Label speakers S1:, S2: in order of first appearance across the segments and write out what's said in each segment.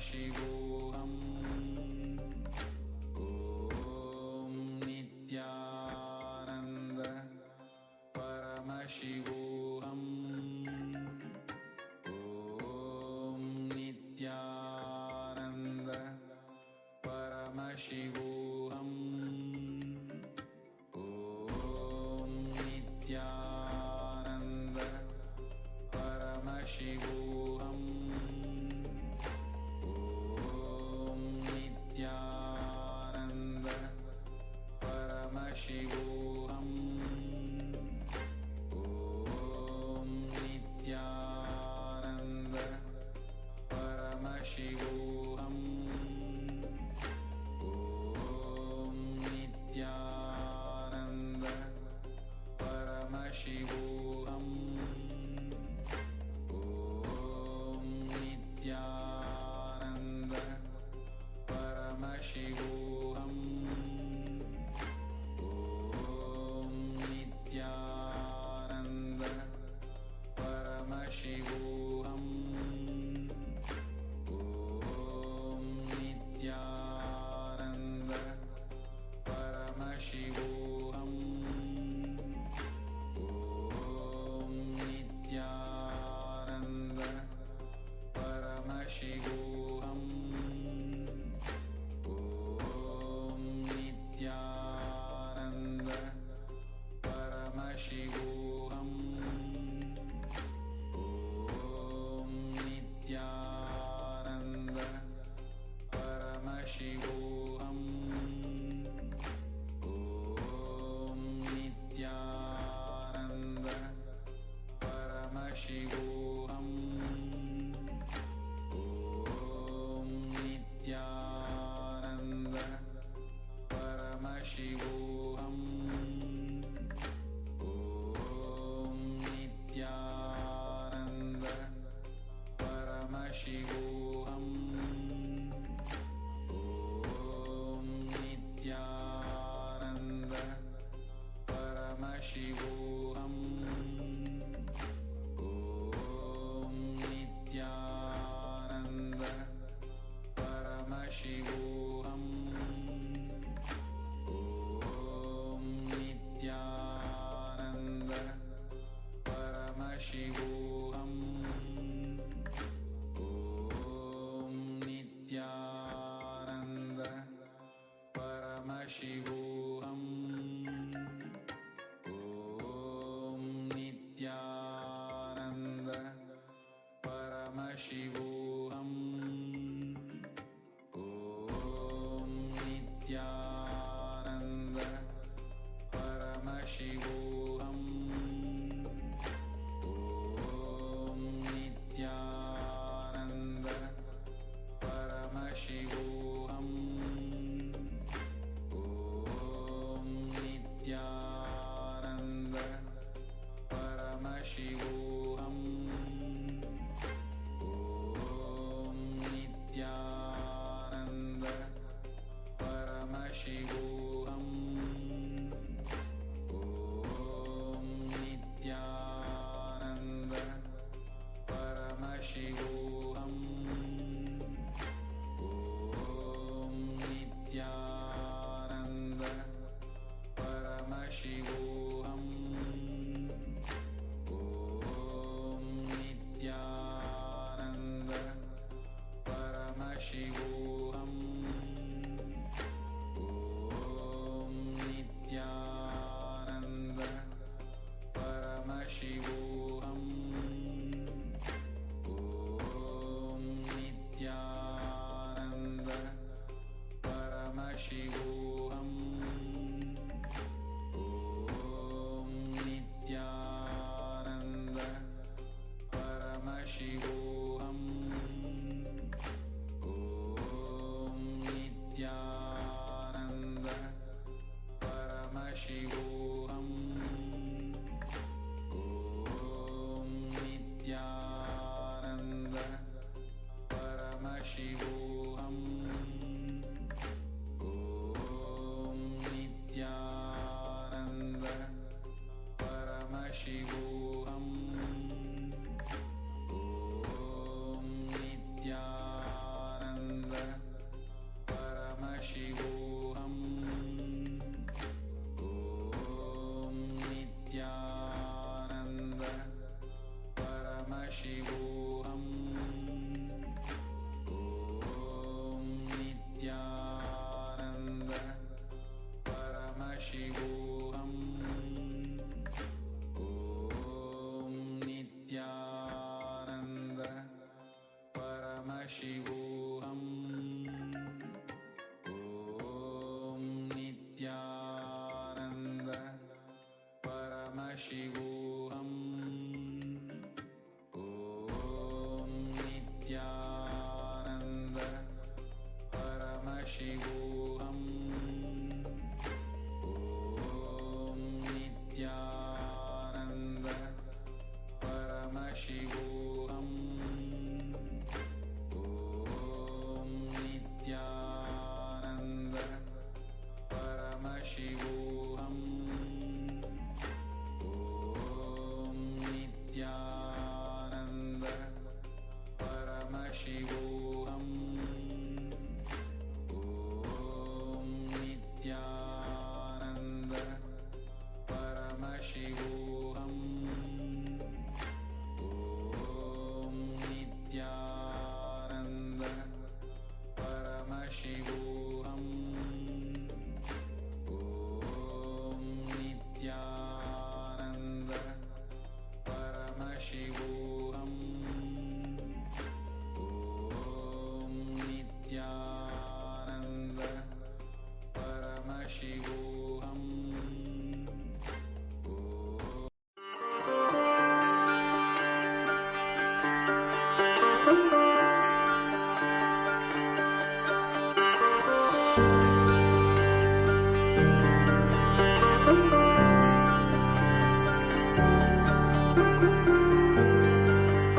S1: Paramashivoham. Om Nithyananda Paramashivoham. Om Nithyananda Paramashivoham. Om Nithyananda Paramashivoham. Om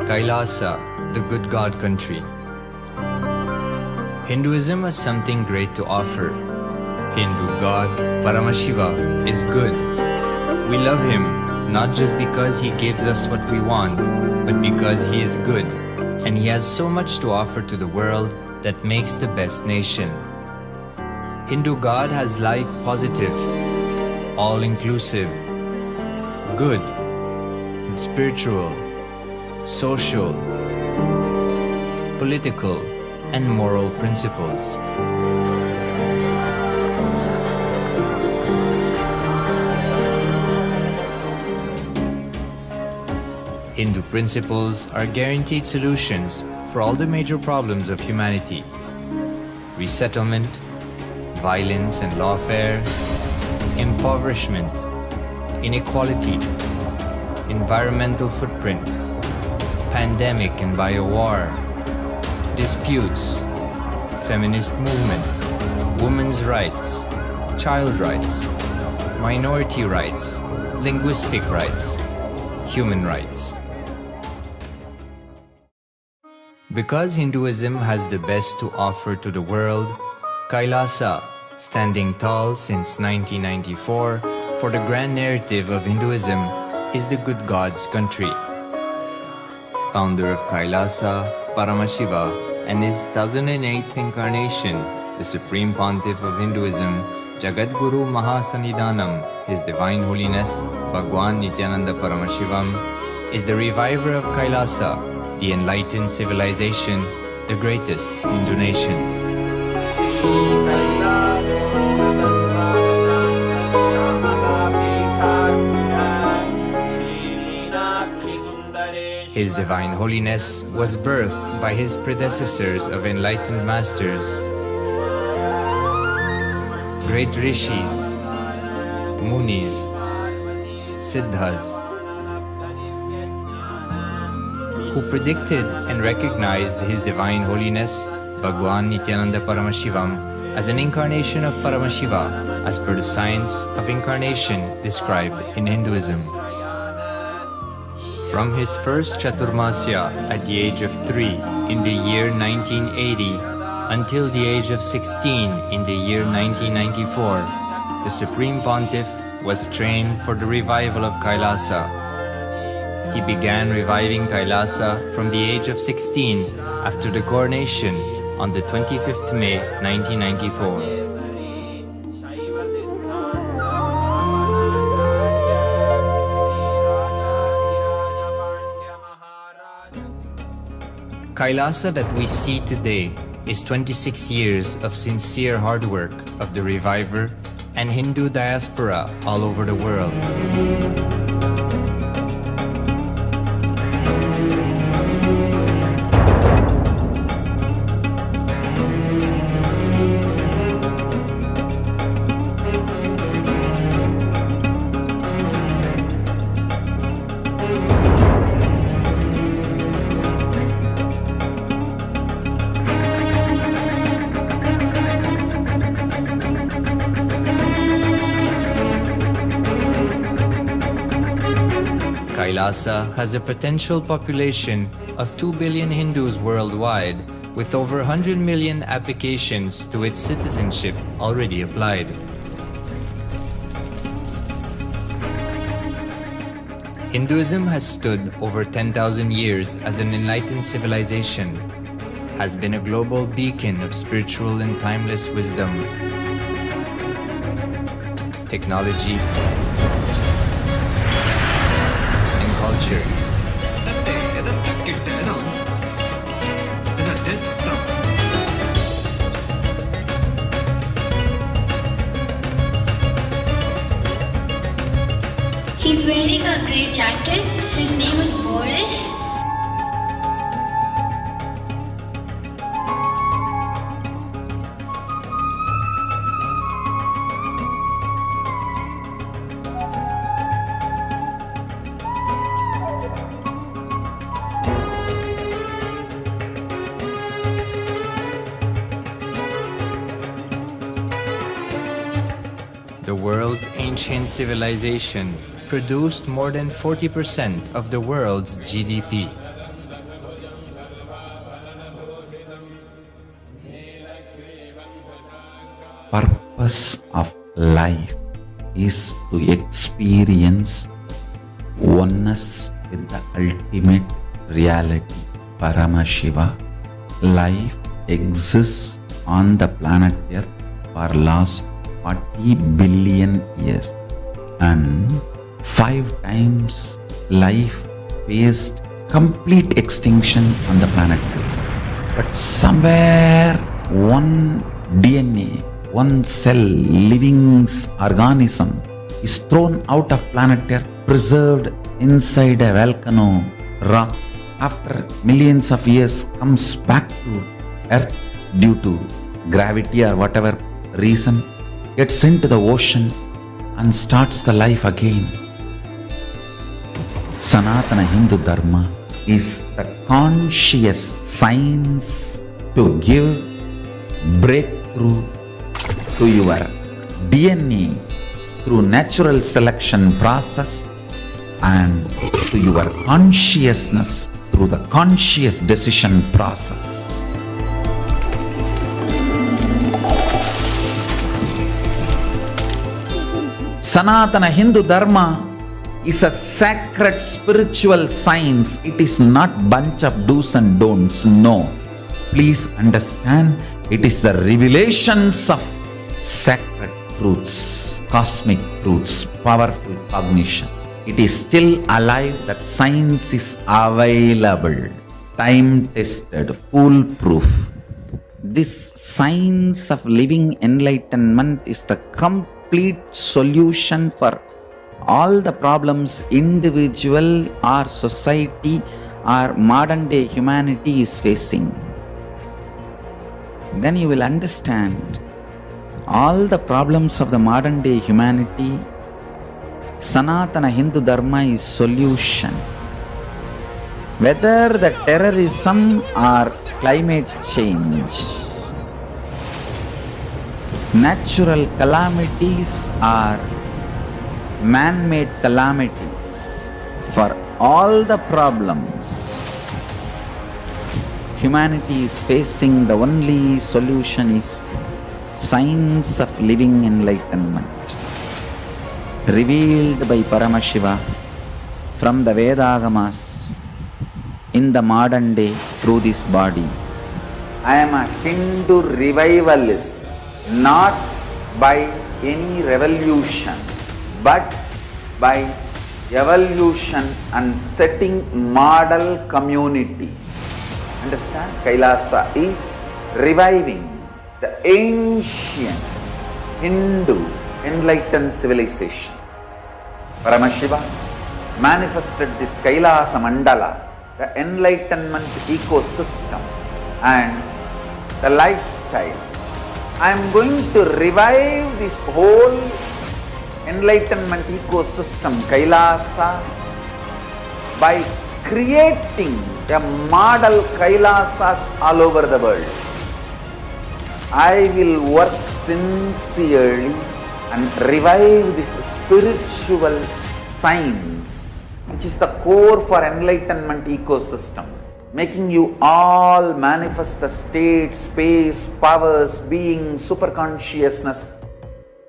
S2: KAILASA, the good God country. Hinduism has something great to offer. Hindu God, Paramashiva, is good. We love him not just because he gives us what we want, but because he is good, and he has so much to offer to the world that makes the best nation. Hindu God has life positive, all-inclusive, good, spiritual, social, political, and moral principles. Hindu principles are guaranteed solutions for all the major problems of humanity: resettlement, violence and lawfare, impoverishment, inequality, environmental footprint, pandemic and biowar, disputes, feminist movement, women's rights, child rights, minority rights, linguistic rights, human rights. Because Hinduism has the best to offer to the world, KAILASA, standing tall since 1994 for the grand narrative of Hinduism, is the good God's country. Founder of KAILASA, Paramashiva, and his 1008th incarnation, the Supreme Pontiff of Hinduism, Jagadguru Mahasannidhanam, His Divine Holiness, Bhagwan Nithyananda Paramashivam, is the reviver of KAILASA, the enlightened civilization, the greatest Hindu nation. His Divine Holiness was birthed by his predecessors of enlightened masters, great rishis, munis, siddhas, who predicted and recognized His Divine Holiness, Bhagwan Nithyananda Paramashivam, as an incarnation of Paramashiva, as per the science of incarnation described in Hinduism. From his first Chaturmasya at the age of 3 in the year 1980 until the age of 16 in the year 1994, the Supreme Pontiff was trained for the revival of KAILASA. He began reviving KAILASA from the age of 16 after the coronation on the 25th May 1994. KAILASA that we see today is 26 years of sincere hard work of the reviver and Hindu diaspora all over the world. KAILASA has a potential population of 2 billion Hindus worldwide, with over 100 million applications to its citizenship already applied. Hinduism has stood over 10,000 years as an enlightened civilization, has been a global beacon of spiritual and timeless wisdom, technology, and culture.
S3: He's wearing a grey jacket. His name is Boris.
S2: The world's ancient civilization produced more than 40% of the world's GDP.
S4: Purpose of life is to experience oneness with the ultimate reality, Paramashiva. Life exists on the planet Earth for last 40 billion years, and 5 times life faced complete extinction on the planet Earth. But somewhere one DNA, one cell, living organism is thrown out of planet Earth, preserved inside a volcano rock. After millions of years comes back to Earth due to gravity or whatever reason, gets into the ocean and starts the life again. Sanatana Hindu Dharma is the conscious science to give breakthrough to your DNA through natural selection process and to your consciousness through the conscious decision process. Sanatana Hindu Dharma is a sacred spiritual science. It is not bunch of do's and don'ts. No. Please understand, it is the revelations of sacred truths, cosmic truths, powerful cognition. It is still alive, that science is available, time-tested, foolproof. This science of living enlightenment is the complete solution for all the problems individual or society or modern day humanity is facing. Then you will understand all the problems of the modern day humanity. Sanatana Hindu Dharma is solution. Whether the terrorism or climate change, natural calamities or man-made calamities, for all the problems humanity is facing, the only solution is science of living enlightenment, revealed by Paramashiva from the Vedagamas in the modern day through this body. I am a Hindu revivalist, not by any revolution, but by evolution and setting model communities. Understand? KAILASA is reviving the ancient Hindu enlightened civilization. Paramashiva manifested this KAILASA Mandala, the enlightenment ecosystem and the lifestyle. I am going to revive this whole enlightenment ecosystem, KAILASA, by creating a model KAILASAs all over the world. I will work sincerely and revive this spiritual science, which is the core for enlightenment ecosystem, making you all manifest the state, space, powers, being, superconsciousness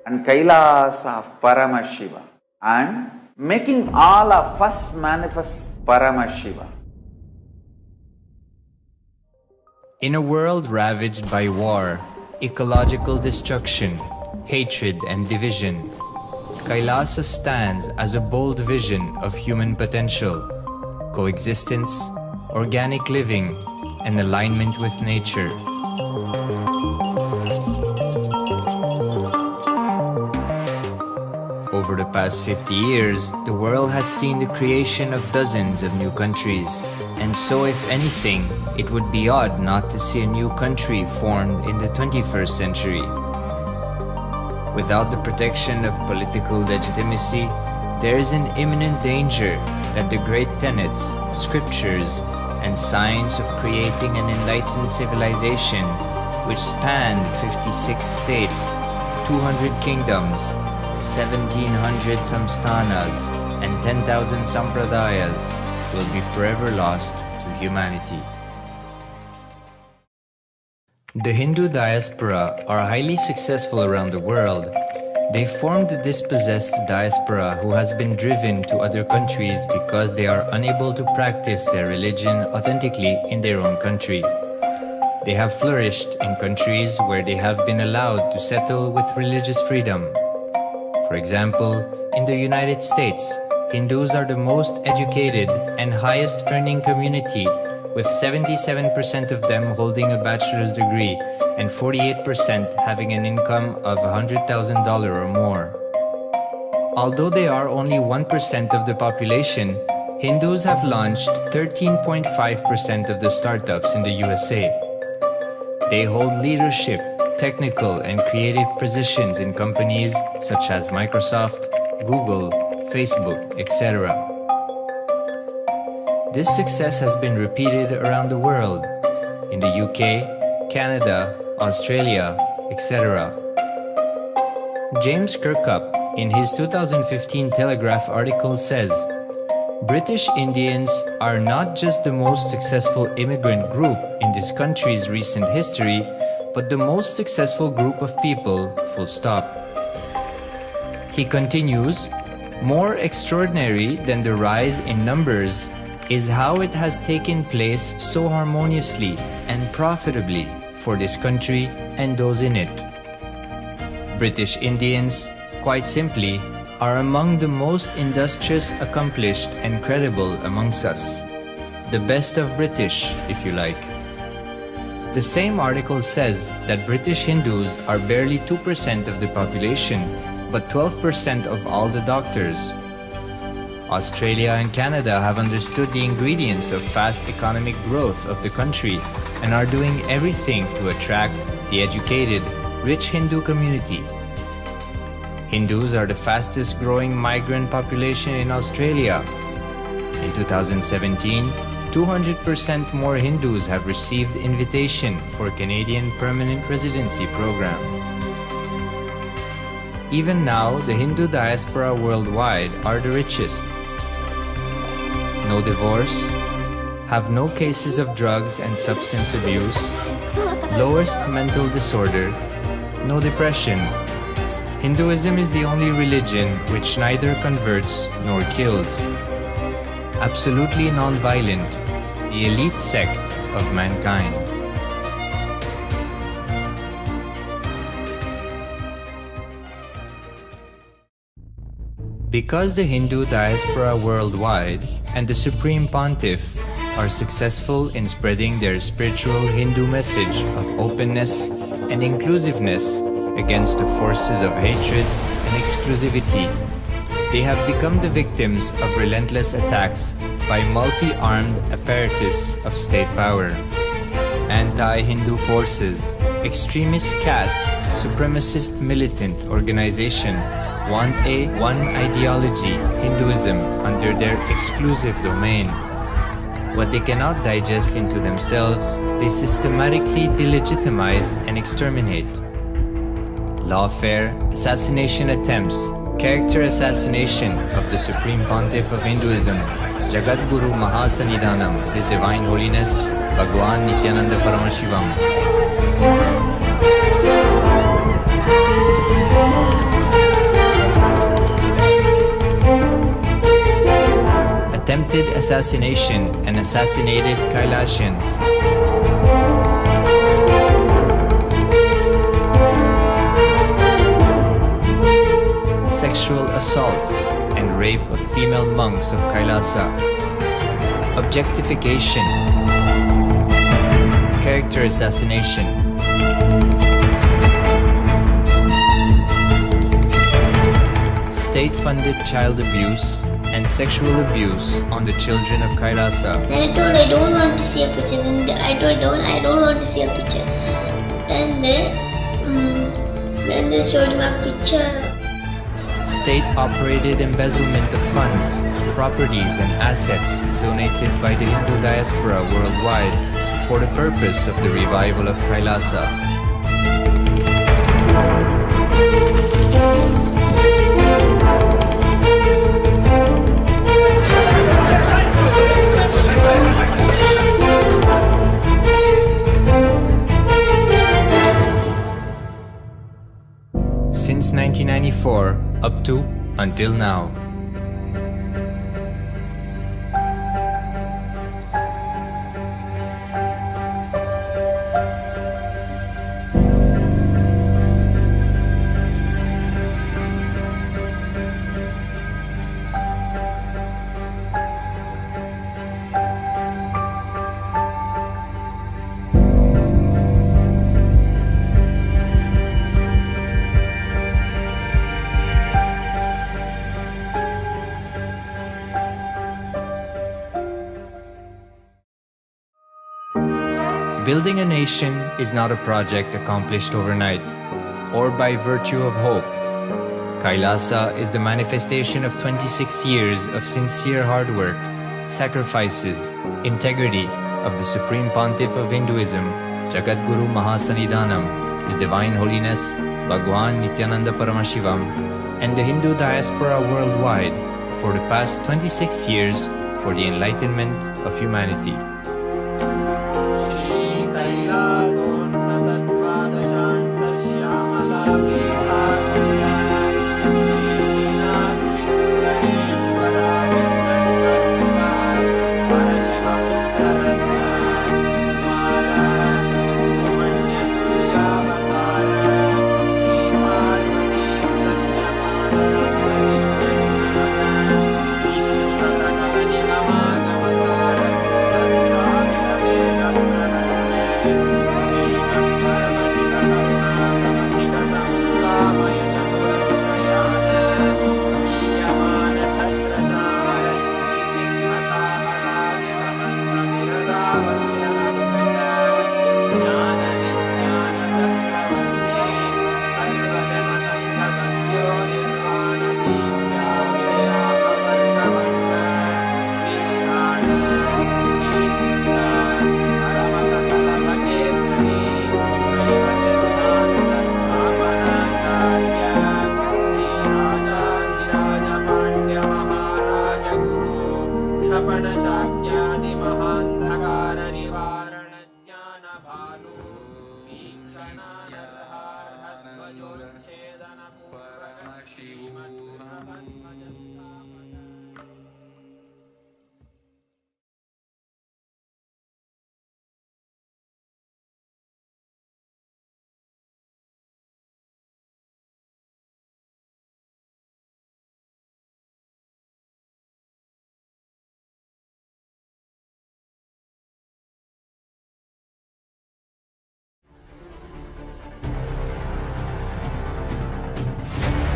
S4: and KAILASA of Paramashiva, and making all of us manifest Paramashiva.
S2: In a world ravaged by war, ecological destruction, hatred and division, KAILASA stands as a bold vision of human potential, coexistence, organic living, and alignment with nature. Over the past 50 years, the world has seen the creation of dozens of new countries, and so if anything, it would be odd not to see a new country formed in the 21st century. Without the protection of political legitimacy, there is an imminent danger that the great tenets, scriptures, and science of creating an enlightened civilization, which spanned 56 states, 200 kingdoms, 1700 samsthanas, and 10,000 sampradayas, will be forever lost to humanity. The Hindu diaspora are highly successful around the world. They formed the dispossessed diaspora who has been driven to other countries because they are unable to practice their religion authentically in their own country. They have flourished in countries where they have been allowed to settle with religious freedom. For example, in the United States, Hindus are the most educated and highest earning community, with 77% of them holding a bachelor's degree and 48% having an income of $100,000 or more. Although they are only 1% of the population, Hindus have launched 13.5% of the startups in the USA. They hold leadership, technical and creative positions in companies such as Microsoft, Google, Facebook, etc. This success has been repeated around the world, in the UK, Canada, Australia, etc. James Kirkup, in his 2015 Telegraph article says, British Indians are not just the most successful immigrant group in this country's recent history, but the most successful group of people, full stop. He continues, more extraordinary than the rise in numbers is how it has taken place so harmoniously and profitably for this country and those in it. British Indians, quite simply, are among the most industrious, accomplished and credible amongst us. The best of British, if you like. The same article says that British Hindus are barely 2% of the population, but 12% of all the doctors. Australia and Canada have understood the ingredients of fast economic growth of the country and are doing everything to attract the educated, rich Hindu community. Hindus are the fastest growing migrant population in Australia. In 2017, 200% more Hindus have received invitation for Canadian Permanent Residency Program. Even now, the Hindu diaspora worldwide are the richest. No divorce, have no cases of drugs and substance abuse, lowest mental disorder, no depression. Hinduism is the only religion which neither converts nor kills. Absolutely non-violent, the elite sect of mankind. Because the Hindu diaspora worldwide and the Supreme Pontiff are successful in spreading their spiritual Hindu message of openness and inclusiveness against the forces of hatred and exclusivity, they have become the victims of relentless attacks by multi-armed apparatus of state power. Anti-Hindu forces, extremist caste, supremacist militant organization want a one ideology, Hinduism, under their exclusive domain. What they cannot digest into themselves, they systematically delegitimize and exterminate. Lawfare, assassination attempts, character assassination of the Supreme Pontiff of Hinduism, Jagadguru Mahasannidhanam, His Divine Holiness, Bhagwan Nithyananda Paramashivam. Attempted assassination and assassinated Kailasians. Sexual assaults and rape of female monks of Kailasa. Objectification. Character assassination. State-funded child abuse and sexual abuse on the children of Kailasa.
S3: Then I told I don't want to see a picture. Then I told I don't want to see a picture. Then they showed him a picture.
S2: State-operated embezzlement of funds, properties and assets donated by the Hindu diaspora worldwide for the purpose of the revival of Kailasa. since 1994 up to until now. Building a nation is not a project accomplished overnight or by virtue of hope. KAILASA is the manifestation of 26 years of sincere hard work, sacrifices, integrity of the Supreme Pontiff of Hinduism, Jagadguru Mahasannidhanam, His Divine Holiness Bhagwan Nithyananda Paramashivam, and the Hindu diaspora worldwide for the past 26 years for the enlightenment of humanity.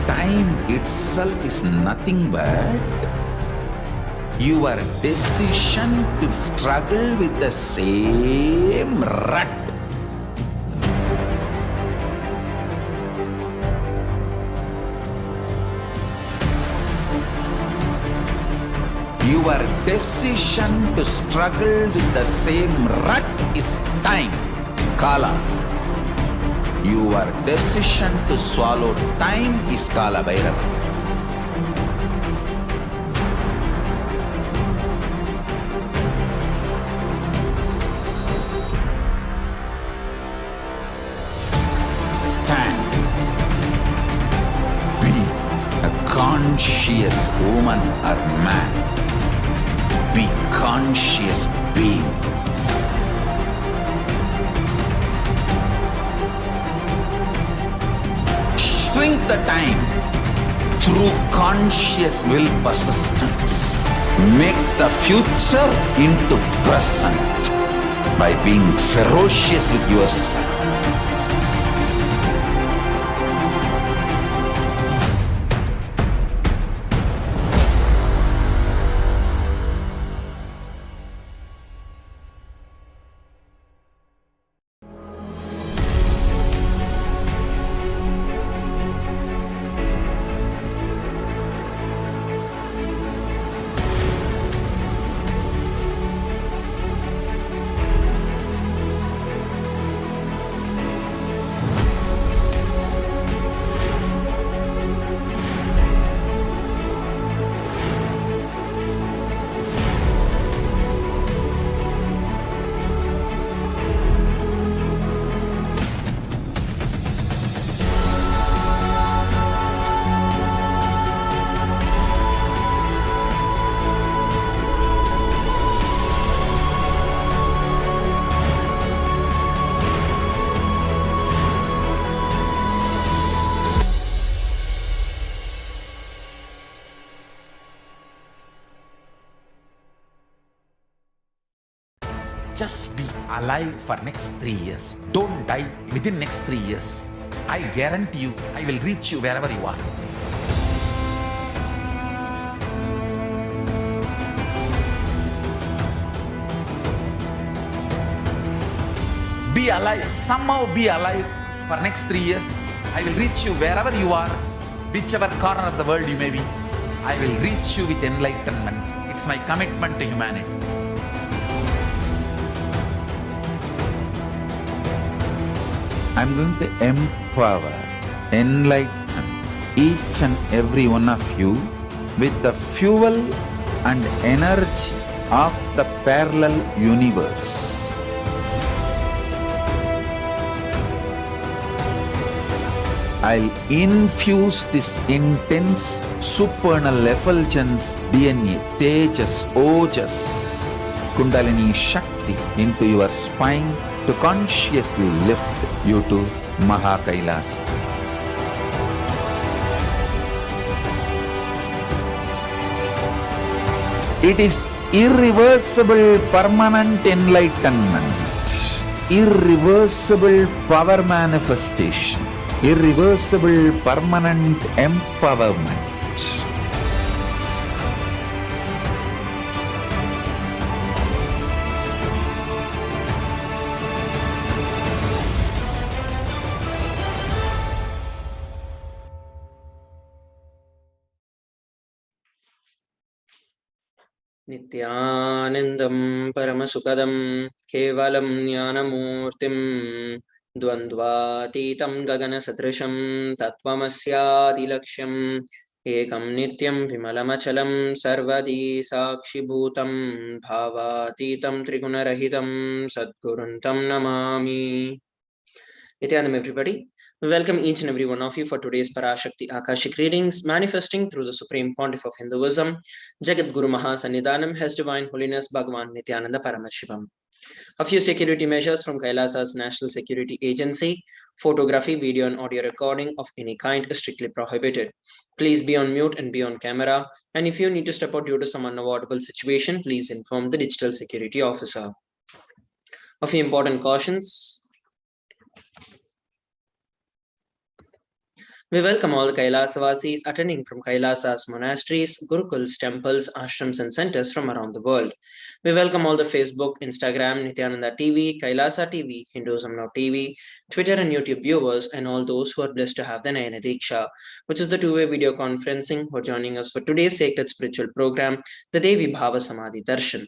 S4: Time itself is nothing but your decision to struggle with the same rut. Your decision to struggle with the same rut is time, Kala. Your decision to swallow time is Kala Bhairava. Stand. Be a conscious woman or man. Be conscious being. Shrink the time through conscious will persistence. Make the future into present by being ferocious with yourself. just be alive for next 3 years. Don't die within next 3 years. I guarantee you, I will reach you wherever you are. Be alive, somehow be alive for next 3 years. I will reach you wherever you are, whichever corner of the world you may be. I will reach you with enlightenment. It's my commitment to humanity. I'm going to empower, enlighten each and every one of you with the fuel and energy of the parallel universe. I'll infuse this intense supernal effulgence DNA, Tejas, Ojas, Kundalini Shakti into your spine to consciously lift you to KAILASA. It is irreversible permanent enlightenment, irreversible power manifestation, irreversible permanent empowerment.
S5: Nithyanandam Paramasukadam Kevalam Jnanamurtim Dvandvatitam Gagana Satrisham Tattvamasya Laksham Ekam Nityam Vimalamachalam Sarvadi Sakshibhutam Bhavatitam Trigunarahitam Sadguruntam Namami. Nithyanandam, everybody. We welcome each and every one of you for today's Parashakti Akashik readings, manifesting through the Supreme Pontiff of Hinduism, Jagat Guru Mahasannidhanam, His Divine Holiness Bhagavan Nithyananda Paramashivam. A few security measures from KAILASA's National Security Agency. Photography, video and audio recording of any kind is strictly prohibited. Please be on mute and be on camera. And if you need to step out due to some unavoidable situation, please inform the digital security officer. A few important cautions. We welcome all the Kailasavasis attending from Kailasa's monasteries, gurukuls, temples, ashrams and centers from around the world. We welcome all the Facebook, Instagram, Nithyananda TV, Kailasa TV, Hinduism Now TV, Twitter and YouTube viewers, and all those who are blessed to have the Nayana Diksha, which is the two-way video conferencing, who are joining us for today's sacred spiritual program, the Devi Bhava Samadhi Darshan.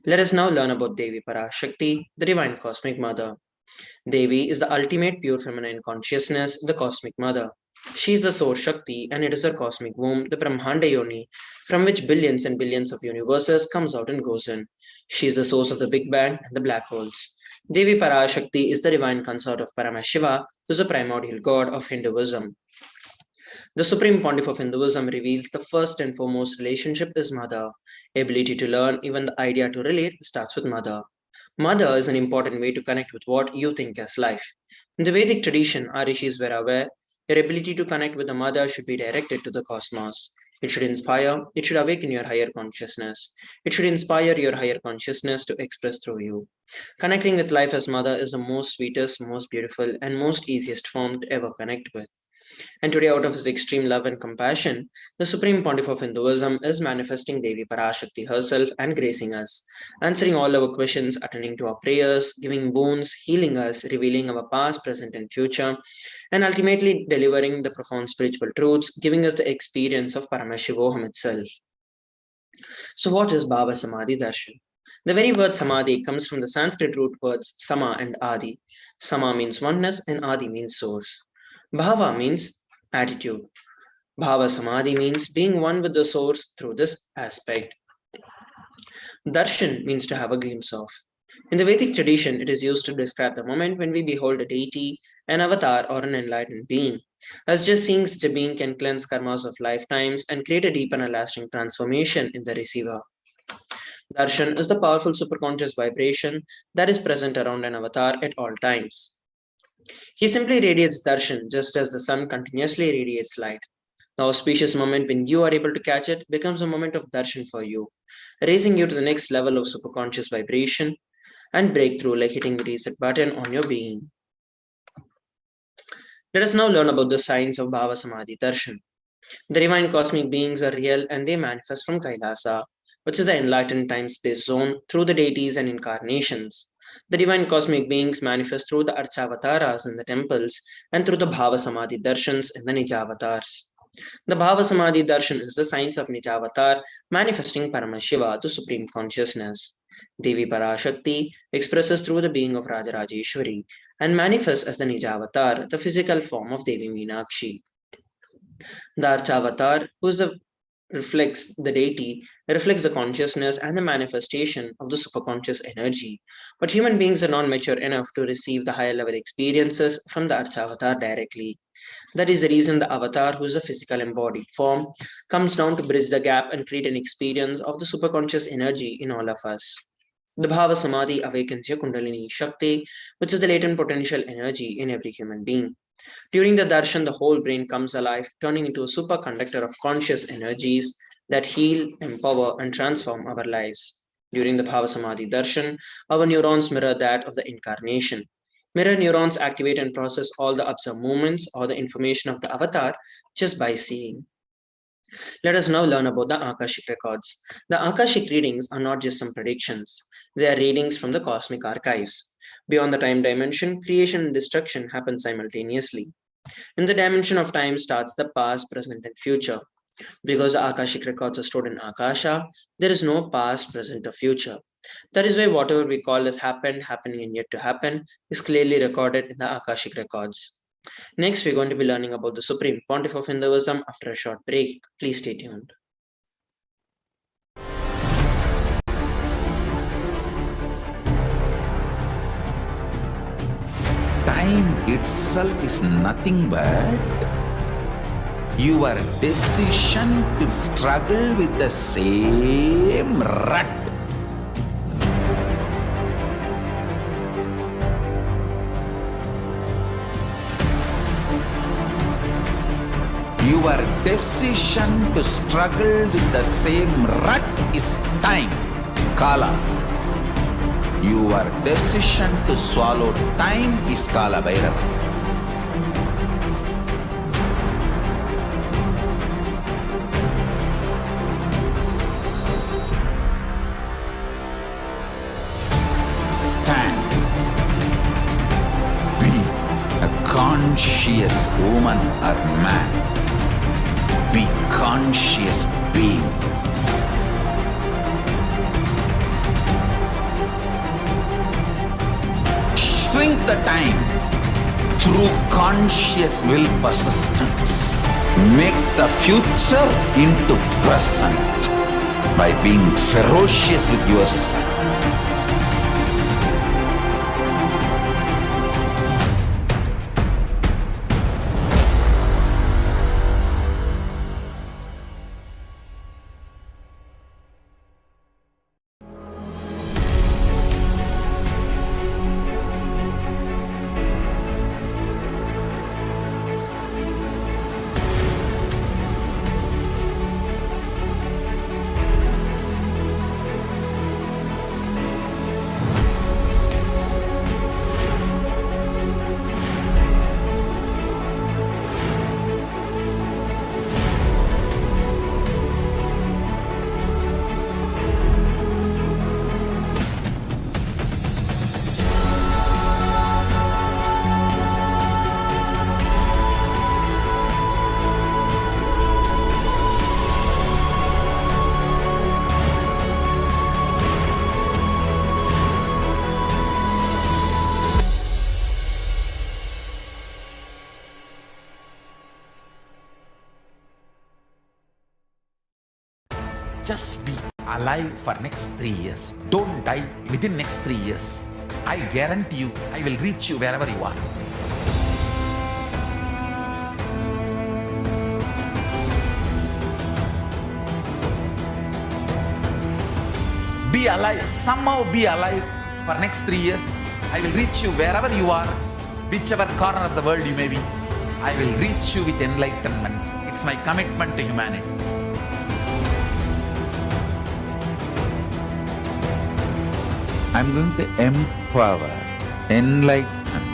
S5: Let us now learn about Devi Parashakti, the Divine Cosmic Mother. Devi is the ultimate pure feminine consciousness, the Cosmic Mother. She is the source Shakti, and it is her cosmic womb, the Brahmanda Yoni, from which billions and billions of universes comes out and goes in. She is the source of the Big Bang and the black holes. Devi Parashakti is the divine consort of Paramashiva, who is the primordial god of Hinduism. The Supreme Pontiff of Hinduism reveals the first and foremost relationship is mother. Ability to learn, even the idea to relate, starts with mother. Mother is an important way to connect with what you think as life. In the Vedic tradition, our rishis were aware your ability to connect with the mother should be directed to the cosmos. It should inspire, it should awaken your higher consciousness. It should inspire your higher consciousness to express through you. Connecting with life as mother is the most sweetest, most beautiful, and most easiest form to ever connect with. And today, out of his extreme love and compassion, the Supreme Pontiff of Hinduism is manifesting Devi Parashakti herself and gracing us, answering all our questions, attending to our prayers, giving boons, healing us, revealing our past, present, and future, and ultimately delivering the profound spiritual truths, giving us the experience of Paramashivoham itself. So what is Bhava Samadhi Darshan? The very word Samadhi comes from the Sanskrit root words Sama and Adi. Sama means oneness and Adi means source. Bhava means attitude. Bhava Samadhi means being one with the source through this aspect. Darshan means to have a glimpse of. In the Vedic tradition, it is used to describe the moment when we behold a deity, an avatar, or an enlightened being. As just seeing such a being can cleanse karmas of lifetimes and create a deep and a lasting transformation in the receiver. Darshan is the powerful superconscious vibration that is present around an avatar at all times. He simply radiates darshan just as the sun continuously radiates light. The auspicious moment when you are able to catch it becomes a moment of darshan for you, raising you to the next level of superconscious vibration. and break through like hitting the reset button on your being. Let us now learn about the science of Bhava Samadhi Darshan. The divine cosmic beings are real and they manifest from Kailasa, which is the enlightened time-space zone, through the deities and incarnations. The divine cosmic beings manifest through the Archavataras in the temples and through the Bhava Samadhi Darshans in the Nijavatars. The Bhava Samadhi Darshan is the science of Nijavatar manifesting Paramashiva, the Supreme Consciousness. Devi Parashakti expresses through the being of Rajarajeshwari and manifests as the Nijavatar, the physical form of Devi Meenakshi. The Archavatar, reflects the deity, reflects the consciousness and the manifestation of the superconscious energy. But human beings are not mature enough to receive the higher level experiences from the Archavatar directly. That is the reason the avatar, who is a physical embodied form, comes down to bridge the gap and create an experience of the superconscious energy in all of us. The Bhava Samadhi awakens your Kundalini Shakti, which is the latent potential energy in every human being. During the darshan, the whole brain comes alive, turning into a superconductor of conscious energies that heal, empower, and transform our lives. During the Bhava Samadhi darshan, our neurons mirror that of the incarnation. Mirror neurons activate and process all the observed movements or the information of the avatar just by seeing. Let us now learn about the Akashik records. The Akashik readings are not just some predictions, they are readings from the cosmic archives. Beyond the time dimension, creation and destruction happen simultaneously. In the dimension of time starts the past, present, and future. Because the Akashic records are stored in Akasha, there is no past, present, or future. That is why whatever we call as happened, happening, and yet to happen is clearly recorded in the Akashic records. Next, we're going to be learning about the Supreme Pontiff of Hinduism after a short break. Please stay tuned.
S4: Time itself is nothing but your decision to struggle with the same rut. Your decision to struggle with the same rut is time, Kala. Your decision to swallow time is Kala Bhairava. Stand. Be a conscious woman or man. Be conscious being. Shrink the time through conscious will persistence. Make the future into present by being ferocious with yourself.
S6: Just be alive for next 3 years. Don't die within next 3 years. I guarantee you, I will reach you wherever you are. Be alive, somehow be alive for next 3 years. I will reach you wherever you are, whichever corner of the world you may be. I will reach you with enlightenment. It's my commitment to humanity.
S4: I'm going to empower, enlighten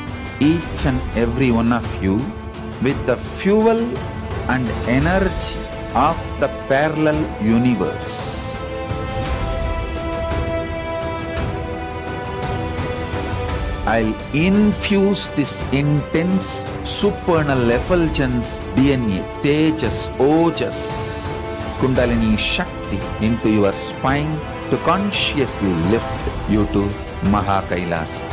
S4: each and every one of you with the fuel and energy of the parallel universe. I'll infuse this intense supernal effulgence DNA, Tejas, Ojas, Kundalini Shakti into your spine to consciously lift you to KAILASA.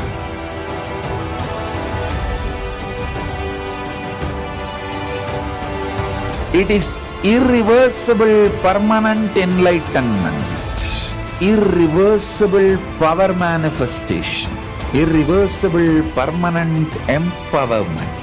S4: It is irreversible permanent enlightenment, irreversible power manifestation, irreversible permanent empowerment.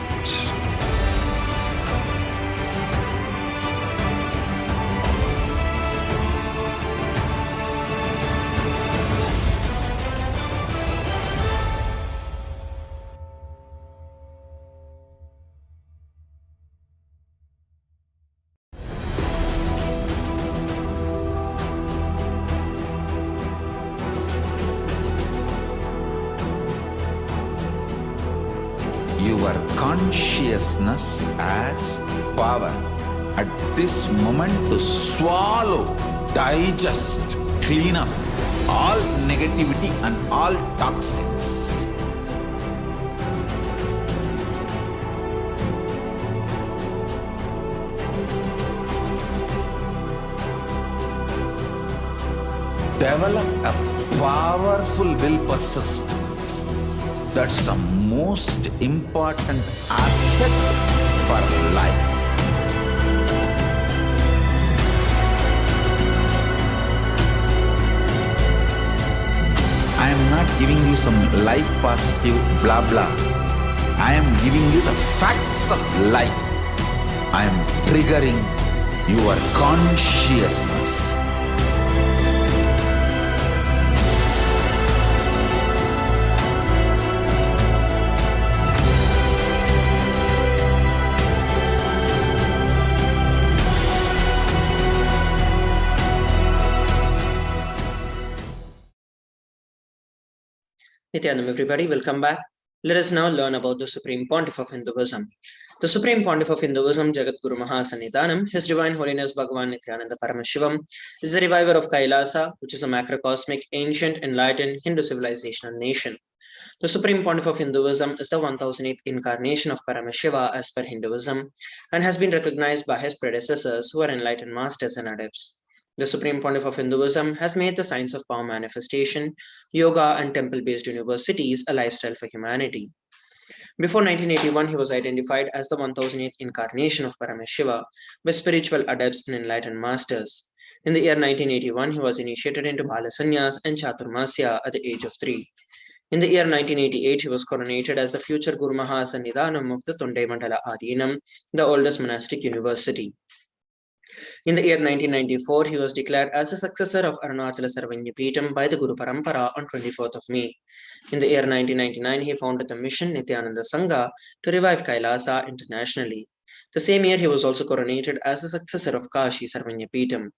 S4: Your consciousness as power at this moment to swallow, digest, clean up all negativity and all toxins. Develop a powerful will persistence. That's the most important asset for life. I am not giving you some life positive blah blah. I am giving you the facts of life. I am triggering your consciousness.
S5: Nithyanam, everybody, welcome back. Let us now learn about the Supreme Pontiff of Hinduism. The Supreme Pontiff of Hinduism, Jagadguru Mahasannidhanam, His Divine Holiness Bhagavan Nithyananda Paramashivam, is the reviver of KAILASA, which is a macrocosmic, ancient, enlightened Hindu civilizational nation. The Supreme Pontiff of Hinduism is the 1008th incarnation of Paramashiva as per Hinduism and has been recognized by his predecessors who are enlightened masters and adepts. The Supreme Pontiff of Hinduism has made the science of power manifestation, yoga, and temple-based universities a lifestyle for humanity. Before 1981, he was identified as the 1008th incarnation of Paramashiva by spiritual adepts and enlightened masters. In the year 1981, he was initiated into Bala Sannyas and Chaturmasya at the age of 3. In the year 1988, he was coronated as the future Guru Mahasannidhanam of the Tondai Mandala Adinam, the oldest monastic university. In the year 1994, he was declared as the successor of Arunachala Sarvanyapeetham by the Guru Parampara on 24th of May. In the year 1999, he founded the mission Nithyananda Sangha to revive KAILASA internationally. The same year, he was also coronated as the successor of Kashi Sarvanyapeetham.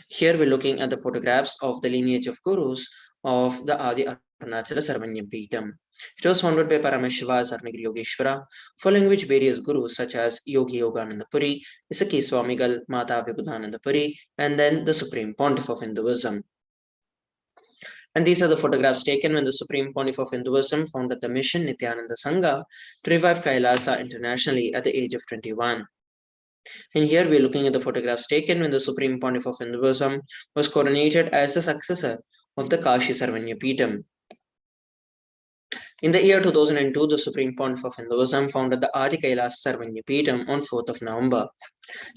S5: Here we're looking at the photographs of the lineage of gurus of the Adi Arunachala Sarvanyapeetham. It was founded by Paramashiva Sarnagiri Yogeshwara, following which various gurus such as Yogi Yogananda Puri, Isaki Swamigal, Mata Vibhudananda Puri, and then the Supreme Pontiff of Hinduism. And these are the photographs taken when the Supreme Pontiff of Hinduism founded the mission Nithyananda Sangha to revive KAILASA internationally at the age of 21. And here we're looking at the photographs taken when the Supreme Pontiff of Hinduism was coronated as the successor of the Kashi Sarvanyapeetham. In the year 2002, the Supreme Pontiff of Hinduism founded the Adi KAILASA Sarvanyapeetham on 4th of November.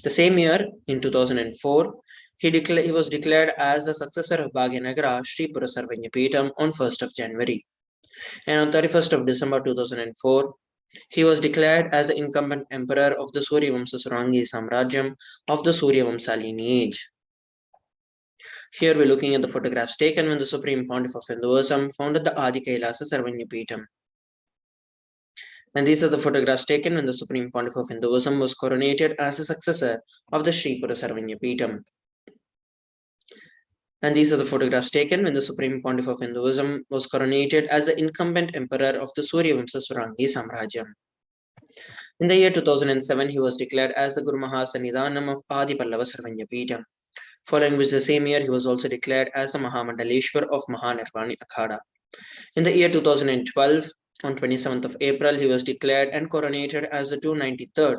S5: The same year, in 2004, he was declared as the successor of Bhagyanagara Sri Pura Sarvanyapeetham on 1st of January. And on 31st of December 2004, he was declared as the incumbent emperor of the Suryavamsa Surangi Samrajyam of the Suryavamsa lineage. Here we're looking at the photographs taken when the Supreme Pontiff of Hinduism founded the Adi KAILASA Sarvanyapeetham. And these are the photographs taken when the Supreme Pontiff of Hinduism was coronated as the successor of the Sri Pura Sarvanyapeetham. And these are the photographs taken when the Supreme Pontiff of Hinduism was coronated as the incumbent emperor of the Suryavamsa Swarangi Samrajyam. In the year 2007, he was declared as the Guru Mahasannidhanam of Adi Pallava Sarvanyapeetham. Following which, the same year, he was also declared as the Mahamandaleshwar of Mahanirvani Akhada. In the year 2012, on 27th of April, he was declared and coronated as the 293rd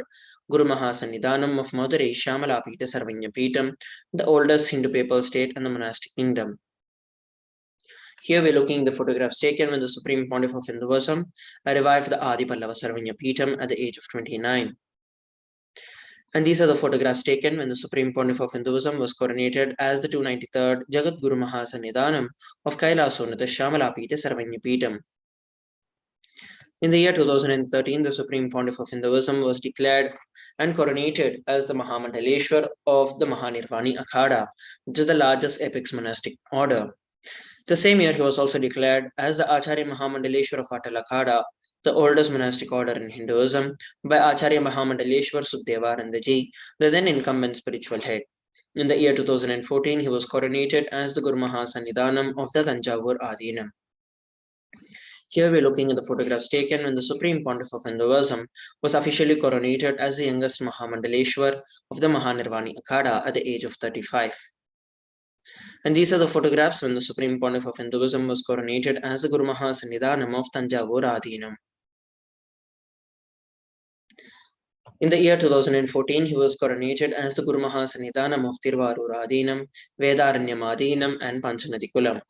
S5: Guru Mahasannidhanam of Madurai Shamalapita Sarvanyapeetham, the oldest Hindu papal state and the monastic kingdom. Here we're looking at the photographs taken when the Supreme Pontiff of Hinduism revived the Adi Pallava Sarvanyapeetham at the age of 29. And these are the photographs taken when the Supreme Pontiff of Hinduism was coronated as the 293rd Jagat Guru Mahasannidhanam of KAILASA Shamalapita Sarvanyapeetham. In the year 2013, the Supreme Pontiff of Hinduism was declared and coronated as the Mahamandaleshwar of the Mahanirvani Akhada, which is the largest apex monastic order. The same year, he was also declared as the Acharya Mahamandaleshwar of Atal Akhada, the oldest monastic order in Hinduism, by Acharya Mahamandaleshwar Sukhdevanandaji, the then incumbent spiritual head. In the year 2014, he was coronated as the Guru Mahasannidhanam of the Tanjavur Adinam. Here we're looking at the photographs taken when the Supreme Pontiff of Hinduism was officially coronated as the youngest Mahamandaleshwar of the Mahanirvani Akhada at the age of 35. And these are the photographs when the Supreme Pontiff of Hinduism was coronated as the Guru Mahasannidhanam of Tanjavur Adinam. In the year 2014, he was coronated as the Guru Mahasannidhanam of Tiruvarur Adinam, Vedaranyam Adinam, and Panchanadikulam.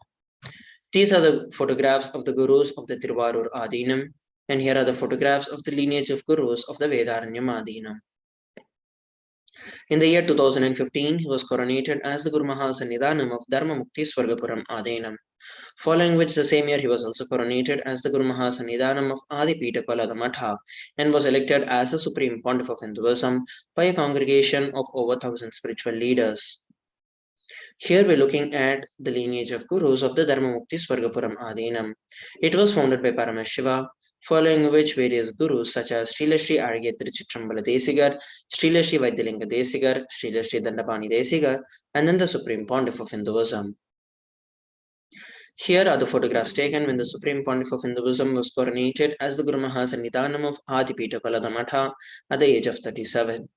S5: These are the photographs of the Gurus of the Tiruvarur Adinam, and here are the photographs of the lineage of Gurus of the Vedaranyam Adinam. In the year 2015, he was coronated as the Guru Mahasannidhanam of Dharma Mukti Swargapuram Adinam, following which the same year he was also coronated as the Guru Mahasannidhanam of Adipita Matha and was elected as the Supreme Pontiff of Hinduism by a congregation of over 1,000 spiritual leaders. Here we're looking at the lineage of Gurus of the Dharma Mukti Swargapuram Adinam. It was founded by Paramashiva, following which various Gurus such as Srila Sri Argyatri Chitrambala Desigar, Srila Sri Vaidyalinga Desigar, Srila Sri Dandapani Desigar, and then the Supreme Pontiff of Hinduism. Here are the photographs taken when the Supreme Pontiff of Hinduism was coronated as the Guru Mahasannidhanam of Adipita Matha at the age of 37.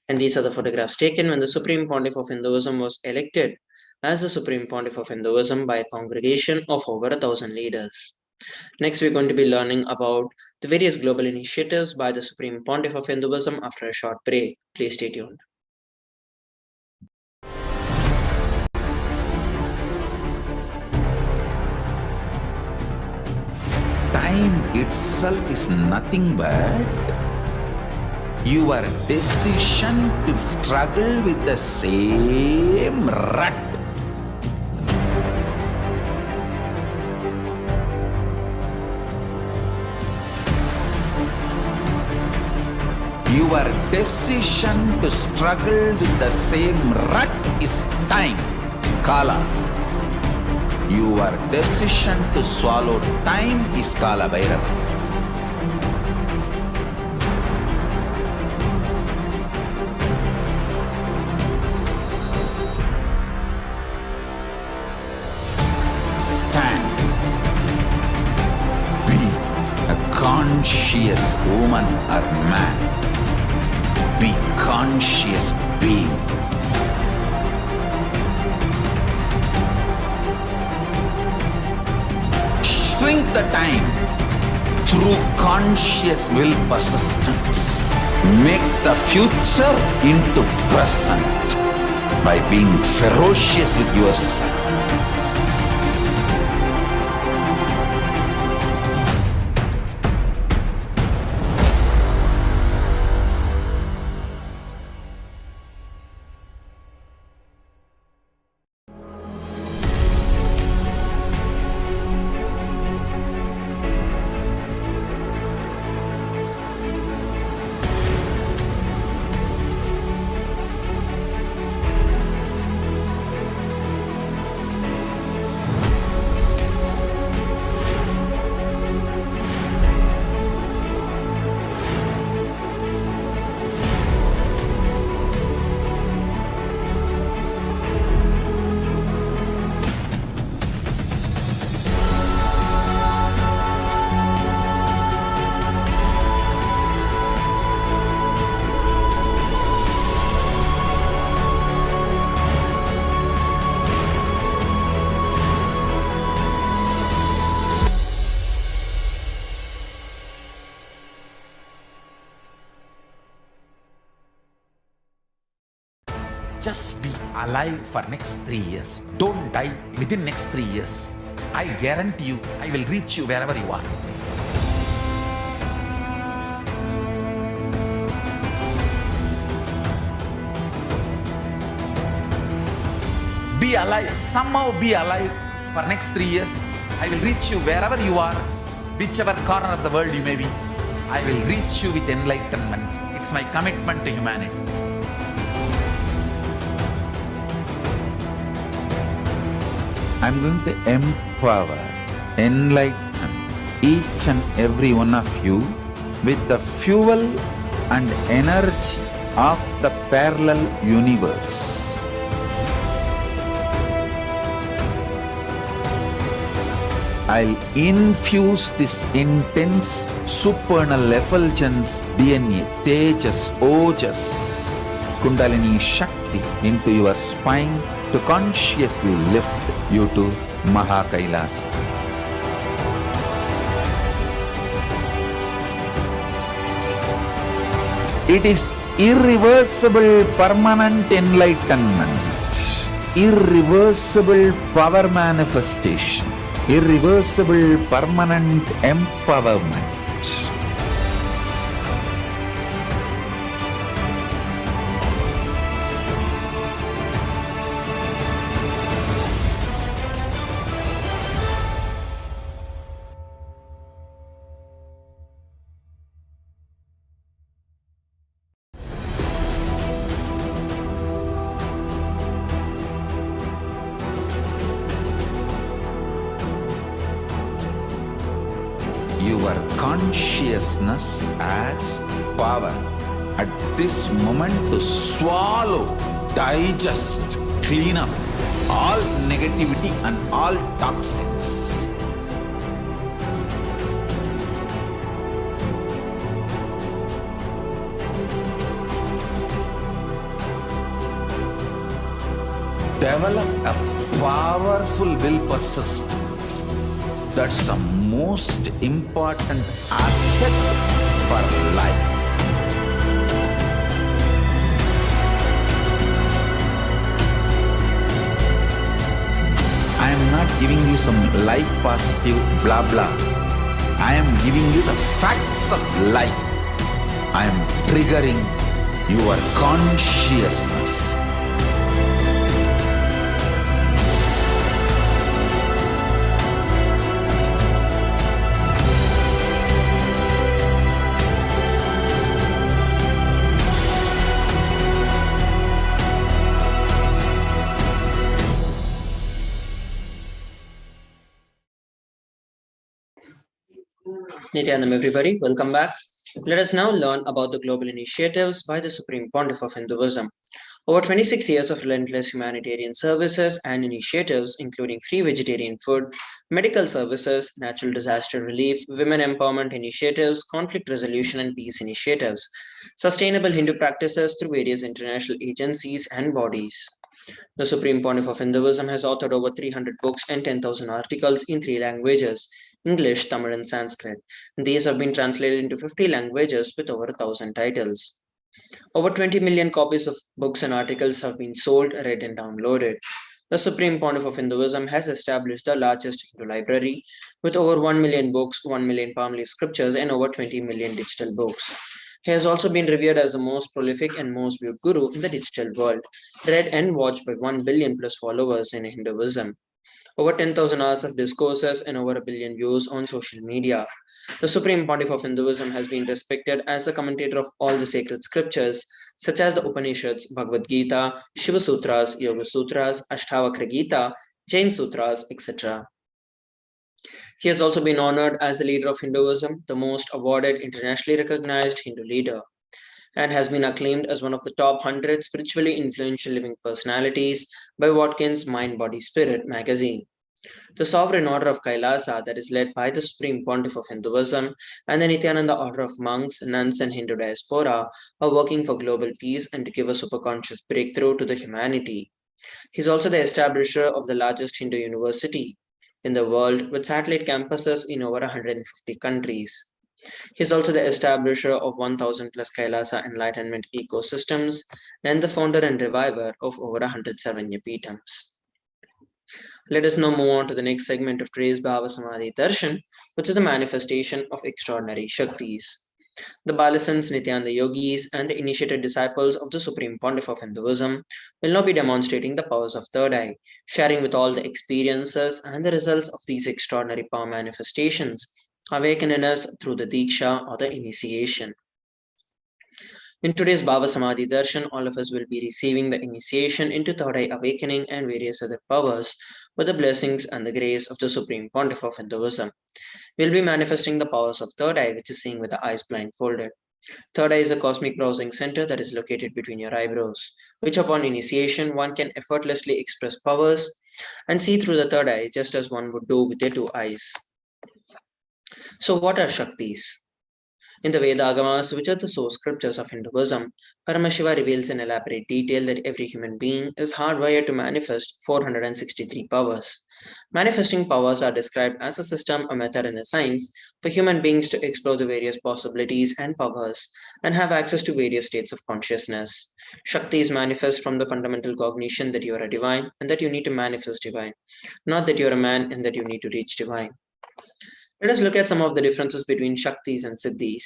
S5: And these are the photographs taken when the Supreme Pontiff of Hinduism was elected as the Supreme Pontiff of Hinduism by a congregation of over 1,000 leaders. Next, we're going to be learning about the various global initiatives by the Supreme Pontiff of Hinduism after a short break. Please stay tuned.
S6: Time itself is nothing but your decision to struggle with the same rut. Your decision to struggle with the same rut is time, Kala. Your decision to swallow time is Kala Bhairava. Stand. Be a conscious woman or man. Be conscious being. Shrink the time through conscious will persistence. Make the future into present by being ferocious with yourself. Just be alive for next 3 years. Don't die within next 3 years. I guarantee you, I will reach you wherever you are. Be alive, somehow be alive for next 3 years. I will reach you wherever you are, whichever corner of the world you may be. I will reach you with enlightenment. It's my commitment to humanity.
S4: I'm going to empower, enlighten each and every one of you with the fuel and energy of the parallel universe. I'll infuse this intense supernal effulgence DNA, Tejas, Ojas, Kundalini Shakti into your spine to consciously lift you to KAILASA. It is irreversible permanent enlightenment, irreversible power manifestation, irreversible permanent empowerment. Your consciousness as power at this moment to swallow, digest, clean up all negativity and all toxins. Develop a powerful will persistence. That's the most important asset for life. I am not giving you some life positive blah blah. I am giving you the facts of life. I am triggering your consciousness.
S5: Nithyanandam, everybody, welcome back. Let us now learn about the global initiatives by the Supreme Pontiff of Hinduism. Over 26 years of relentless humanitarian services and initiatives, including free vegetarian food, medical services, natural disaster relief, women empowerment initiatives, conflict resolution and peace initiatives, sustainable Hindu practices through various international agencies and bodies. The Supreme Pontiff of Hinduism has authored over 300 books and 10,000 articles in 3 languages: English, Tamil, and Sanskrit. And these have been translated into 50 languages with over 1,000 titles. Over 20 million copies of books and articles have been sold, read, and downloaded. The Supreme Pontiff of Hinduism has established the largest Hindu library with over 1 million books, 1 million palm-leaf scriptures, and over 20 million digital books. He has also been revered as the most prolific and most viewed guru in the digital world, read and watched by 1 billion plus followers in Hinduism. Over 10,000 hours of discourses and over 1 billion views on social media. The Supreme Pontiff of Hinduism has been respected as a commentator of all the sacred scriptures, such as the Upanishads, Bhagavad Gita, Shiva Sutras, Yoga Sutras, Ashtavakra Gita, Jain Sutras, etc. He has also been honored as the leader of Hinduism, the most awarded internationally recognized Hindu leader, and has been acclaimed as one of the top 100 spiritually influential living personalities by Watkins' Mind, Body, Spirit magazine. The Sovereign Order of KAILASA, that is led by the Supreme Pontiff of Hinduism, and the Nithyananda Order of Monks, Nuns, and Hindu Diaspora are working for global peace and to give a superconscious breakthrough to the humanity. He is also the establisher of the largest Hindu university in the world with satellite campuses in over 150 countries. He is also the establisher of 1000 plus Kailasa enlightenment ecosystems and the founder and reviver of over 107 Yapitams. Let us now move on to the next segment of today's Bhava Samadhi Darshan, which is the manifestation of extraordinary Shaktis. The Balasans, Nityananda Yogis, and the initiated disciples of the Supreme Pontiff of Hinduism will now be demonstrating the powers of Third Eye, sharing with all the experiences and the results of these extraordinary power manifestations, awaken in us through the Diksha or the initiation. In today's Bhava Samadhi Darshan, all of us will be receiving the initiation into Third Eye awakening and various other powers with the blessings and the grace of the Supreme Pontiff of Hinduism. We'll be manifesting the powers of Third Eye, which is seeing with the eyes blindfolded. Third Eye is a cosmic browsing center that is located between your eyebrows, which upon initiation one can effortlessly express powers and see through the third eye just as one would do with their two eyes. So what are Shaktis? In the Vedagamas, which are the source scriptures of Hinduism, Paramashiva reveals in elaborate detail that every human being is hardwired to manifest 463 powers. Manifesting powers are described as a system, a method, and a science for human beings to explore the various possibilities and powers and have access to various states of consciousness. Shakti is manifest from the fundamental cognition that you are a divine and that you need to manifest divine, not that you are a man and that you need to reach divine. Let us look at some of the differences between Shaktis and Siddhis.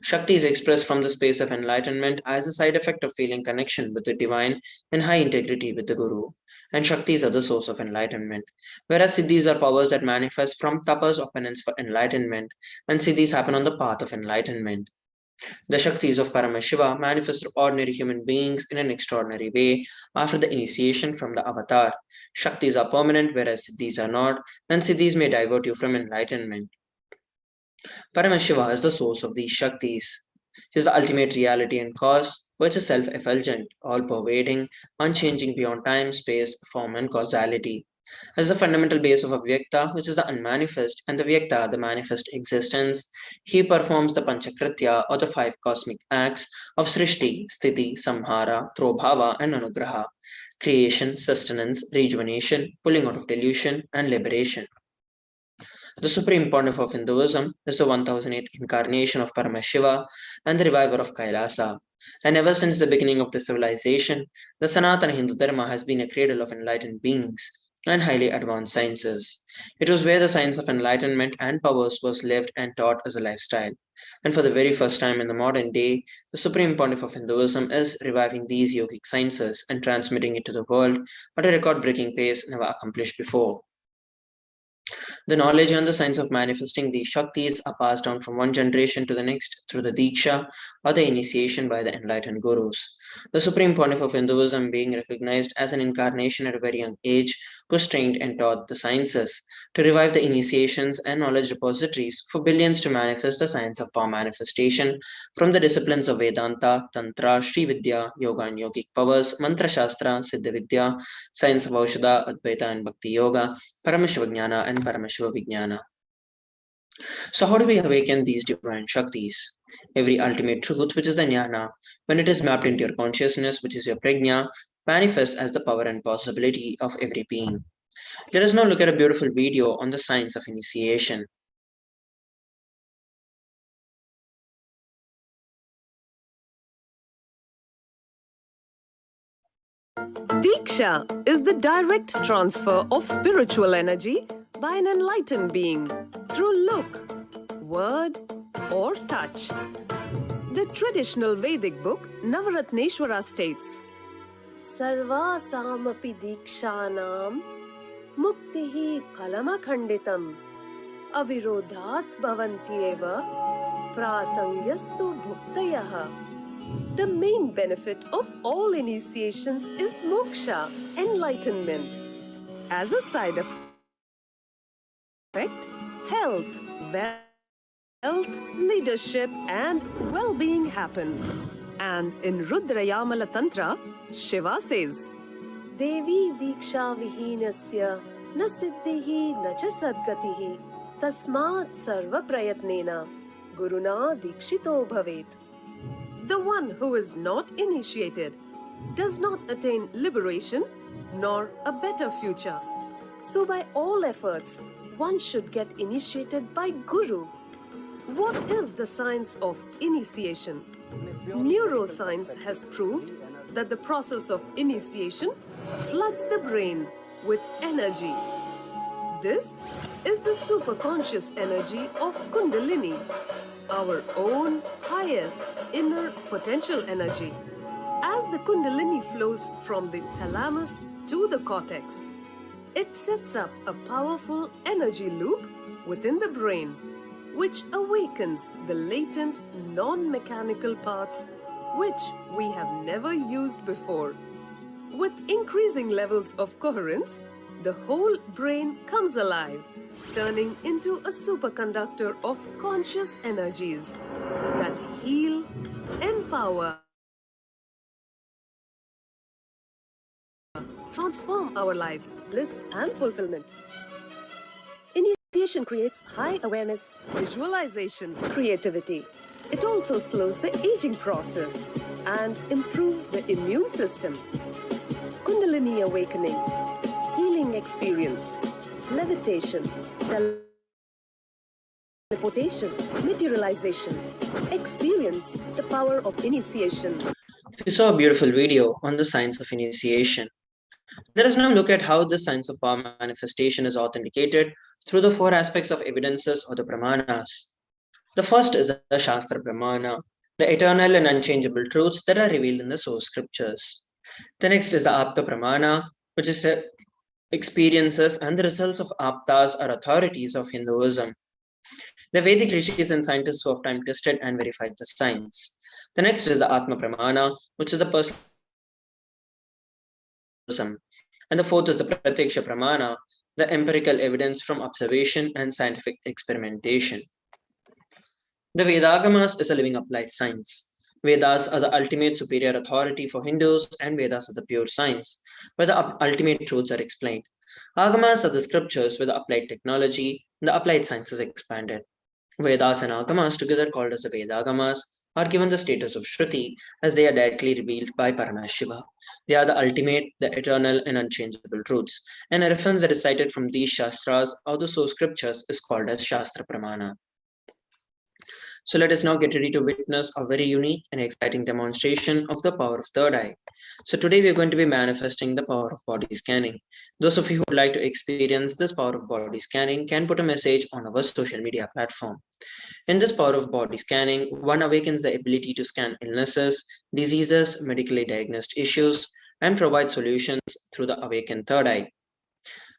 S5: Shakti is expressed from the space of enlightenment as a side effect of feeling connection with the divine and high integrity with the Guru. And Shaktis are the source of enlightenment. Whereas Siddhis are powers that manifest from tapas or penance for enlightenment, and Siddhis happen on the path of enlightenment. The Shaktis of Paramashiva manifest through ordinary human beings in an extraordinary way after the initiation from the avatar. Shaktis are permanent, whereas Siddhis are not, and Siddhis may divert you from enlightenment. Paramashiva is the source of these Shaktis. He is the ultimate reality and cause, which is self-effulgent, all-pervading, unchanging beyond time, space, form, and causality. As the fundamental base of Avyakta, which is the unmanifest, and the Vyakta, the manifest existence, he performs the Panchakritya or the 5 cosmic acts of Srishti, Sthiti, Samhara, Trobhava, and Anugraha: creation, sustenance, rejuvenation, pulling out of delusion, and liberation. The Supreme Pontiff of Hinduism is the 1008th incarnation of Paramashiva and the reviver of Kailasa. And ever since the beginning of the civilization, the Sanatana Hindu Dharma has been a cradle of enlightened beings and highly advanced sciences. It was where the science of enlightenment and powers was lived and taught as a lifestyle. And for the very first time in the modern day, the Supreme Pontiff of Hinduism is reviving these yogic sciences and transmitting it to the world at a record-breaking pace never accomplished before. The knowledge and the science of manifesting these Shaktis are passed down from one generation to the next through the Diksha or the initiation by the enlightened Gurus. The Supreme Pontiff of Hinduism, being recognized as an incarnation at a very young age, was trained and taught the sciences to revive the initiations and knowledge repositories for billions to manifest the science of power manifestation from the disciplines of Vedanta, Tantra, Sri Vidya, Yoga and Yogic powers, Mantra Shastra, Siddha Vidya, science of Aushadha, Advaita and Bhakti Yoga, Paramashivoham and Paramashivoham. So how do we awaken these divine Shaktis? Every ultimate truth, which is the Jnana, when it is mapped into your consciousness, which is your Prajna, manifests as the power and possibility of every being. Let us now look at a beautiful video on the science of initiation.
S7: Diksha is the direct transfer of spiritual energy by an enlightened being through look, word, or touch. The traditional Vedic book Navaratneshwara states, Sarvasamapi dikshanam muktihi phalamakhanditam avirodhat bhavantyeva prasangyastu bhuktayah. The main benefit of all initiations is moksha, enlightenment. As a side effect, health, wealth, leadership, and well-being happen. And in Rudrayamala Tantra, Shiva says, Devi diksha vihinasya na siddhihi na cha sadgatihi tasmat sarva prayatnena guruna dikshito bhavet. The one who is not initiated does not attain liberation nor a better future. So by all efforts, one should get initiated by Guru. What is the science of initiation? Neuroscience has proved that the process of initiation floods the brain with energy. This is the superconscious energy of Kundalini, our own highest inner potential energy. As the Kundalini flows from the thalamus to the cortex, it sets up a powerful energy loop within the brain, which awakens the latent non-mechanical parts which we have never used before. With increasing levels of coherence, the whole brain comes alive, turning into a superconductor of conscious energies that heal, empower, transform our lives, bliss and fulfillment. Initiation creates high awareness, visualization, creativity. It also slows the aging process and improves the immune system. Kundalini awakening, healing experience, levitation, teleportation, materialization. Experience the power of initiation.
S5: We saw a beautiful video on the science of initiation. Let us now look at how this science of power manifestation is authenticated through the four aspects of evidences or the pramanas. The first is the Shastra Pramana, the eternal and unchangeable truths that are revealed in the source scriptures. The next is the Apta Pramana, which is the experiences and the results of Aptas or authorities of Hinduism. The Vedic rishis and scientists who have time tested and verified the science. The next is the Atma Pramana, which is the personal. And the fourth is the Pratyaksha Pramana, the empirical evidence from observation and scientific experimentation. The Vedagamas is a living applied science. Vedas are the ultimate superior authority for Hindus, and Vedas are the pure science, where the ultimate truths are explained. Agamas are the scriptures where the applied technology and the applied science is expanded. Vedas and Agamas, together called as the Vedagamas, are given the status of Shruti as they are directly revealed by Paramashiva. They are the ultimate, the eternal, and unchangeable truths. And a reference that is cited from these Shastras or the source scriptures is called as Shastra Pramana. So let us now get ready to witness a very unique and exciting demonstration of the power of third eye. So today we are going to be manifesting the power of body scanning. Those of you who would like to experience this power of body scanning can put a message on our social media platform. In this power of body scanning, one awakens the ability to scan illnesses, diseases, medically diagnosed issues, and provide solutions through the awakened third eye.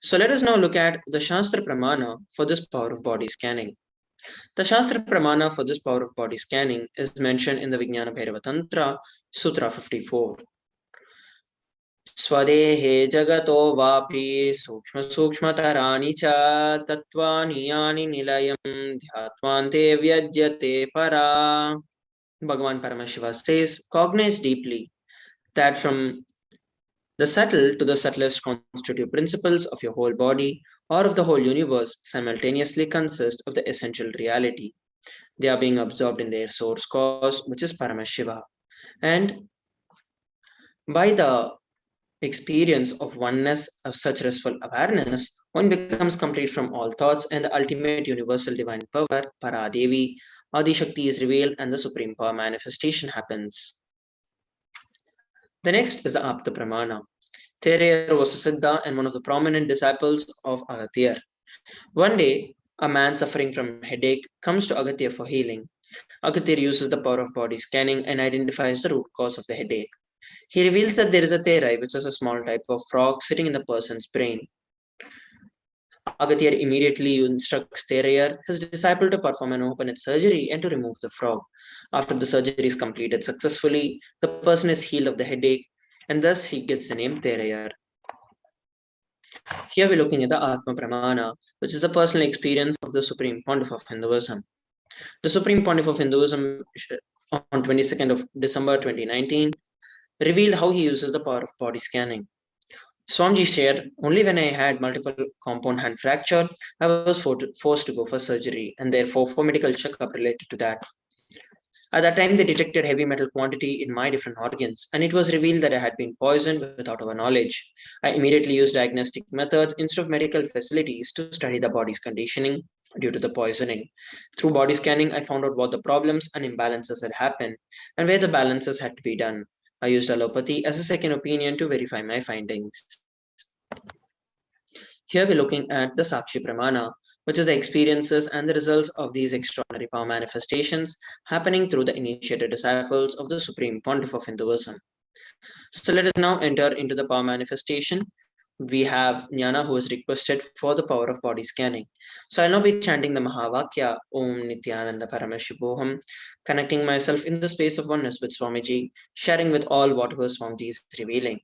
S5: So let us now look at the Shastra Pramana for this power of body scanning. The Shastra Pramana for this power of body scanning is mentioned in the Vijnana Bhairava Tantra, Sutra 54. Swadehe jagato vapi sukshma sukshmatarani cha tattvani yani nilayam dhyatvante vyajyate para. Bhagavan Paramashiva says, cognize deeply that from the subtle to the subtlest constitutive principles of your whole body or of the whole universe simultaneously consist of the essential reality. They are being absorbed in their source cause, which is Paramashiva. And by the experience of oneness of such restful awareness, one becomes complete from all thoughts, and the ultimate universal divine power, Paradevi, Adi Shakti, is revealed, and the supreme power manifestation happens. The next is the Apta Pramana. Thereya was a Siddha and one of the prominent disciples of Agatya. One day, a man suffering from headache comes to Agatya for healing. Agatya uses the power of body scanning and identifies the root cause of the headache. He reveals that there is a therai, which is a small type of frog sitting in the person's brain. Agatya immediately instructs Thereya, his disciple, to perform an open-head surgery and to remove the frog. After the surgery is completed successfully, the person is healed of the headache, and thus he gets the name Thereya. Here we're looking at the Atma Pramana, which is the personal experience of the Supreme Pontiff of Hinduism. The Supreme Pontiff of Hinduism on 22nd of December 2019 revealed how he uses the power of body scanning. Swamiji shared, only when I had multiple compound hand fracture, I was forced to go for surgery, and therefore for medical checkup related to that. At that time, they detected heavy metal quantity in my different organs, and it was revealed that I had been poisoned without our knowledge. I immediately used diagnostic methods instead of medical facilities to study the body's conditioning due to the poisoning. Through body scanning, I found out what the problems and imbalances had happened and where the balances had to be done. I used allopathy as a second opinion to verify my findings. Here we're looking at the Sakshi Pramana, which is the experiences and the results of these extraordinary power manifestations happening through the initiated disciples of the Supreme Pontiff of Hinduism. So let us now enter into the power manifestation. We have Jnana who has requested for the power of body scanning. So I'll now be chanting the Mahavakya, Om Nithyananda Paramashivoham, connecting myself in the space of oneness with Swamiji, sharing with all whatever Swamiji is revealing.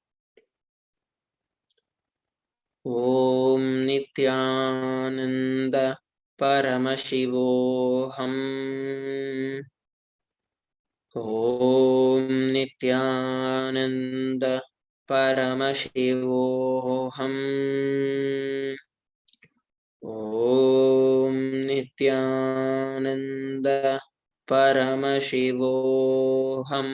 S5: Om Nithyananda Paramashivoham. Om Nithyananda Paramashivoham. Om Nithyananda Paramashivoham.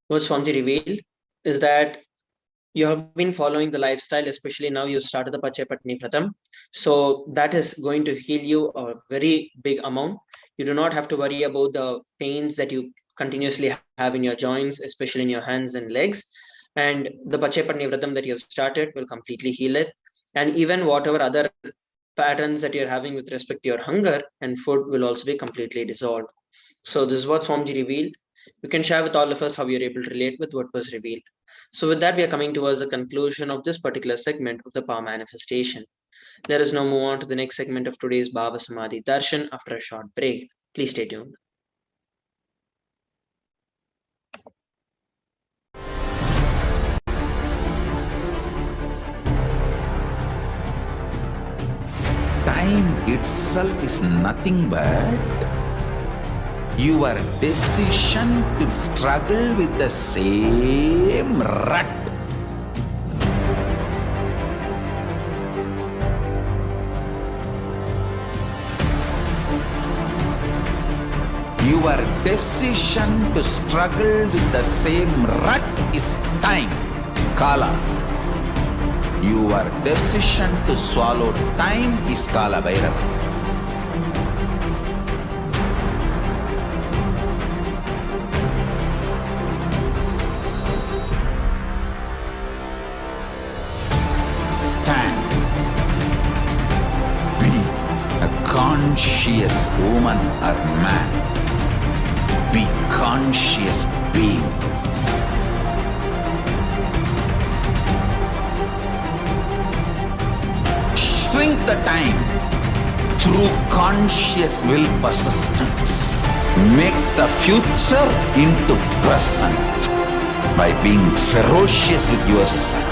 S5: What Swamiji revealed is that you have been following the lifestyle, especially now you started the Pachapatni Vratam. So that is going to heal you a very big amount. You do not have to worry about the pains that you continuously have in your joints, especially in your hands and legs. And the Pachapatni Vratam that you have started will completely heal it. And even whatever other patterns that you're having with respect to your hunger and food will also be completely dissolved. So this is what Swamiji revealed. You can share with all of us how you're able to relate with what was revealed. So with that, we are coming towards the conclusion of this particular segment of the power manifestation. Let us now move on to the next segment of today's Bhava Samadhi Darshan after a short break. Please stay tuned.
S6: Time itself is nothing but your decision to struggle with the same rut. Your decision to struggle with the same rut is time, Kala. Your decision to swallow time is Kala Bhairava. Conscious woman or man, be conscious being. Shrink the time through conscious will persistence. Make the future into present by being ferocious with yourself.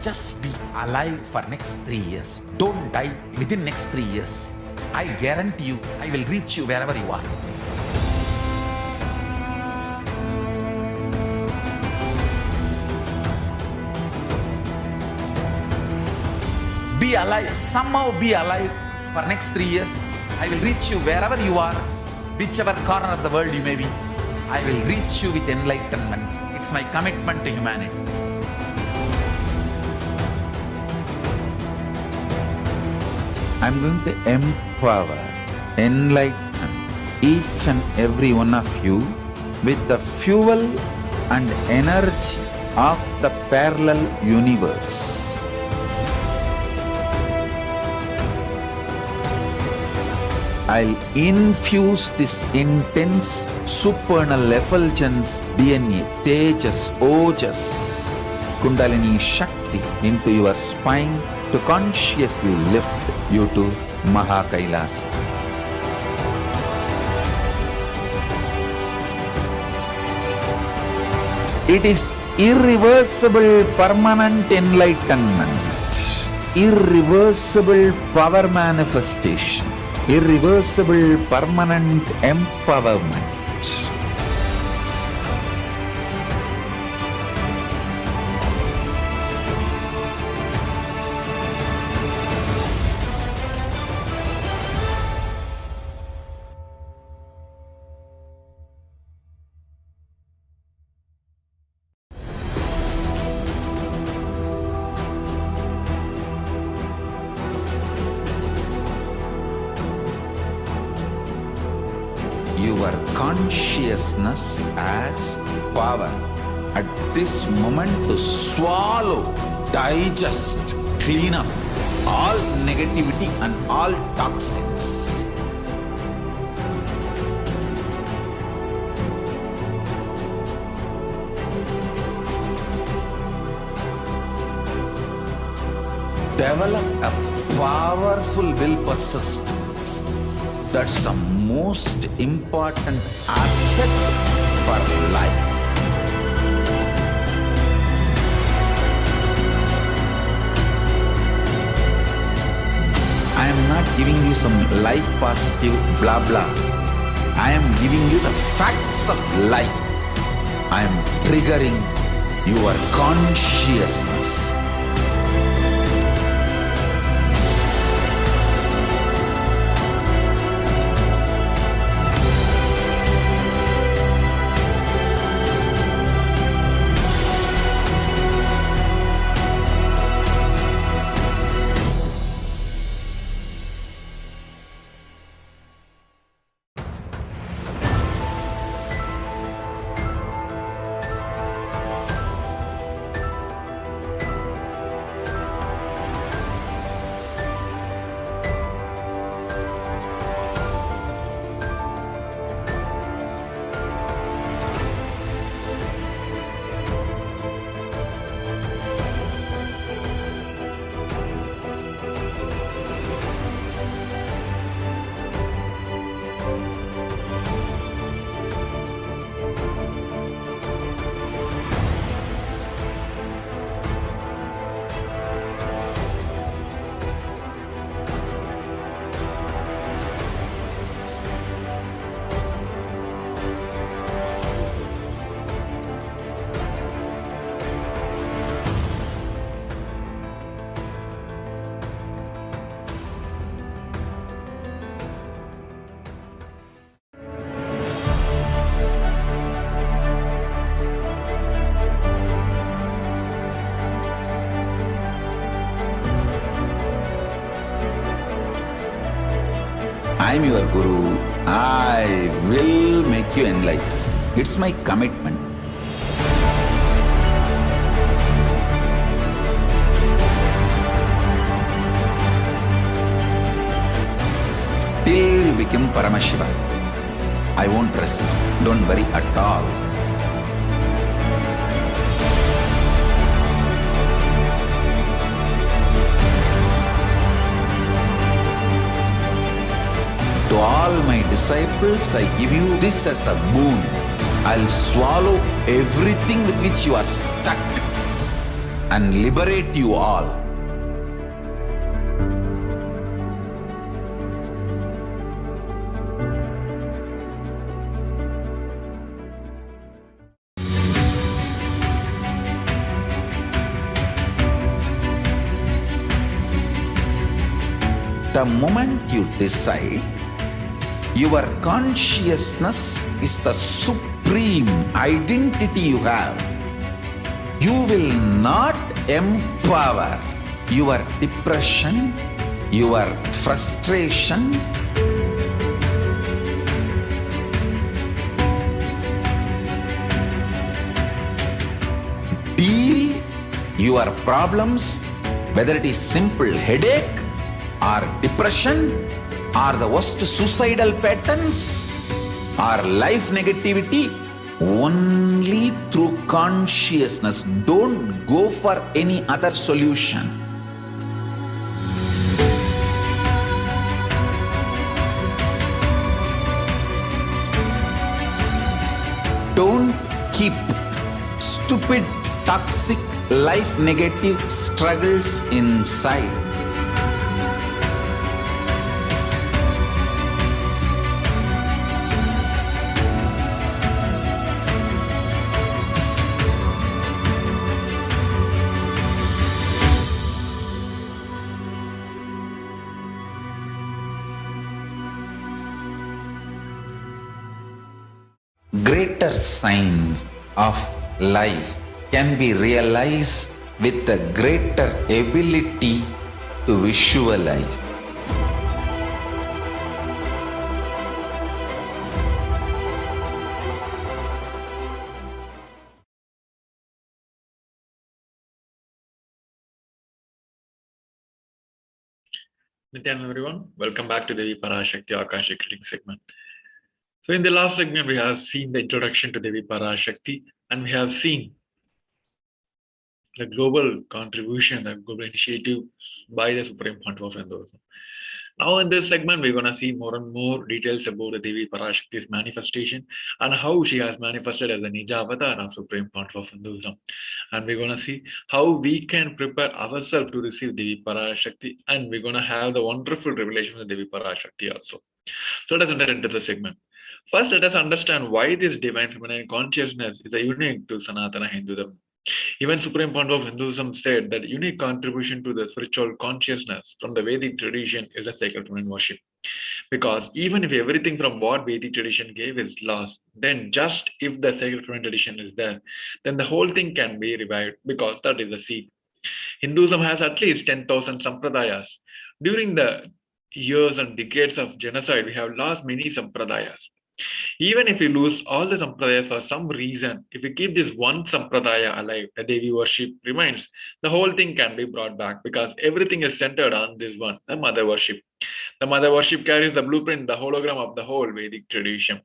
S6: Just be alive for next 3 years. Don't die within next 3 years. I guarantee you, I will reach you wherever you are. Be alive, somehow be alive For next 3 years, I will reach you wherever you are, whichever corner of the world you may be. I will reach you with enlightenment. It's my commitment to humanity.
S4: I'm going to empower, enlighten each and every one of you with the fuel and energy of the parallel universe. I'll infuse this intense supernal effulgence DNA, Tejas, Ojas, Kundalini Shakti into your spine to consciously lift you to KAILASA. It is irreversible permanent enlightenment, irreversible power manifestation, irreversible permanent empowerment. Your consciousness as power at this moment to swallow, digest, clean up all negativity and all toxins. Develop a powerful will persistence. That's the most important asset for life. I am not giving you some life positive blah blah. I am giving you the facts of life. I am triggering your consciousness. I am your Guru. I will make you enlightened. It's my commitment. Till you become Paramashiva, I won't rest. Don't worry at all. To all my disciples, I give you this as a boon. I'll swallow everything with which you are stuck and liberate you all. The moment you decide, your consciousness is the supreme identity you have. You will not empower your depression, your frustration, deal your problems, whether it is simple headache or depression or the worst suicidal patterns or life negativity, only through consciousness. Don't go for any other solution. Don't keep stupid, toxic, life negative struggles inside. Greater signs of life can be realized with a greater ability to visualize.
S8: Nithyananda everyone, welcome back to the Parashakti Akashik reading segment. So in the last segment, we have seen the introduction to Devi Parashakti, and we have seen the global contribution, the global initiative by the Supreme Pontiff of Hinduism. Now in this segment, we're going to see more and more details about the Devi Parashakti's manifestation and how she has manifested as the Nija Avatar of Supreme Pontiff of Hinduism. And we're going to see how we can prepare ourselves to receive Devi Parashakti, and we're going to have the wonderful revelation of Devi Parashakti also. So let us enter into the segment. First, let us understand why this divine feminine consciousness is a unique to Sanatana Hinduism. Even Supreme Pontiff of Hinduism said that unique contribution to the spiritual consciousness from the Vedic tradition is the sacred feminine worship. Because even if everything from what Vedic tradition gave is lost, then just if the sacred feminine tradition is there, then the whole thing can be revived, because that is the seed. Hinduism has at least 10,000 sampradayas. During the years and decades of genocide, we have lost many sampradayas. Even if we lose all the sampradayas for some reason, if we keep this one sampradaya alive, the Devi worship remains, the whole thing can be brought back, because everything is centered on this one, the mother worship. The mother worship carries the blueprint, the hologram of the whole Vedic tradition.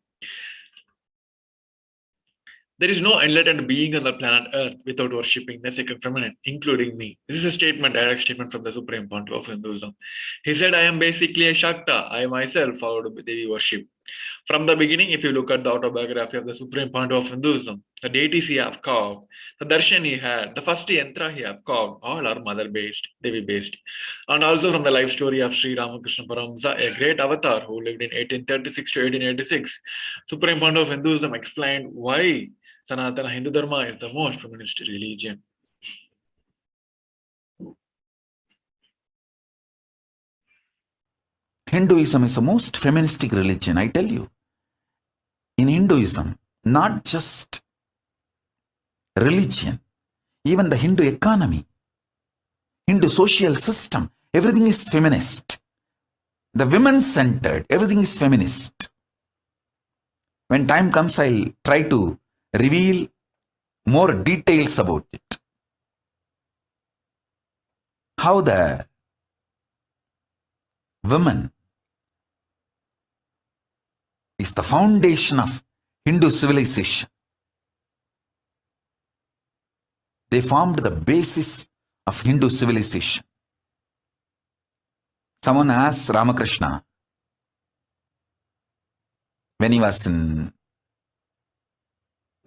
S8: There is no enlightened being on the planet Earth without worshipping the sacred feminine, including me. This is a statement, direct statement from the Supreme Pontiff of Hinduism. He said, I am basically a Shakta. I myself followed Devi worship. From the beginning, if you look at the autobiography of the Supreme Pontiff of Hinduism, the deities he have carved, the darshan he had, the first yantra he have carved, all are mother-based, Devi-based. And also from the life story of Sri Ramakrishna Paramahamsa, a great avatar who lived in 1836 to 1886, Supreme Pontiff of Hinduism explained why Sanatana Hindu Dharma is the most feminist religion.
S4: Hinduism is the most feministic religion, I tell you. In Hinduism, not just religion, even the Hindu economy, Hindu social system, everything is feminist. The women-centered, everything is feminist. When time comes, I'll try to reveal more details about it. How the women is the foundation of Hindu civilization. They formed the basis of Hindu civilization. Someone asked Ramakrishna when he was in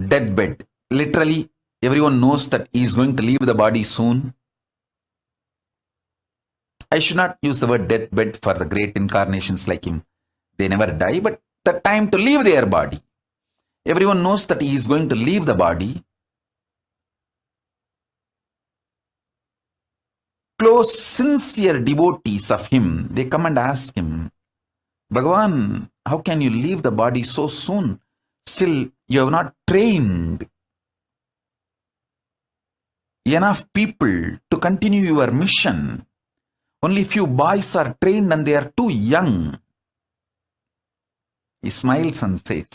S4: deathbed. Literally, everyone knows that he is going to leave the body soon. I should not use the word deathbed for the great incarnations like him. They never die, but the time to leave their body. Everyone knows that he is going to leave the body.
S6: close, sincere devotees of him, they come and ask him, Bhagavan, how can you leave the body so soon? Still, you have not trained enough people to continue your mission. Only few boys are trained and they are too young. He smiles and says,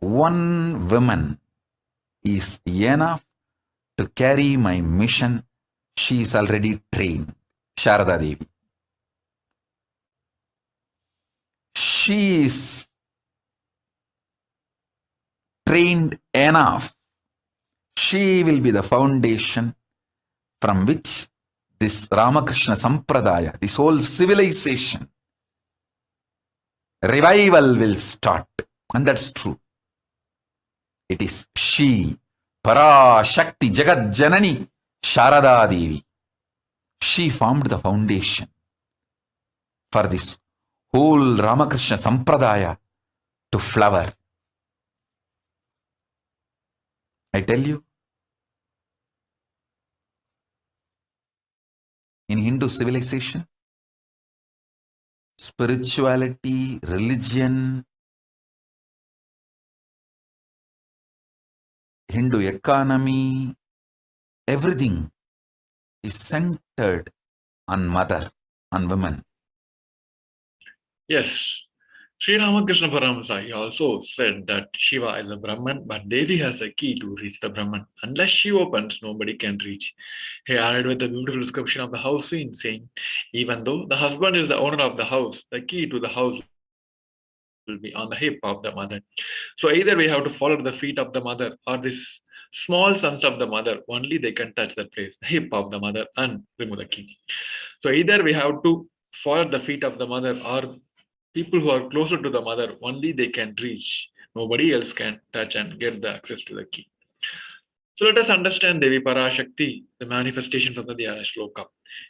S6: one woman is enough to carry my mission. She is already trained. Sharada Devi. She is trained enough. She will be the foundation from which this Ramakrishna Sampradaya, this whole civilization, revival will start. And that's true. It is she, Parashakti, Jagat Janani, Sharada Devi. She formed the foundation for this whole Ramakrishna Sampradaya to flower. I tell you, in Hindu civilization, spirituality, religion, Hindu economy, everything is centered on mother, on women.
S8: Yes, Sri Ramakrishna Paramasa, he also said that Shiva is a Brahman, but Devi has a key to reach the Brahman. Unless she opens, nobody can reach. He added with a beautiful description of the house scene, saying, even though the husband is the owner of the house, the key to the house will be on the hip of the mother. So either we have to follow the feet of the mother, or these small sons of the mother, only they can touch the place, the hip of the mother, and remove the key. So either we have to follow the feet of the mother, or people who are closer to the mother, only they can reach. Nobody else can touch and get the access to the key. So let us understand Devi Parashakti, the manifestation from the Dhyana Shloka.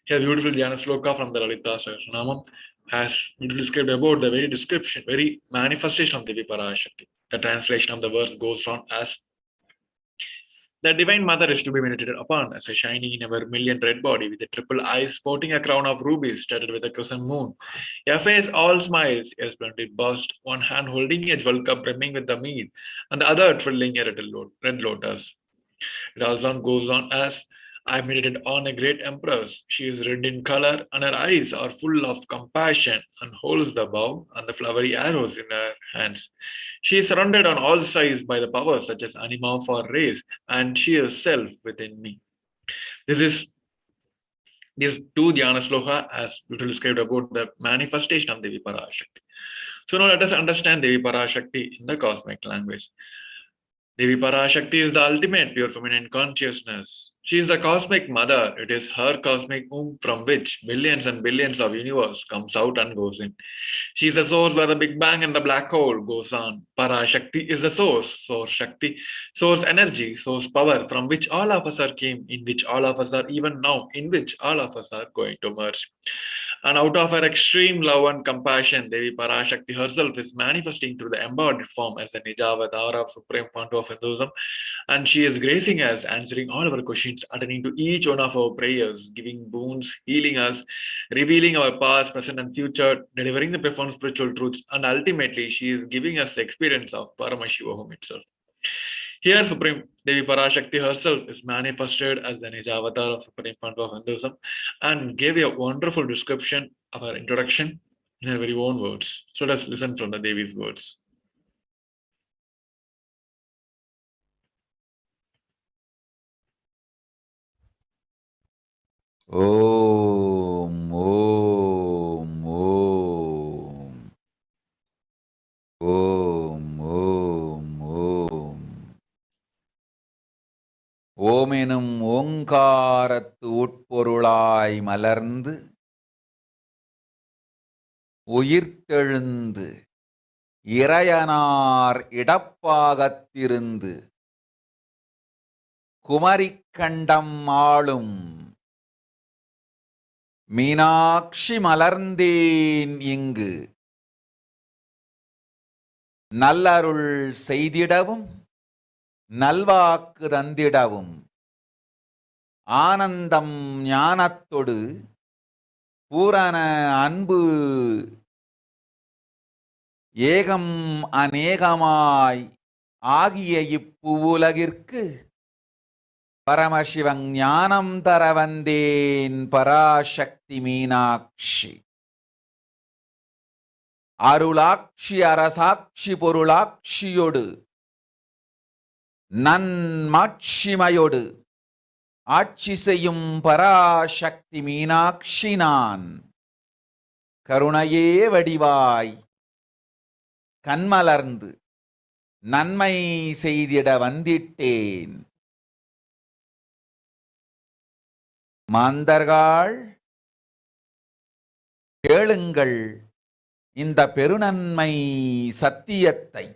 S8: Here, beautiful Dhyana Shloka from the Lalita Sahasranamam has beautifully described about the very description, very manifestation of Devi Parashakti. The translation of the verse goes on as, the Divine Mother is to be meditated upon as a shining in a vermilion red body with a triple eye sporting a crown of rubies studded with a crescent moon. A face all smiles, a splendid bust, one hand holding a jewel cup brimming with the mead, and the other twirling a red lotus. It also goes on as, I meditated on a great empress. She is red in color, and her eyes are full of compassion, and holds the bow and the flowery arrows in her hands. She is surrounded on all sides by the powers such as anima for race, and she is self within me. These two Dhyana Sloka as beautifully described about the manifestation of Devi Parashakti. So now let us understand Devi Parashakti in the cosmic language. Devi Parashakti is the ultimate pure feminine consciousness. She is the cosmic mother. It is her cosmic womb from which billions and billions of universe comes out and goes in. She is the source where the Big Bang and the black hole goes on. Parashakti is the source Shakti, source energy, source power from which all of us are came, in which all of us are even now, in which all of us are going to merge. And out of her extreme love and compassion, Devi Parashakti herself is manifesting through the embodied form as the Nijavatar of Supreme Fount of Hinduism. And she is gracing us, answering all our questions, attending to each one of our prayers, giving boons, healing us, revealing our past, present, and future, delivering the profound spiritual truths, and ultimately, she is giving us the experience of Paramashivoham itself. Here, Supreme Devi Parashakti herself is manifested as the Nijavatar of Supreme Fount of Hinduism and gave a wonderful description of her introduction in her very own words. So let's listen from the Devi's words.
S6: Om, Om, Om. Om, Om, Om. ஓமெனும் ஓங்காரத்து உட்பொருளாய் மலர்ந்து உயிர்த்தெழுந்து இறையனார் இடப்பாகத்திருந்து குமரிக்கண்டம் ஆளும் மீனாட்சி மலர்ந்தேன் இங்கு நல்லருள் செய்திடவும் நல்வாக்கு தந்திடவும் ஆனந்தம் ஞானத்தொடு பூரண அன்பு ஏகம் அநேகமாய் ஆகிய இப்புவுலகிற்கு பரமசிவன் ஞானம் தர வந்தேன் பராசக்தி மீனாட்சி. அருளாட்சி அரசாட்சி பொருளாட்சியொடு நன்மாட்சிமையொடு ஆட்சி செய்யும் பராசக்தி மீனாட்சி நான். கருணையே வடிவாய் கண்மலர்ந்து நன்மை செய்திட வந்திட்டேன். மாந்தர்கள் கேளுங்கள் இந்த பெருநன்மை சத்தியத்தை.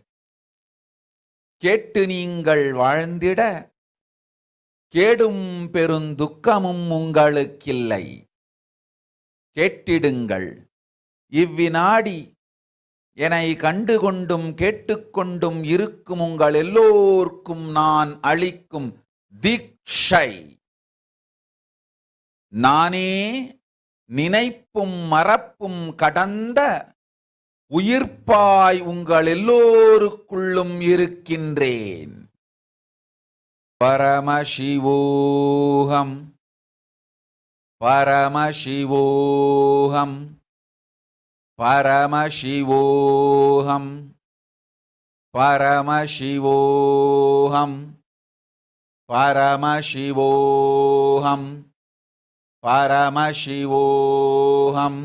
S6: கேட்டு நீங்கள் வாழ்ந்திட கேடும் பெருந்துக்கமும் உங்களுக்கில்லை. கேட்டிடுங்கள். இவ்வினாடி என்னை கண்டுகொண்டும் கேட்டுக்கொண்டும் இருக்கும் உங்கள் எல்லோர்க்கும் நான் அளிக்கும் தீட்சை. நானே நினைப்பும் மறப்பும் கடந்த உயிர்ப்பாய் உங்கள் எல்லோருக்குள்ளும் இருக்கின்றேன். பரமசிவோகம் பரமசிவோகம் பரமசிவோகம் பரமசிவோகம் பரமசிவோகம் பரமசிவோகம்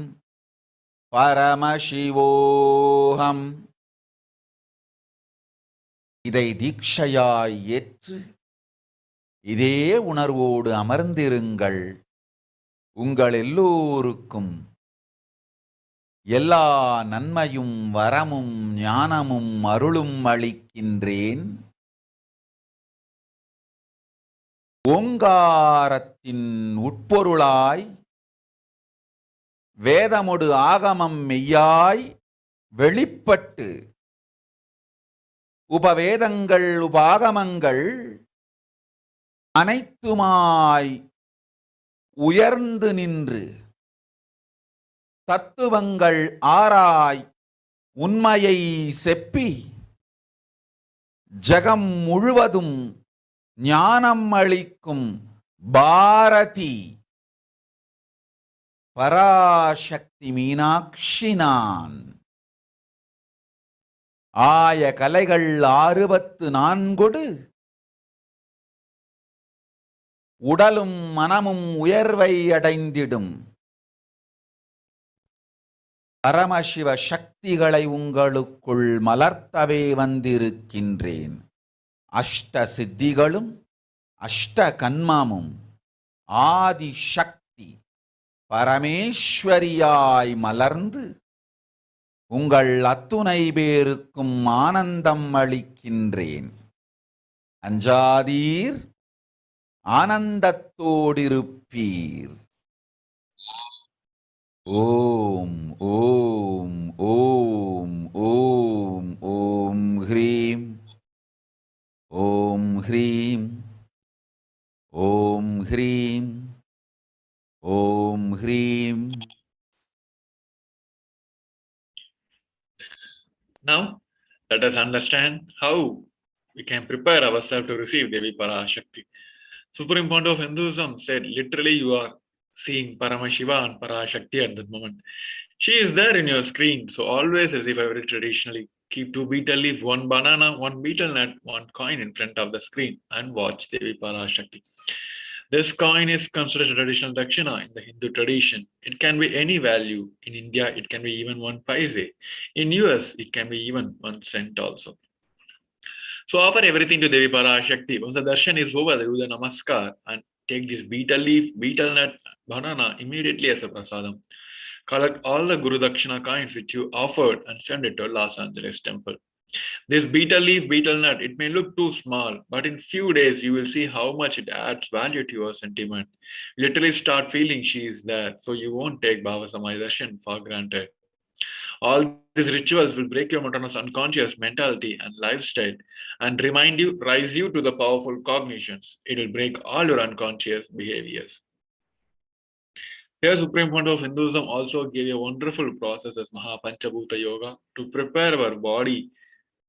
S6: பரமசிவோகம். இதை தீட்சையாய் ஏற்று இதே உணர்வோடு அமர்ந்திருங்கள். உங்கள் எல்லோருக்கும் எல்லா நன்மையும் வரமும் ஞானமும் அருளும் அளிக்கின்றேன். ஓங்காரத்தின் உட்பொருளாய் வேதமொடு ஆகமம் மெய்யாய் வெளிப்பட்டு உபவேதங்கள் உபாகமங்கள் அனைத்துமாய் உயர்ந்து நின்று தத்துவங்கள் ஆராய் உண்மையை செப்பி ஜகம் முழுவதும் ஞானம் அளிக்கும் பாரதி பராசக்தி மீனாட்சி நான். ஆய கலைகள் 64 உடலும் மனமும் உயர்வை அடைந்திடும் பரமசிவ சக்திகளை உங்களுக்குள் மலர்த்தவே வந்திருக்கின்றேன். அஷ்ட சித்திகளும் அஷ்ட கன்மமும் ஆதி சக்தி பரமேஸ்வரியாய் மலர்ந்து உங்கள் அத்துணை பேருக்கும் ஆனந்தம் அளிக்கின்றேன். அஞ்சாதீர், ஆனந்தத்தோடிருப்பீர். ஓம் ஓம் ஓம் ஓம் ஓம் ஹ்ரீம் ஓம் ஹ்ரீம் ஓம் ஹ்ரீம் ஓம் ஹ்ரீம்.
S8: Now, let us understand how we can prepare ourselves to receive Devi Parashakti. Supreme Point of Hinduism said, literally, you are seeing Paramashiva and Parashakti at that moment. She is there in your screen, so always, as if very traditionally, keep 2 betel leaf, 1 banana, 1 betel nut, 1 coin in front of the screen and watch Devi Parashakti. This coin is considered a traditional dakshina in the Hindu tradition. It can be any value. In India, it can be even 1 paise. In US, it can be even 1 cent also. So offer everything to Devi Parashakti. Once the darshan is over, do the namaskar and take this betel leaf, betel nut, banana immediately as a prasadam. Collect all the Guru Dakshina coins which you offered and send it to Los Angeles temple. This betel leaf, betel nut, it may look too small, but in few days you will see how much it adds value to your sentiment. Literally start feeling she is there, so you won't take Bhava Samaya darshan for granted. All these rituals will break your monotonous unconscious mentality and lifestyle and rise you to the powerful cognitions. It will break all your unconscious behaviors. Here, Supreme Founder of Hinduism also gave a wonderful process as Mahapanchabhuta Yoga to prepare our body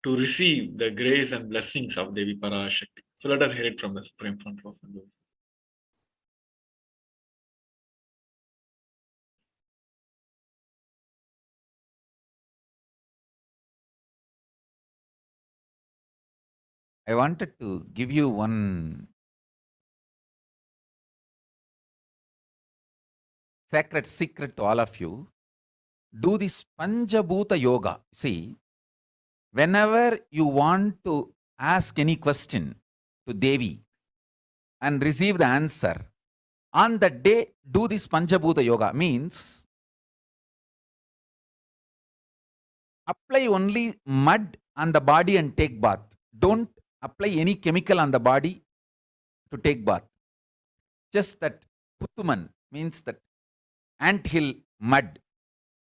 S8: to receive the grace and blessings of Devi Parashakti. So let us hear it from the Supreme Founder of Hinduism.
S6: I wanted to give you one sacred secret to all of you. Do this Panchabhuta Yoga. See, whenever you want to ask any question to Devi and receive the answer, on the day, do this Panchabhuta Yoga. Means, apply only mud on the body and take bath. Don't apply any chemical on the body to take bath. Just that Puttuman means that anthill mud.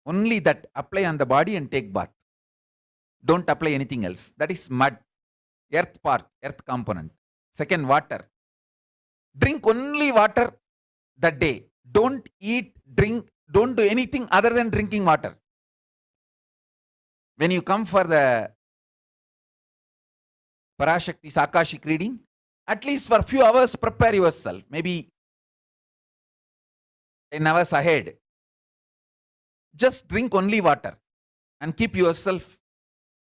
S6: Only that apply on the body and take bath. Don't apply anything else. That is mud. Earth part, earth component. Second, water. Drink only water that day. Don't eat, drink, don't do anything other than drinking water. When you come for the Parashakti Akashik reading, at least for a few hours prepare yourself. Maybe 10 hours ahead. Just drink only water and keep yourself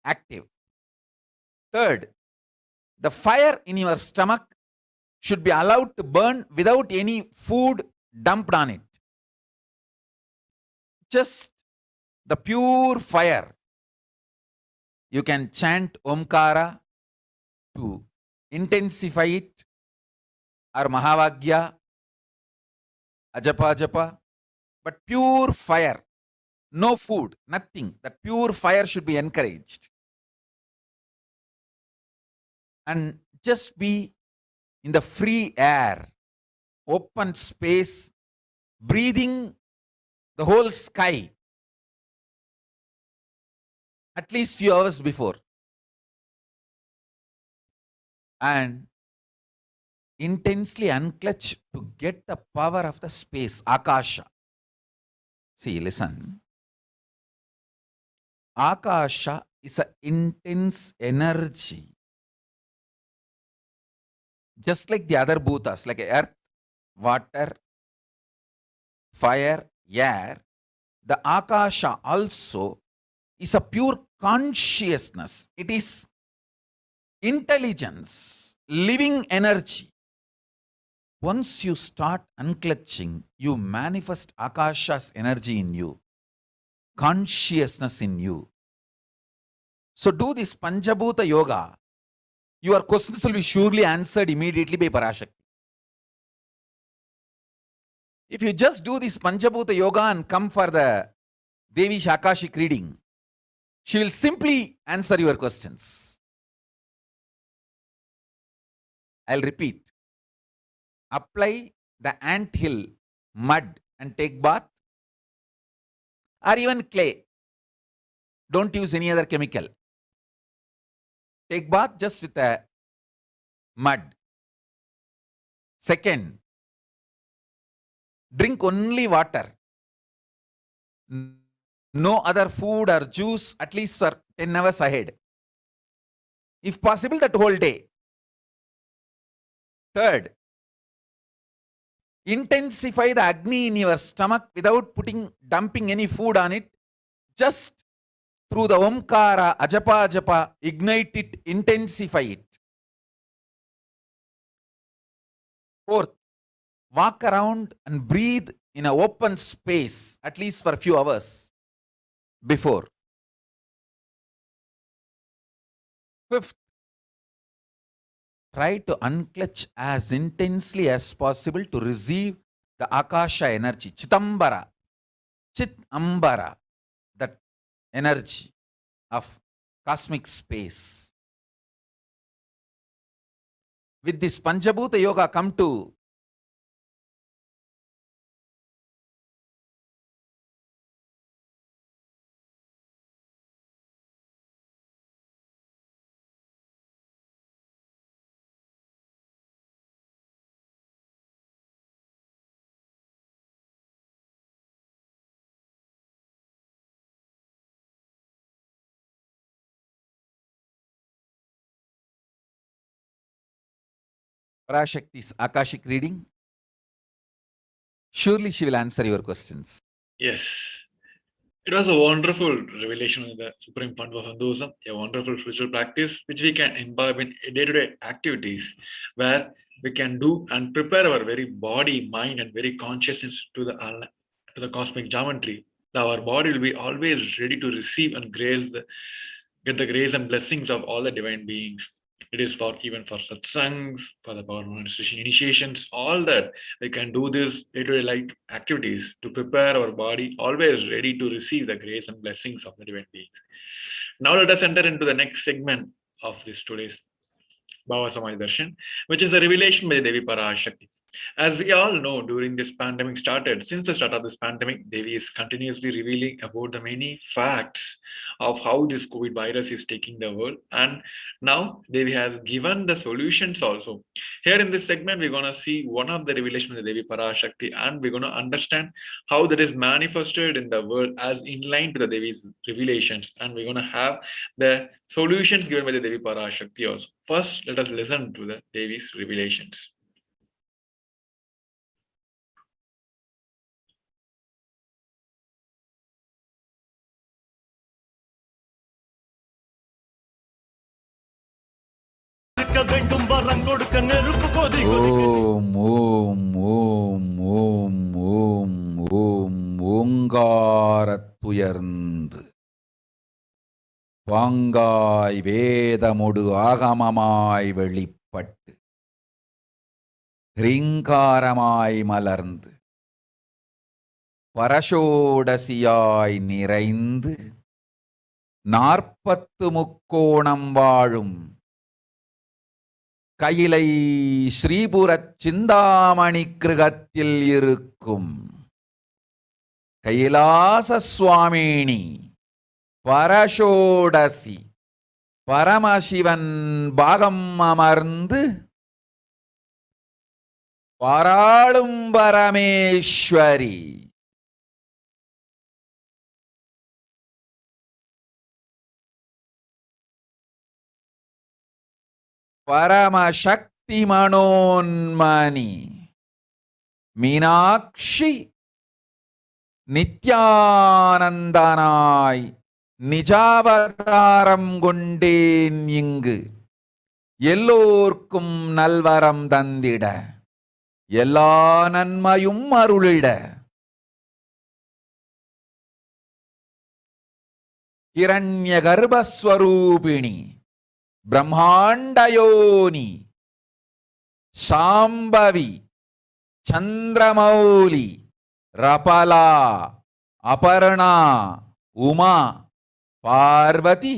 S6: active. Third, the fire in your stomach should be allowed to burn without any food dumped on it. Just the pure fire. You can chant Omkara to intensify it, or Mahavagya, Ajapa, but pure fire. No food, nothing. That pure fire should be encouraged. And just be in the free air, open space, breathing the whole sky at least few hours before. And intensely unclutch to get the power of the space, Akasha. See, listen. Akasha is an intense energy. Just like the other bhutas, like earth, water, fire, air, the Akasha also is a pure consciousness. It is intelligence, living energy. Once you start unclutching, you manifest Akasha's energy in you, consciousness in you. So do this Panchabhuta Yoga. Your questions will be surely answered immediately by Parashakti. If you just do this Panchabhuta Yoga and come for the Devi Akashik reading, she will simply answer your questions. I'll repeat. Apply the anthill mud and take bath, or even clay. Don't use any other chemical. Take bath just with a mud. Second, drink only water. No other food or juice, at least for 10 hours ahead. If possible, that whole day. Third, intensify the Agni in your stomach without dumping any food on it. Just through the Omkara, Ajapa, ignite it, intensify it. Fourth, walk around and breathe in an open space, at least for a few hours before. Fifth, try to unclutch as intensely as possible to receive the Akasha energy, Chitambara, that energy of cosmic space. With this Panchabhuta Yoga, come to Parashakti's Akashik reading. Surely she will answer your questions.
S8: Yes. It was a wonderful revelation of the Supreme Fund of Hinduism, a wonderful spiritual practice which we can imbibe in day-to-day activities, where we can do and prepare our very body, mind, and very consciousness to the cosmic geometry. Our body will be always ready to receive and get the grace and blessings of all the divine beings. It is for even for satsangs, for the power manifestation initiations, all that we can do this day-to-day life activities to prepare our body always ready to receive the grace and blessings of the divine beings. Now let us enter into the next segment of this today's Bhava Samaj Darshan, which is a revelation by Devi Parashakti. As we all know, during this pandemic started, since the start of this pandemic, Devi is continuously revealing about the many facts of how this COVID virus is taking the world. And now Devi has given the solutions also. Here in this segment, we're going to see one of the revelations of the Devi Parashakti, and we're going to understand how that is manifested in the world as in line to the Devi's revelations. And we're going to have the solutions given by the Devi Parashakti also. First, let us listen to the Devi's revelations.
S6: ஓம் ஓம் ஓம் ஓம் ஓம் ஓம் ஓங்காரத்துயர்ந்து பாங்காய் வேதமொடு ஆகமமாய் வெளிப்பட்டு ஹ்ரீங்காரமாய் மலர்ந்து பரஷோடசியாய் நிறைந்து 40 முக்கோணம் வாழும் கையிலை ஸ்ரீபுரச் சிந்தாமணி கிருகத்தில் இருக்கும் கைலாச சுவாமினி பரஷோடசி பரமசிவன் பாகம் அமர்ந்து பாராளும் பரமேஸ்வரி பரமசக்தி மனோன்மணி மீனாட்சி நித்யானந்தனாய் நிஜாவதாரம் கொண்டேன் இங்கு எல்லோர்க்கும் நல்வரம் தந்திட எல்லா நன்மையும் அருளிட ஹிரண்ய கர்ப்பஸ்வரூபிணி பிரம்மாண்டயோனி சாம்பவி சந்திரமௌலி ரபலா அபர்ணா உமா பார்வதி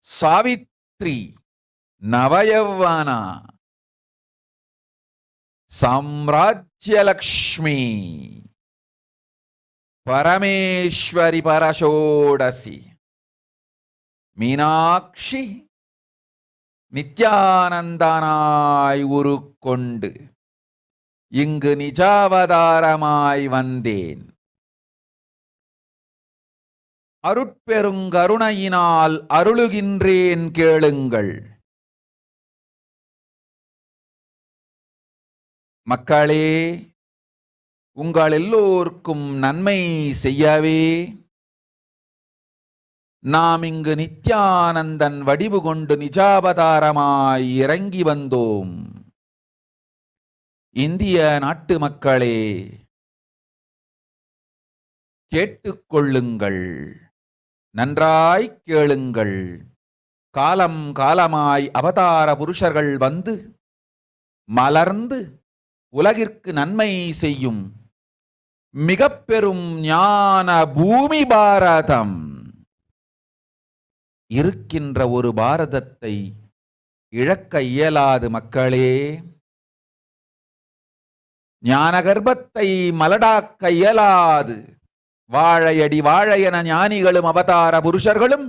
S6: சாவித்ரி நவயவனா சாம்ராஜ்யலக்ஷ்மி பரமேஸ்வரி பரஷோடசி மீனாட்சி நித்யானந்தனாய் உருக்கொண்டு இங்கு நிஜாவதாரமாய் வந்தேன். அருட்பெருங்கருணையினால் அருளுகின்றேன் கேளுங்கள். மக்களே, உங்கள் எல்லோருக்கும் நன்மை செய்யவே நாம் இங்கு நித்யானந்தன் வடிவு கொண்டு நிஜாவதாரமாய் இறங்கி வந்தோம். இந்திய நாட்டு மக்களே, கேட்டுக்கொள்ளுங்கள், நன்றாய் கேளுங்கள். காலம் காலமாய் அவதார புருஷர்கள் வந்து மலர்ந்து உலகிற்கு நன்மை செய்யும் மிக பெரும் ஞான பூமி பாரதம். இருக்கின்ற ஒரு பாரதத்தை இழக்க இயலாது மக்களே. ஞான கர்ப்பத்தை மலடாக்க இயலாது. வாழையடி வாழையன ஞானிகளும் அவதார புருஷர்களும்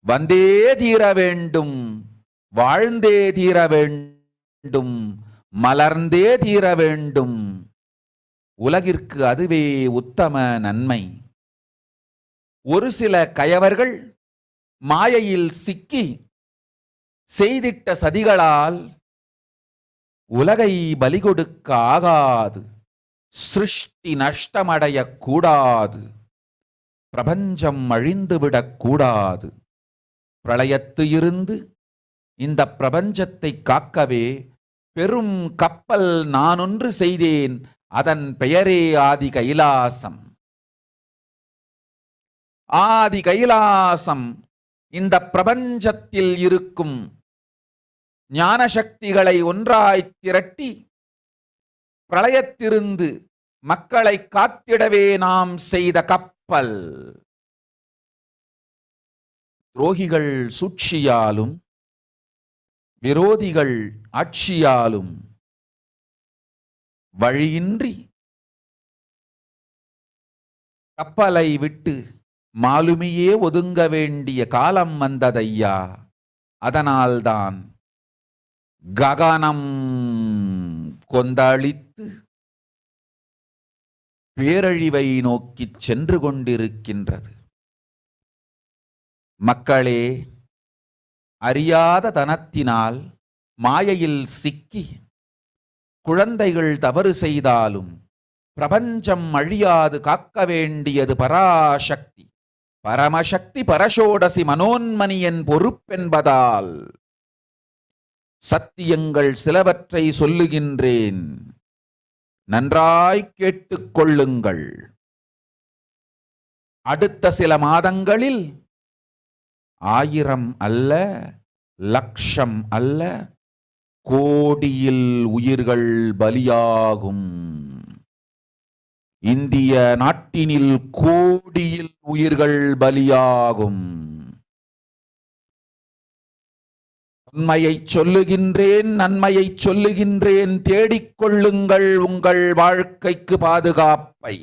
S6: வந்தே தீர வேண்டும், வாழ்ந்தே தீர வேண்டும், மலர்ந்தே தீர வேண்டும். உலகிற்கு அதுவே உத்தம நன்மை. ஒரு சில கயவர்கள் மாயையில் சிக்கி செய்திட்ட சதிகளால் உலகை பலி கொடுக்க ஆகாது. சிருஷ்டி நஷ்டமடையக் கூடாது. பிரபஞ்சம் அழிந்துவிடக் கூடாது. பிரளயத்து இருந்து இந்த பிரபஞ்சத்தை காக்கவே பெரும் கப்பல் நானொன்று செய்தேன். அதன் பெயரே ஆதி கைலாசம். ஆதி கைலாசம் இந்த பிரபஞ்சத்தில் இருக்கும் ஞான சக்திகளை ஒன்றாய் திரட்டி பிரளயத்திலிருந்து மக்களை காத்திடவே நாம் செய்த கப்பல். துரோகிகள் சூழ்ச்சியாலும் விரோதிகள் ஆட்சியாலும் வழியின்றி கப்பலை விட்டு மாலுமியே ஒதுங்க வேண்டிய காலம் வந்ததையா. அதனால்தான் ககனம் கொந்தளித்து பேரழிவை நோக்கி சென்று கொண்டிருக்கின்றது. மக்களே அறியாத தனத்தினால் மாயையில் சிக்கி குழந்தைகள் தவறு செய்தாலும் பிரபஞ்சம் அழியாது காக்க வேண்டியது பராசக்தி. பரமசக்தி பரஷோடசி மனோன்மணியன் பொறுப்பென்பதால் சத்தியங்கள் சிலவற்றை சொல்லுகின்றேன், நன்றாய் கேட்டுக் கொள்ளுங்கள். அடுத்த சில மாதங்களில் 1000 அல்ல, லட்சம் அல்ல, கோடியில் உயிர்கள் பலியாகும். இந்திய நாட்டினில் கோடியில் உயிர்கள் பலியாகும். உண்மையை சொல்லுகின்றேன், நன்மையை சொல்லுகின்றேன். தேடிக்கொள்ளுங்கள் உங்கள் வாழ்க்கைக்கு பாதுகாப்பை.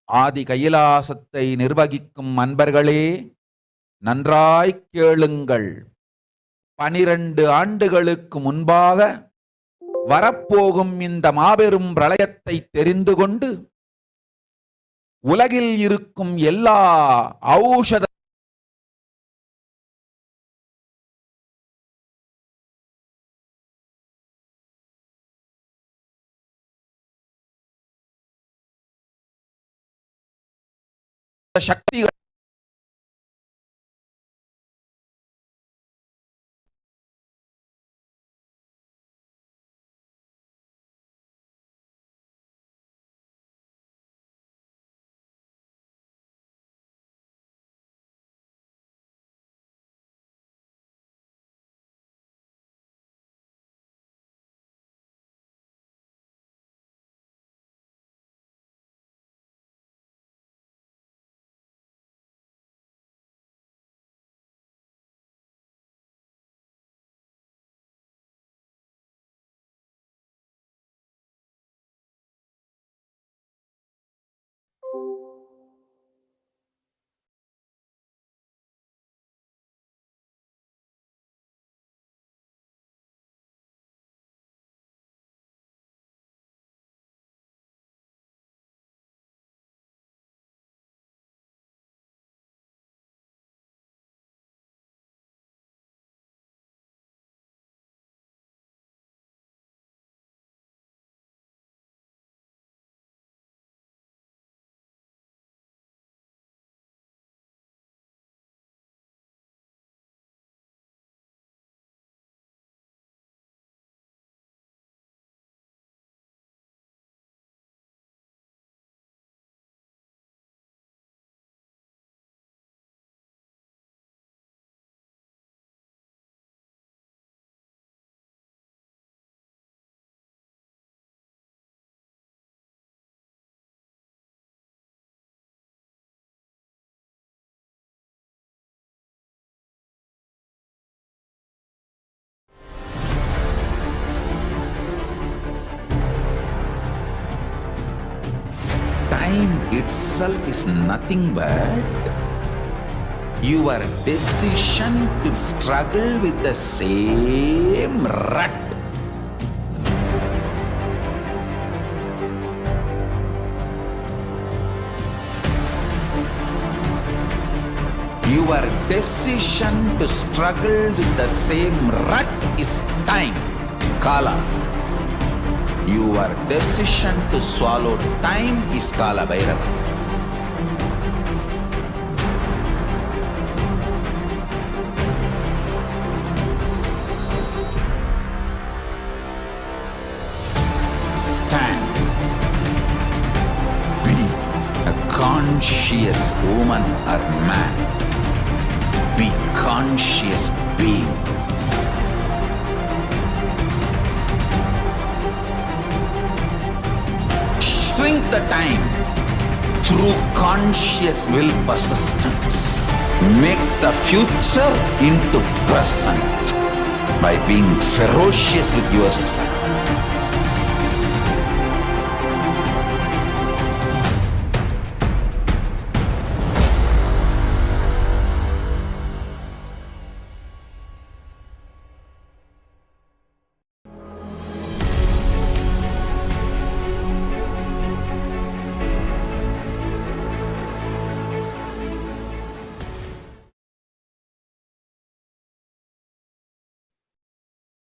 S6: ஆதி கைலாசத்தை நிர்வகிக்கும் அன்பர்களே, நன்றாய் கேளுங்கள். 12 ஆண்டுகளுக்கு முன்பாக வரப்போகும் இந்த மாபெரும் பிரளயத்தை தெரிந்து கொண்டு உலகில் இருக்கும் எல்லா ஔஷத சக்திகள் time itself is nothing but your decision to struggle with the same rut. Your decision to struggle with the same rut is time, Kala. Your decision to swallow time is Kala Bhairava. Stand. Be a conscious woman or man. Be conscious being. Shrink the time through conscious will persistence. Make the future into present by being ferocious with yourself.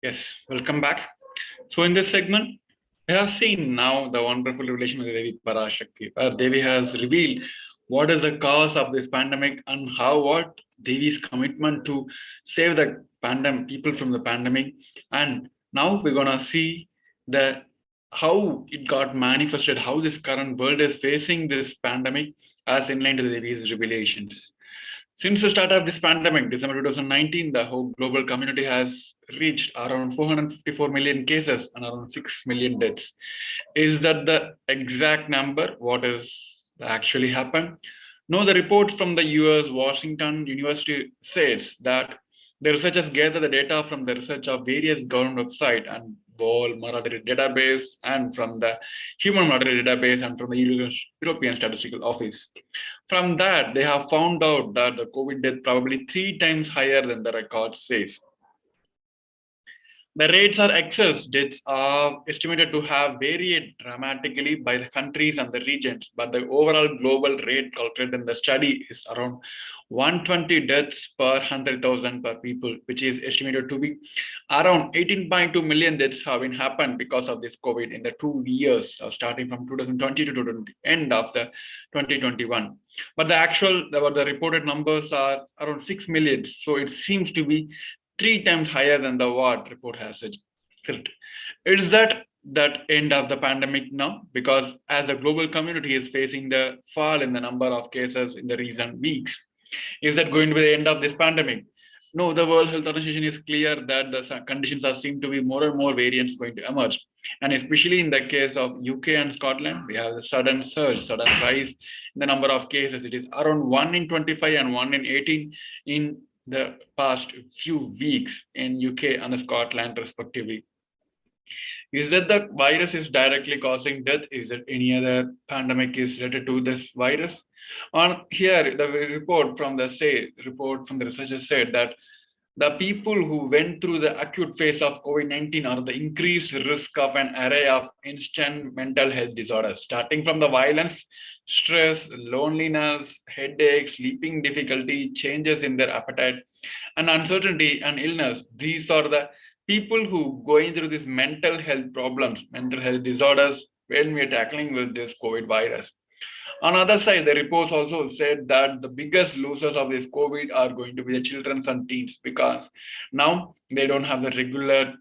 S8: Yes, welcome back. So in this segment, we have seen now the wonderful revelation of the Devi Parashakti, where Devi has revealed what is the cause of this pandemic and what Devi's commitment to save the people from the pandemic. And now we're gonna see how it got manifested, how this current world is facing this pandemic as in line to the Devi's revelations. Since the start of this pandemic, December 2019, the whole global community has reached around 454 million cases and around 6 million deaths. Is that the exact number? What is actually happened? No, the report from the US Washington University says that the researchers gather the data from the research of various government websites and World Mortality Database and from the Human Mortality Database and from the European Statistical Office. From that, they have found out that the COVID death probably 3 times higher than the record says. The rates of excess deaths are estimated to have varied dramatically by the countries and the regions, but the overall global rate calculated in the study is around 120 deaths per 100,000 per people, which is estimated to be around 18.2 million deaths have been happened because of this COVID in the 2 years, starting from 2020 to end of the 2021. But the reported numbers are around 6 million. So it seems to be 3 times higher than the what report has said. Is that end of the pandemic now? Because as the global community is facing the fall in the number of cases in the recent weeks, is that going to be the end of this pandemic? No, the World Health Organization is clear that the conditions seem to be more and more variants going to emerge. And especially in the case of UK and Scotland, we have a sudden rise in the number of cases. It is around 1 in 25 and 1 in 18 in the past few weeks in UK and Scotland respectively. Is that the virus is directly causing death? Is it any other pandemic is related to this virus? On here, the report from the researchers said that the people who went through the acute phase of COVID-19 are the increased risk of an array of instant mental health disorders, starting from the violence, stress, loneliness, headaches, sleeping difficulty, changes in their appetite, and uncertainty and illness. These are the people who going through these mental health problems, mental health disorders when we are tackling with this COVID virus. On the other side, the reports also said that the biggest losers of this COVID are going to be the children and teens, because now they don't have the regular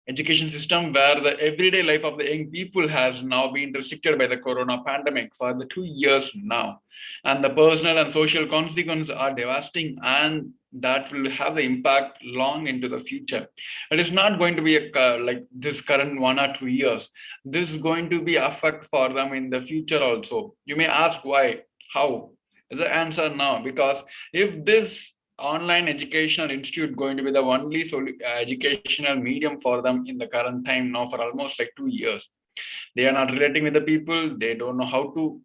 S8: education system where the everyday life of the young people has now been restricted by the corona pandemic for the 2 years now. And the personal and social consequences are devastating, and that will have the impact long into the future. It is not going to be like this current 1 or 2 years. This is going to be effect for them in the future also. You may ask why, how? The answer now, because if this online educational institute going to be the only educational medium for them in the current time now for almost like 2 years, they are not relating with the people. They don't know how to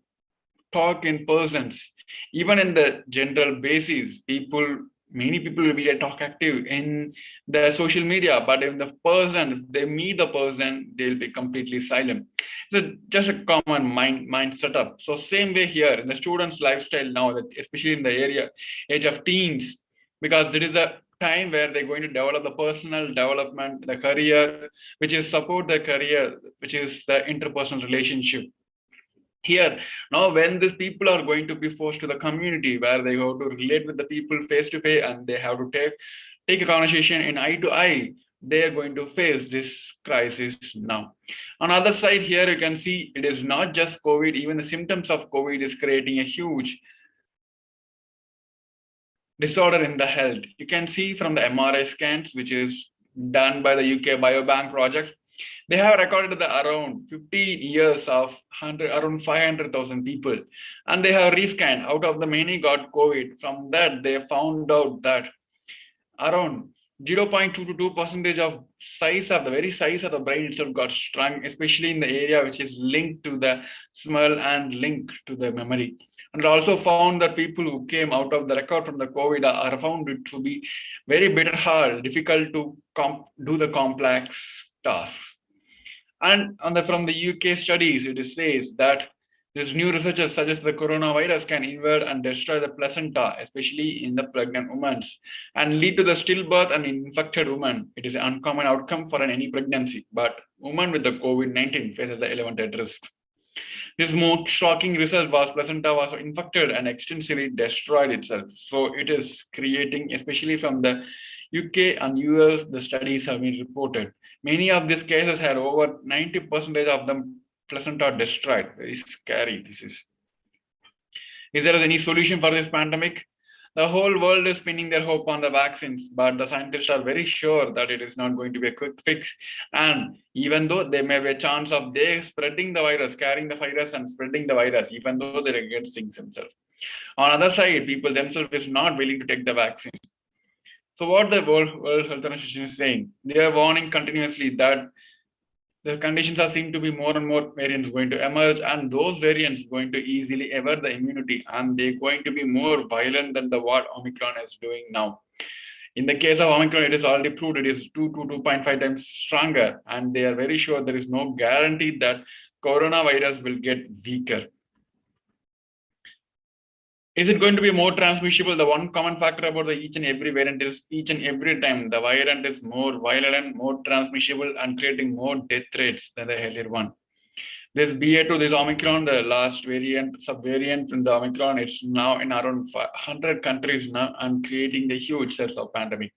S8: talk in persons. Even in the general basis, people many people will be talk active in the social media, but if the person, they meet the person, they'll be completely silent. So just a common mind setup. So same way here in the students' lifestyle now, that especially in the age of teens, because there is a time where they're going to develop the personal development, the career, which is support their career, which is the interpersonal relationship. Here now, when these people are going to be forced to the community where they have to relate with the people face to face, and they have to take a conversation in eye to eye, they are going to face this crisis now. On the other side, here you can see it is not just COVID, even the symptoms of COVID is creating a huge disorder in the health. You can see from the MRI scans, which is done by the UK Biobank project, they have recorded around 15 years of around 500,000 people, and they have rescanned. Out of the many got COVID. From that, they found out that around 0.2 to 2% of size of the very size of the brain itself got shrunk, especially in the area which is linked to the smell and linked to the memory. And it also found that people who came out of the record from the COVID are found it to be very bitter hard, difficult to do the complex tasks. And from the UK studies, it says that this new researchers suggest the coronavirus can invade and destroy the placenta, especially in the pregnant women, and lead to the stillbirth and infected woman. It is an uncommon outcome for any pregnancy, but women with the COVID-19 faces the elevated risks. This more shocking result was placenta was infected and extensively destroyed itself. So it is creating, especially from the UK and US, the studies have been reported. Many of these cases had over 90% of them placenta destroyed. Very scary this is. Is there any solution for this pandemic? The whole world is pinning their hope on the vaccines, but the scientists are very sure that it is not going to be a quick fix. And even though there may be a chance of they spreading the virus, carrying the virus and spreading the virus, even though they get sick themselves. On the other side, people themselves is not willing to take the vaccines. So what the World Health Organization is saying, they are warning continuously that the conditions are seem to be more and more variants going to emerge, and those variants going to easily evade the immunity, and they're going to be more violent than the what Omicron is doing now. In the case of Omicron, it is already proved it is 2 to 2.5 times stronger, and they are very sure there is no guarantee that coronavirus will get weaker. Is it going to be more transmissible? The one common factor about each and every variant is each and every time the variant is more violent, more transmissible, and creating more death rates than the earlier one. This BA2, this Omicron, the last variant, subvariant from the Omicron, it's now in around 100 countries now and creating the huge surge of pandemic.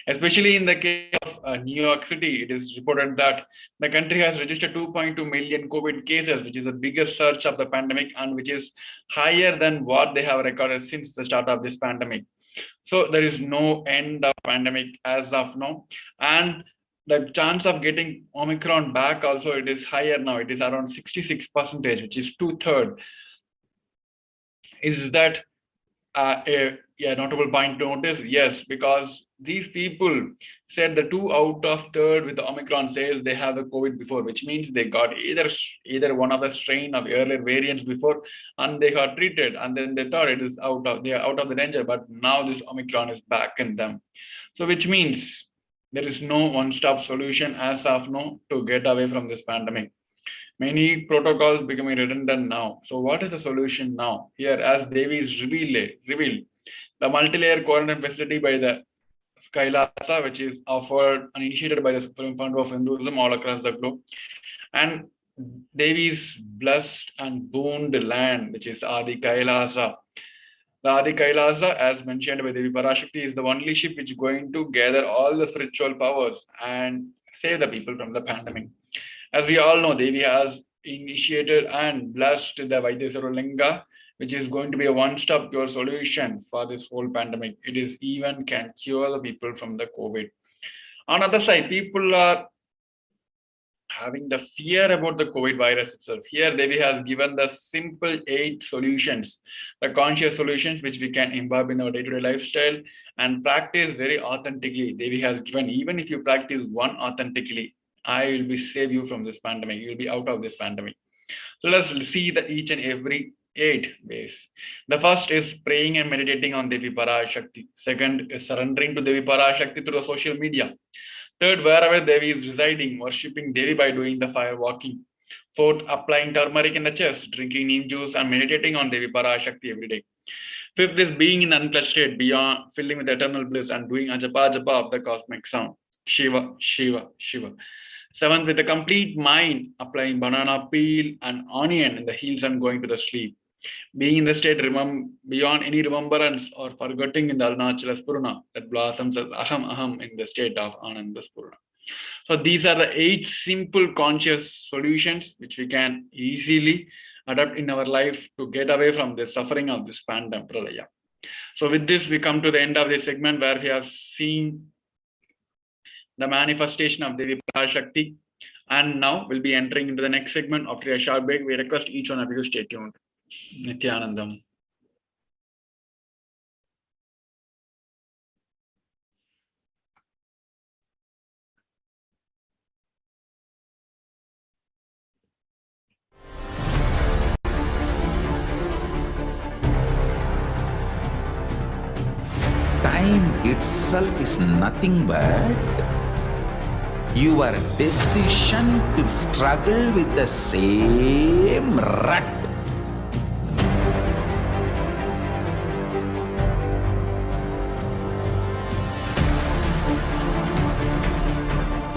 S8: Especially in the case of New York City, it is reported that the country has registered 2.2 million COVID cases, which is the biggest surge of the pandemic and which is higher than what they have recorded since the start of this pandemic. So there is no end of pandemic as of now. And the chance of getting Omicron back also, it is higher now. It is around 66%, which is 2/3. Is that a notable point to notice? Yes, because these people said the 2 out of 3 with the Omicron says they have the COVID before, which means they got either one of the strain of earlier variants before and they got treated, and then they thought they are out of the danger, but now this Omicron is back in them. So which means there is no one-stop solution as of now to get away from this pandemic. Many protocols becoming redundant now. So what is the solution now? Here, as Devi's revealed, the multi-layer quarantine facility by the KAILASA, which is offered and initiated by the Supreme Fund of Hinduism all across the globe. And Devi's blessed and booned land, which is Adi KAILASA. The Adi KAILASA, as mentioned by Devi Parashakti, is the only ship which is going to gather all the spiritual powers and save the people from the pandemic. As we all know, Devi has initiated and blessed the Vaideswara Linga, which is going to be a one-stop cure solution for this whole pandemic. It is even can cure the people from the COVID. On the other side, people are having the fear about the COVID virus itself. Here, Devi has given the simple 8 solutions, the conscious solutions which we can imbibe in our day-to-day lifestyle and practice very authentically. Devi has given, even if you practice one authentically, I will be save you from this pandemic. You will be out of this pandemic. So let's see that each and every 8 ways. The first is praying and meditating on Devi Parashakti. Second is surrendering to Devi Parashakti through social media. Third, wherever Devi is residing, worshipping Devi by doing the fire walking. Fourth, applying turmeric in the chest, drinking neem juice, and meditating on Devi Parashakti every day. Fifth is being in unclutched state, beyond filling with eternal bliss and doing ajapa japa of the cosmic sound. Shiva, Shiva, Shiva. Seventh, with a complete mind, applying banana peel and onion in the heels and going to the sleep. Being in the state beyond any remembrance or forgetting in the Arunachala Spurna that blossoms as Aham Aham in the state of Ananda Spurna. So these are the 8 simple conscious solutions which we can easily adapt in our life to get away from the suffering of this pandemic. So with this, we come to the end of this segment where we have seen the manifestation of Devi Parashakti, and now we'll be entering into the next segment. After a short break, we request each one of you to stay tuned. Nithyanandam.
S4: Time itself is nothing but your decision to struggle with the same rut.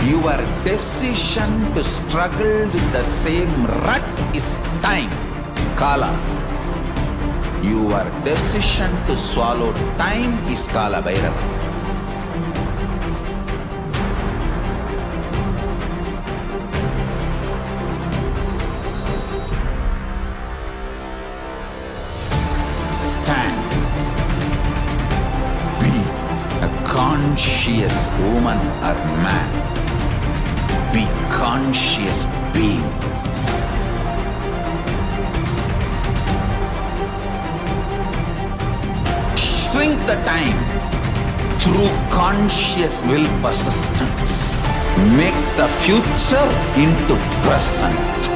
S4: Your decision to struggle with the same rut is time, Kala. Your decision to swallow time is Kala Bhairava. Stand. Be a conscious woman or man. Be conscious being. Shrink the time through conscious will persistence. Make the future into present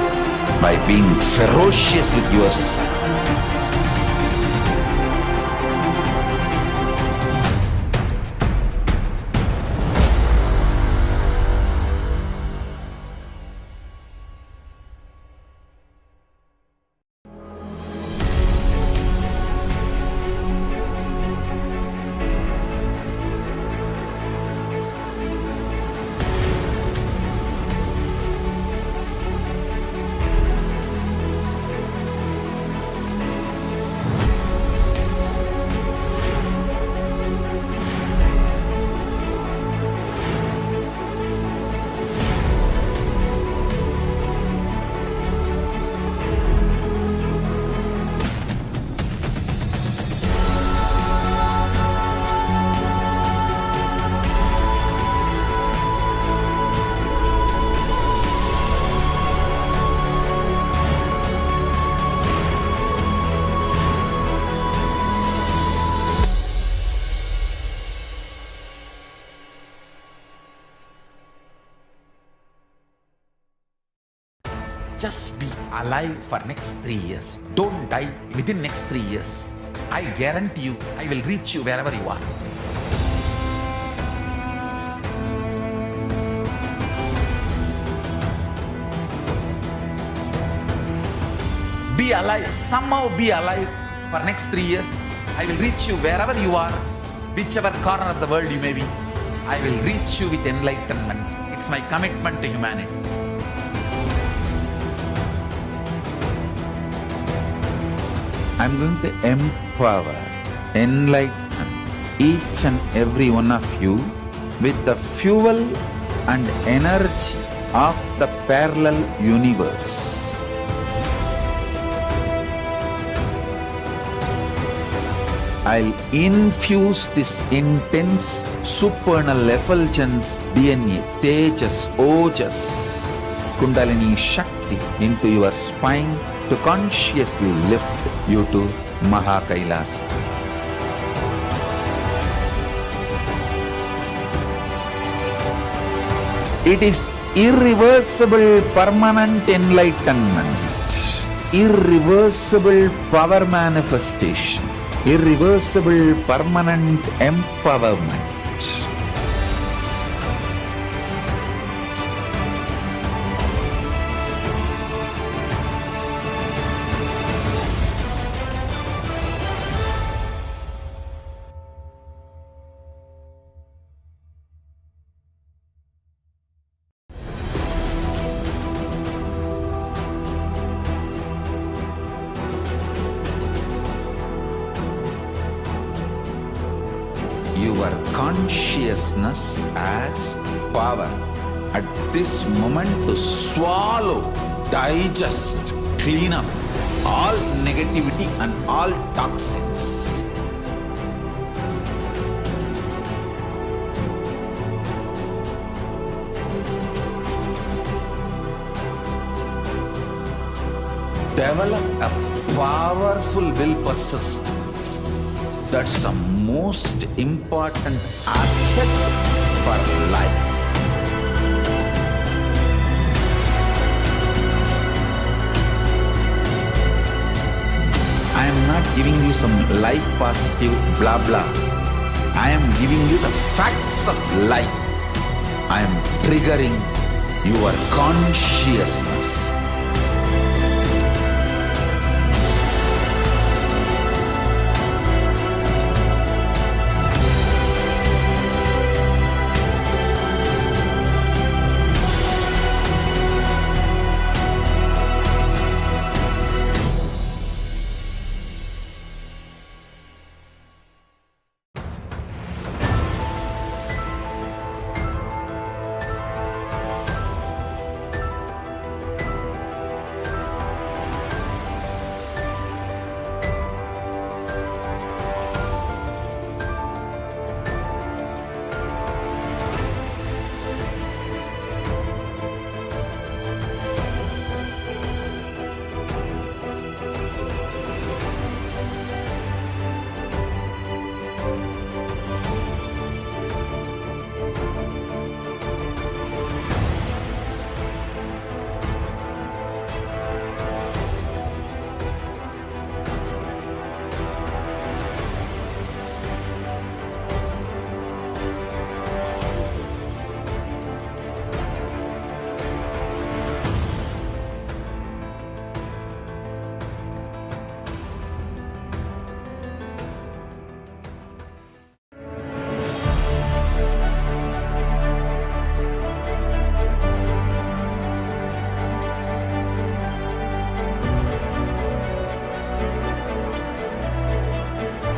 S4: by being ferocious with yourself.
S6: Just be alive for next 3 years. Don't die within next 3 years. I guarantee you, I will reach you wherever you are. Be alive, somehow be alive for next 3 years. I will reach you wherever you are, whichever corner of the world you may be. I will reach you with enlightenment. It's my commitment to humanity.
S4: I'm going to empower, enlighten each and every one of you with the fuel and energy of the parallel universe. I'll infuse this intense supernal effulgence DNA, Tejas, Ojas, Kundalini Shakti into your spine to consciously lift you to KAILASA. It is irreversible permanent enlightenment.
S6: irreversible power manifestation, irreversible permanent empowerment. Your consciousness as power at this moment to swallow, digest, clean up all negativity and all toxins. Develop a powerful will persistence. That's the most important asset for life. I am not giving you some life positive blah blah. I am giving you the facts of life. I am triggering your consciousness.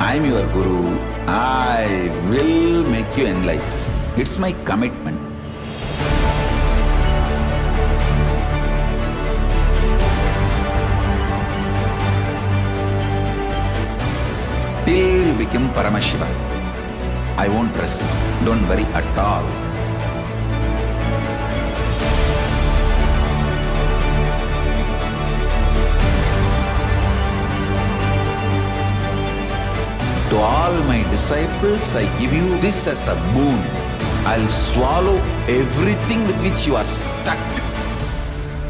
S6: I am your Guru. I will make you enlightened. It's my commitment. Till you become Paramashiva, I won't rest. Don't worry at all. To all my disciples, I give you this as a boon. I'll swallow everything with which you are stuck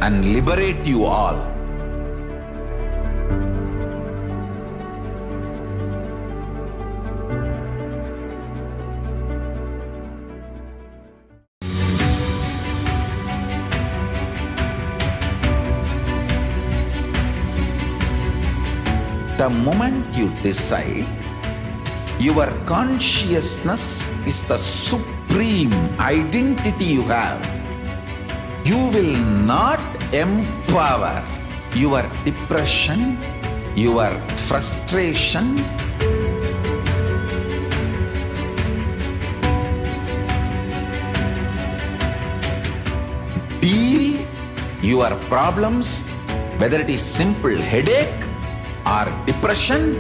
S6: and liberate you all. The moment you decide, your consciousness is the supreme identity you have. You will not empower your depression, your frustration, deal your problems, whether it is simple headache or depression,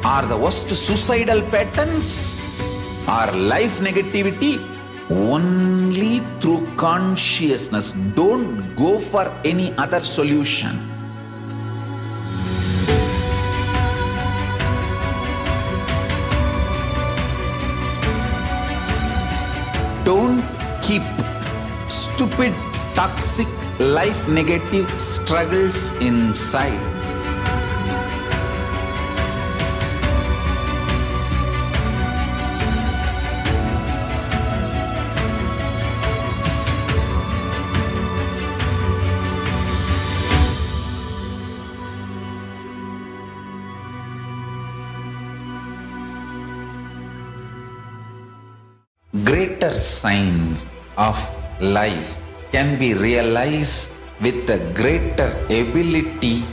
S6: or the worst suicidal patterns, or life negativity, only through consciousness. Don't go for any other solution. Don't keep stupid, toxic, life negative struggles inside.
S4: greater signs of life can be realized with a greater ability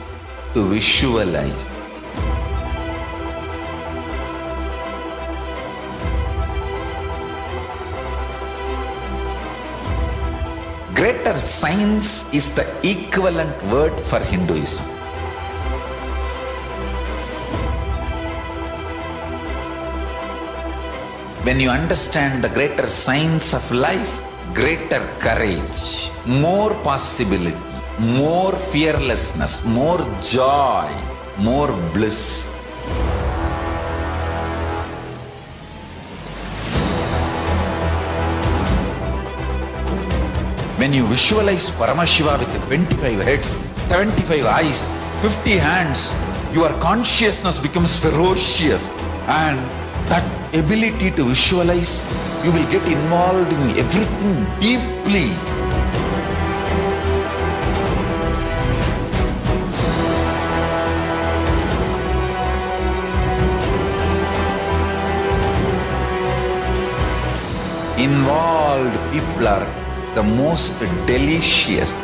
S4: to visualize. Greater signs is the equivalent word for Hinduism. When you understand the greater signs of life, greater courage, more possibility, more fearlessness, more joy, more bliss. When you visualize Paramashiva with 25 heads, 75 eyes, 50 hands, your consciousness becomes ferocious, and that ability to visualize, you will get involved in everything deeply. Involved people are the most delicious,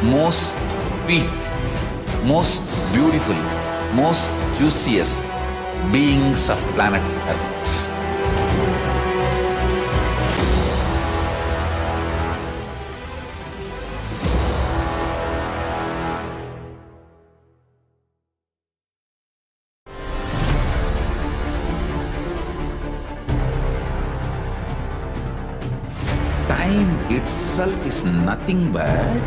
S4: most sweet, most beautiful, most juiciest beings of planet Earth. Time itself is nothing but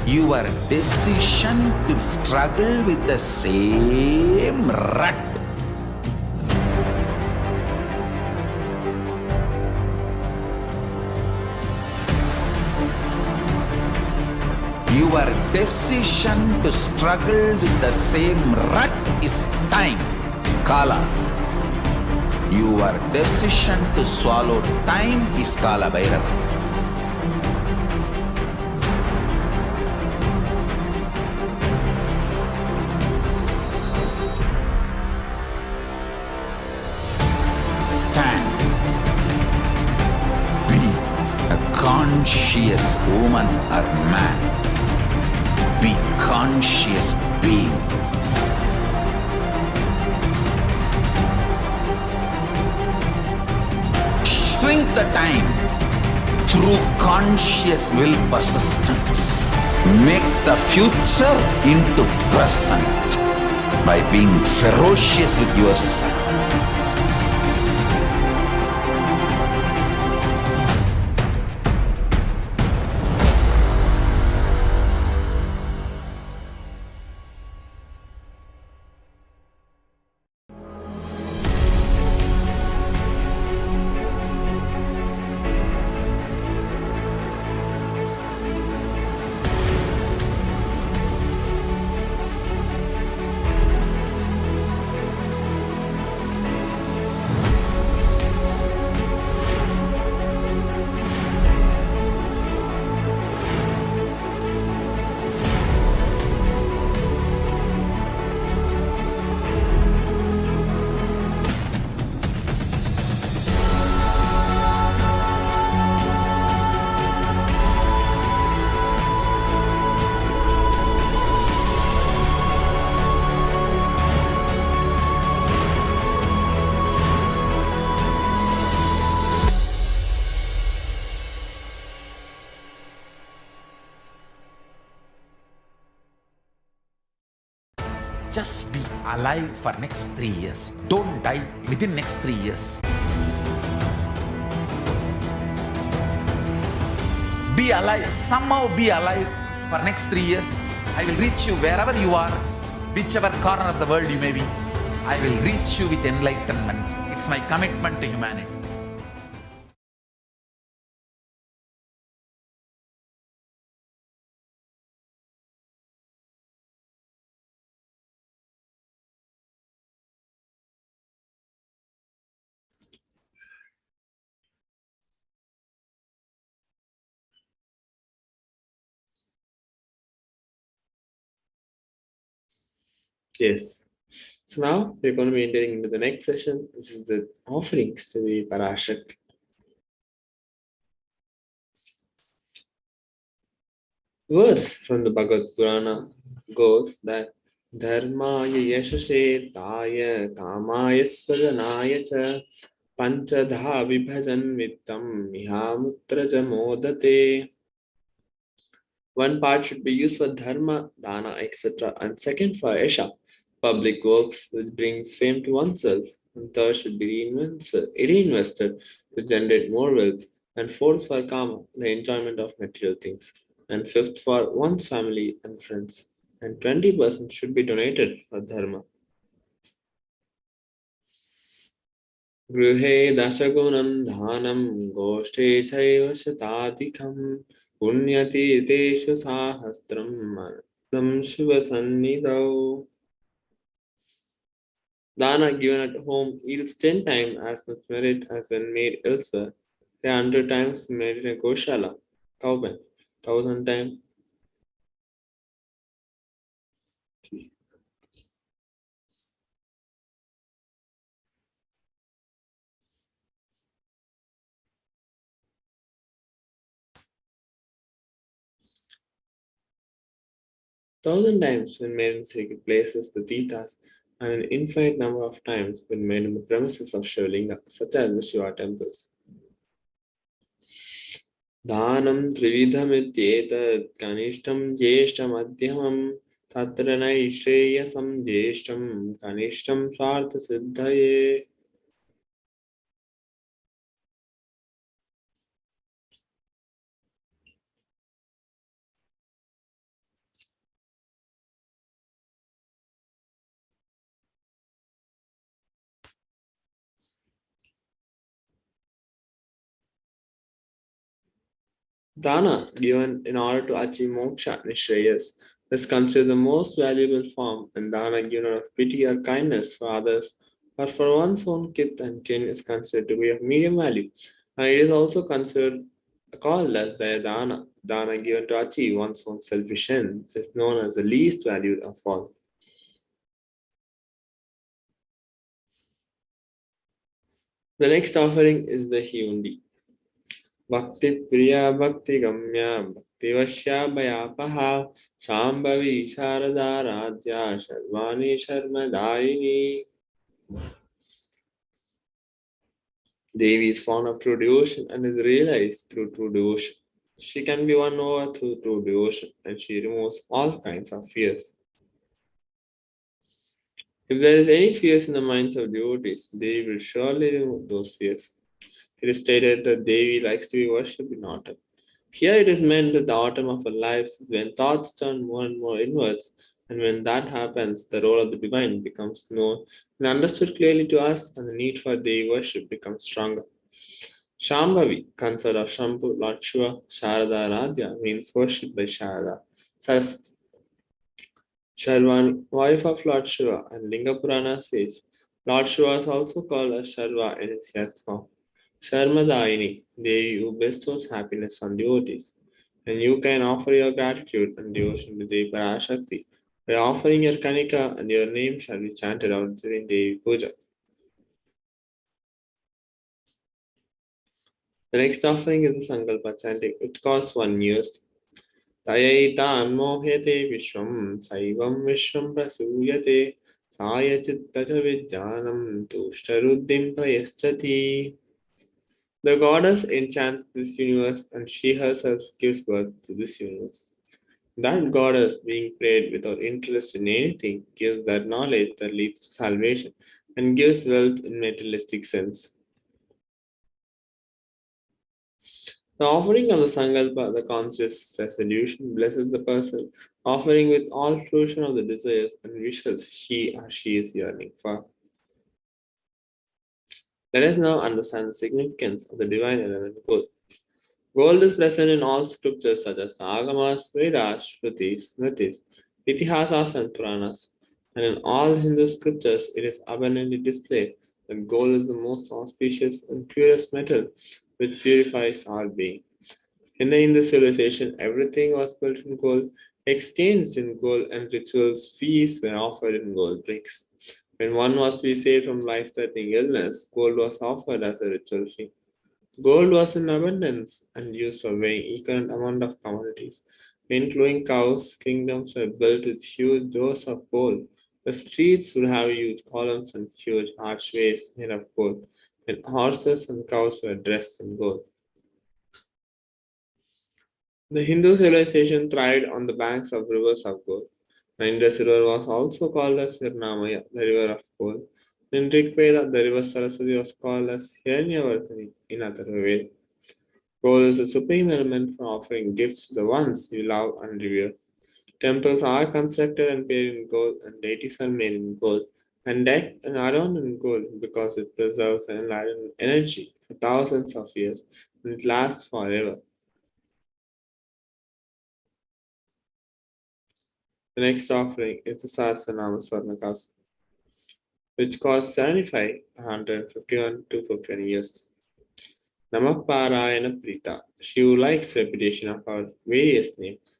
S4: your decision to struggle with the same rut. Your decision to struggle with the same rut is time, Kala. Your decision to swallow time is Kala Bhairava. Stand. Be a conscious woman or man. Be conscious being. Shrink the time through conscious will persistence. Make the future into present by being ferocious with yourself. Just be alive for next 3 years. Don't die within next 3 years. Be alive, somehow be alive for next 3 years. I will reach you wherever you are, whichever corner of the world you may be. I will reach you with enlightenment. It's my commitment to humanity.
S5: Yes. So now we're going to be entering into the next session, which is the offerings to the Parashakti.
S9: Verse from the Bhagavad Purana goes that Dharmaya yashase taya kamaya svajanaya cha panchadha vibhajan vittam mihamutra jamodate. One part should be used for dharma, dana, etc., and second for yasha, public works which brings fame to oneself, and third should be reinvested to generate more wealth, and fourth for kama, the enjoyment of material things, and fifth for one's family and friends, and 20% should be donated for dharma. गृहे दशगुणं धानं गोष्ठे चैव शताधिकं पुण्यतीर्थेषु साहस्रं मरणं शिवसन्निधौ. Dana given at home yields 10 times as much merit as when made elsewhere. 100 times made in a Goshala, cowpen, 1000 times. 1000 times when made in sacred places, the Titas, and an infinite number of times when made in the premises of Shivalinga, such as the Shiva temples. दानं त्रिविधमित्येतत् कनिष्ठं ज्येष्ठमध्यमं तत्र नैश्रेयसं ज्येष्ठं कनिष्ठं स्वार्थसिद्धये. Dana, given in order to achieve moksha, nishreyas, is considered the most valuable form, and dana given out of pity or kindness for others or for one's own kith and kin is considered to be of medium value, and it is also considered called as the dana. Dana given to achieve one's own selfish ends is known as the least valued of all. The next offering is the Hyundi. Bhakti Priya Bhakti Gamya Bhakti Vashya Bhayapaha Shambhavi Sharada Radhya Sharvani Sharmadayini. Devi is fond of true devotion and is realized through true devotion. She can be won over through true devotion, and she removes all kinds of fears. If there is any fears in the minds of devotees, Devi will surely remove those fears. It is stated that Devi likes to be worshipped in autumn. Here it is meant that the autumn of our lives is when thoughts turn more and more inwards, and when that happens, the role of the divine becomes known and understood clearly to us, and the need for Devi worship becomes stronger. Shambhavi, consort of Shambhu, Lord Shiva, Sharada Radhya, means worshipped by Sharada. Saraswati. Sharvani, wife of Lord Shiva, and Linga Purana says Lord Shiva is also called as Sharva in his youth form. Sharmadaini, Devi who bestows happiness on devotees. And you can offer your gratitude and devotion to Devi Parashakti by offering your Kanika, and your name shall be chanted out during Devi Puja. The next offering is the Sankalpa chanting, which costs 1 year. Tayaitan vishwam saivam vishwam prasuyate sayachittacha vidyanam tushtaruddhim prayaschati. The goddess enchants this universe, and she herself gives birth to this universe. That goddess, being prayed without interest in anything, gives that knowledge that leads to salvation and gives wealth in materialistic sense. The offering of the Sankalpa, the conscious resolution, blesses the person, offering with all fruition of the desires and wishes he or she is yearning for. Let us now understand the significance of the divine element gold. Gold is present in all scriptures such as Agamas, Vedas, Shrutis, Smritis, Itihasas, and Puranas. And in all Hindu scriptures, it is abundantly displayed that gold is the most auspicious and purest metal which purifies our being. In the Hindu civilization, everything was built in gold, exchanged in gold, and rituals, feasts were offered in gold bricks. When one was to be saved from life threatening illness, gold was offered as a ritual fee. Gold was in abundance and used for weighing equal amount of commodities. including cows. Kingdoms were built with huge doors of gold. The streets would have huge columns and huge archways made of gold, and horses and cows were dressed in gold. The Hindu civilization thrived on the banks of rivers of gold. The Indus River was also called as Hirnamaya, the river of gold. In Rigveda, the river Saraswati was called as Hiranyavardhani in Atharvaveda. Gold is the supreme element for offering gifts to the ones you love and revere. Temples are constructed and paid in gold, and deities are made in gold, and decked and adorned in gold because it preserves and enlightens energy for thousands of years, and it lasts forever. The next offering is the Sahasranama Swarnakas, which costs 75, 151 to 420 years. Namah Parayana Prita. She who likes repetition of our various names.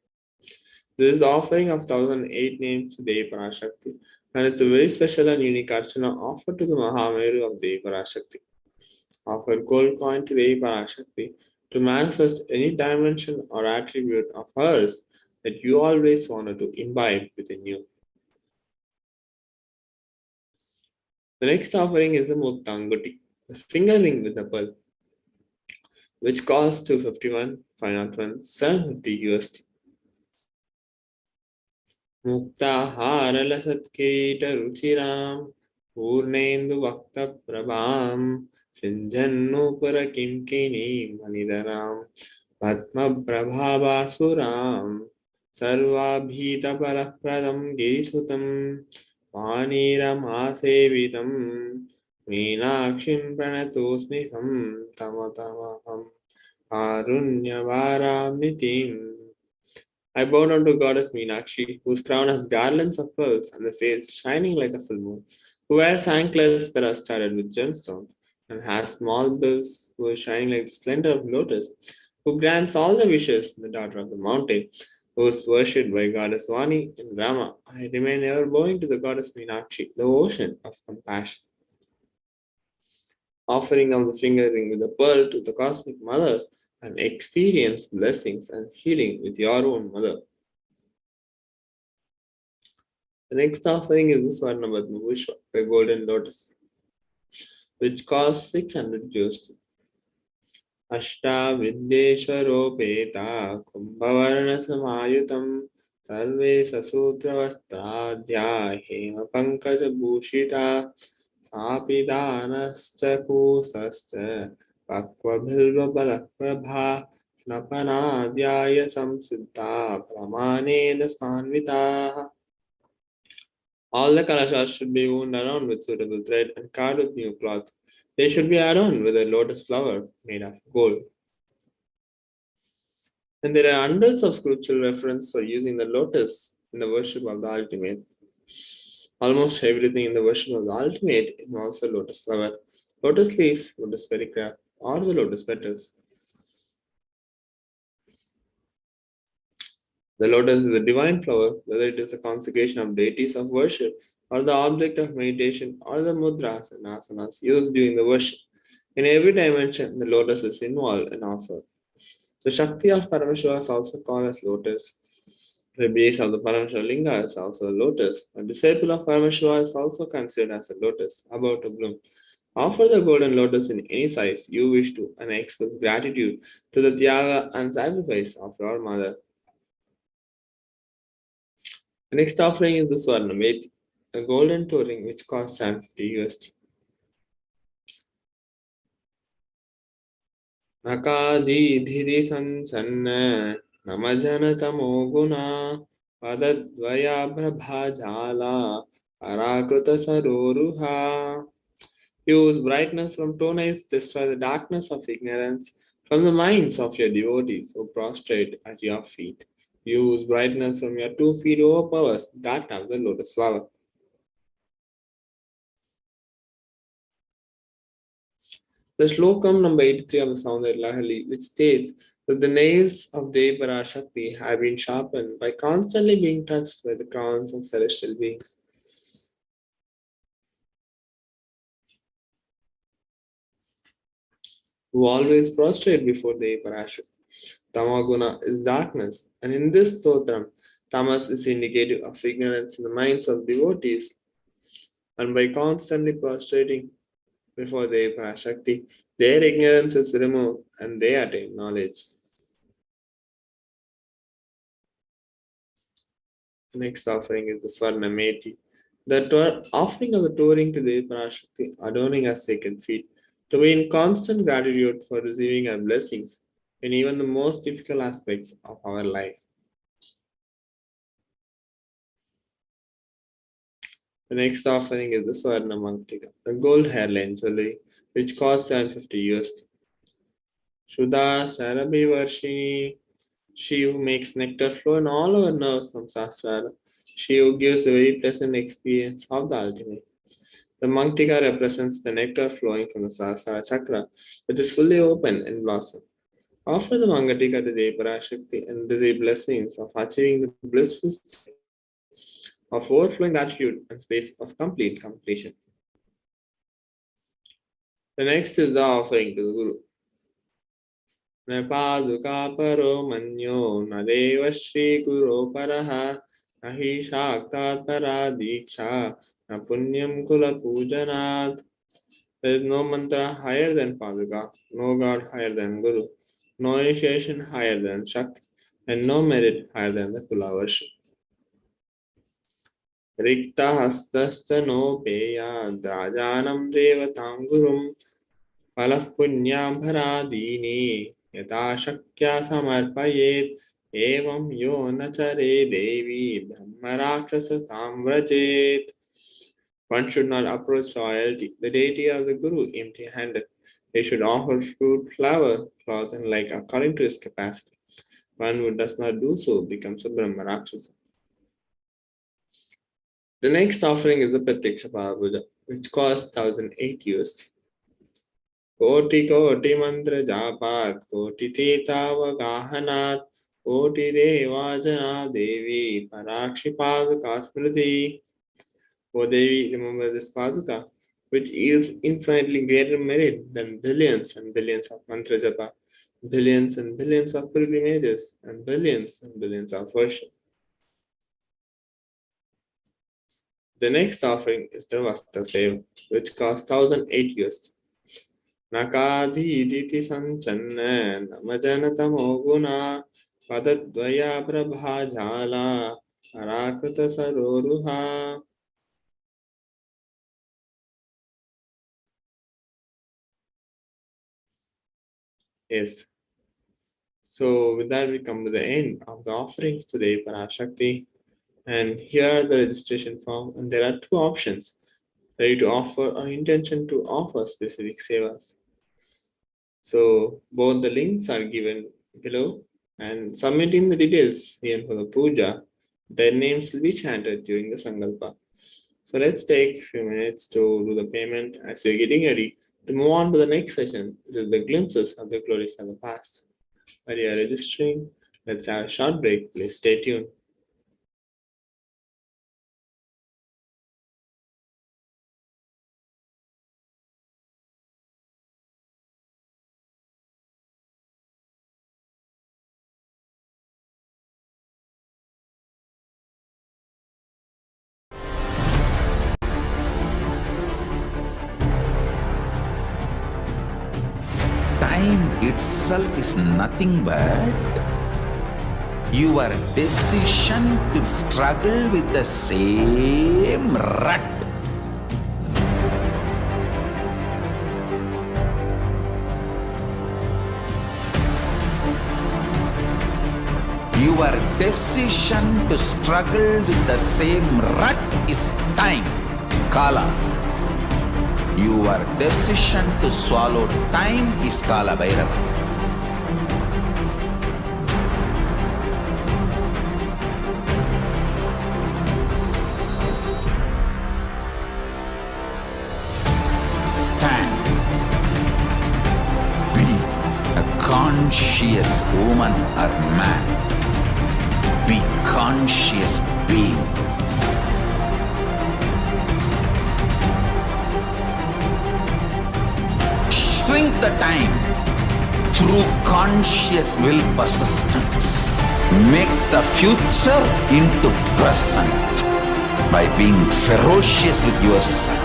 S9: This is the offering of 1008 names to Devi Parashakti, and it's a very special and unique archana offered to the Mahameru of Devi Parashakti. Offer gold coin to Devi Parashakti to manifest any dimension or attribute of hers that you always wanted to imbibe within you. The next offering is the Muktanguti, the finger ring with the pearl, which costs 251, 501, 750 USD. मुक्ताहारलसत्किरीटरुचिरां पूर्णेन्दुवक्त्रप्रभां सिञ्जन्नूपुरकिङ्किणीं मणिधरां पद्मप्रभाभासुरां सर्वाभीतफलप्रदं गिरिसुतं वाणीरमासेवितं मीनाक्षीं प्रणतोऽस्मि तमतमहं कारुण्यवारां नितिम्. I bow down to Goddess Meenakshi, whose crown has garlands of pearls and the face shining like a full moon, who wears anklets that are studded with gemstones, and has small bills, who is shining like the splendor of lotus, who grants all the wishes, the daughter of the mountain, who is worshipped by Goddess Vani and Rama. I remain ever bowing to the Goddess Meenakshi, the ocean of compassion. Offering of the finger ring with the pearl to the Cosmic Mother, and experience blessings and healing with your own mother. The next offering is the Swarnabadma Pushpa, the golden lotus, which costs 600 USD. Ashta Vidyeshwaropeta Kumbhavarna Samayutam Sarve Sasutra Vastradhya Hema Pankaja Bhushita Sapidanascha Kusascha Pakvabhilva Balakprabha Snapanadhyaya Samsiddha Pramanena Smanvitaha. All the kalashas should be wound around with suitable thread and covered with new cloth. They should be adorned with a lotus flower made of gold. And there are hundreds of scriptural references for using the lotus in the worship of the ultimate. Almost everything in the worship of the ultimate involves the lotus flower, lotus leaf, lotus perigraph, or the lotus petals. The lotus is a divine flower, whether it is a consecration of deities of worship, or the object of meditation, or the mudras and asanas used during the worship. In every dimension, the lotus is involved and offered. The Shakti of Paramashiva is also called as lotus. The base of the Paramashiva Linga is also a lotus. A disciple of Paramashiva is also considered as a lotus, about to bloom. Offer the golden lotus in any size you wish to and express gratitude to the Tyaga and sacrifice of your mother. The next offering is the Swarnameti, a golden toe ring which costs 750 USD. Nakadidhiri sansanna namajana tamo guna padadvaya prabhajala parakruta saroruha. Use brightness from toe knives, destroy the darkness of ignorance from the minds of your devotees who prostrate at your feet. Use brightness from your 2 feet overpowers that of the lotus flower. The slokam number 83 of the Sounded Lahali, which states that the nails of Devi Parashakti have been sharpened by constantly being touched by the crowns of celestial beings. Who always prostrate before Devi Parashakti. Tamaguna is darkness, and in this stotram, tamas is indicative of ignorance in the minds of devotees. And by constantly prostrating before their Parashakti, their ignorance is removed and they attain knowledge. The next offering is the Swarna Meti. The offering of the touring to the Parashakti, adorning our sacred feet, to be in constant gratitude for receiving our blessings in even the most difficult aspects of our life. The next offering is the Swarna Mangtika, the gold hairline jewelry, which costs 750 USD. Shuddha Sarabhi Varshini, she who makes nectar flow in all our nerves from Sasrara, she who gives a very pleasant experience of the ultimate. The Mangtika represents the nectar flowing from the Sahasrara chakra, which is fully open and blossom. Offer the Mangatika to the Parashakti and receive blessings of achieving the blissful state of overflowing gratitude and space of complete completion. The next is the offering to the Guru. Napaduka paro manyo nadeva shri guru paraha nahi shaktat paradiksha na punyam kula pujanat. There is no mantra higher than Paduka, no God higher than Guru, no initiation higher than Shakti, and no merit higher than the Kula worship. Rikta hastasta no peya drajanam devatam gurum palah punyam bharadini yata shakya samarpayet evam yo nachare devi brahmarakshasa tamvrajet. One should not approach royalty, the deity of the Guru, empty-handed. He should offer fruit, flower, cloth, and like according to his capacity. One who does not do so becomes a Brahmarakshasa. The next offering is the Pratyaksha Parapuja, which costs 1,008 USD. Koti koti mantra japat, koti titava gahanat, koti devajana devi, parakshipad kasmriti. O Devi, remember this Paduka, which yields infinitely greater merit than billions and billions of mantra japa, billions and billions of pilgrimages, and billions of worship. The next offering is the Vasta Seva, which costs 1,008 USD. Nakadi diti sanchanna namajanatamo guna padadvaya prabha jala arakrita saroruha. Yes. So with that we come to the end of the offerings today, Parashakti. And here are the registration form, and there are two options: ready to offer or intention to offer specific sevas. So both the links are given below, and submitting the details here for the puja, their names will be chanted during the Sankalpa. So let's take a few minutes to do the payment as we're getting ready to move on to the next session, which is the glimpses of the glories of the past. While you are registering, let's have a short break. Please stay tuned.
S4: Time itself is nothing but your decision to struggle with the same rut. Your decision to struggle with the same rut is time, Kala. Your decision to swallow time is Kala Bhairava. Stand. Be a conscious woman or man. Be conscious being. Shrink the time through conscious will persistence. Make the future into present by being ferocious with yourself.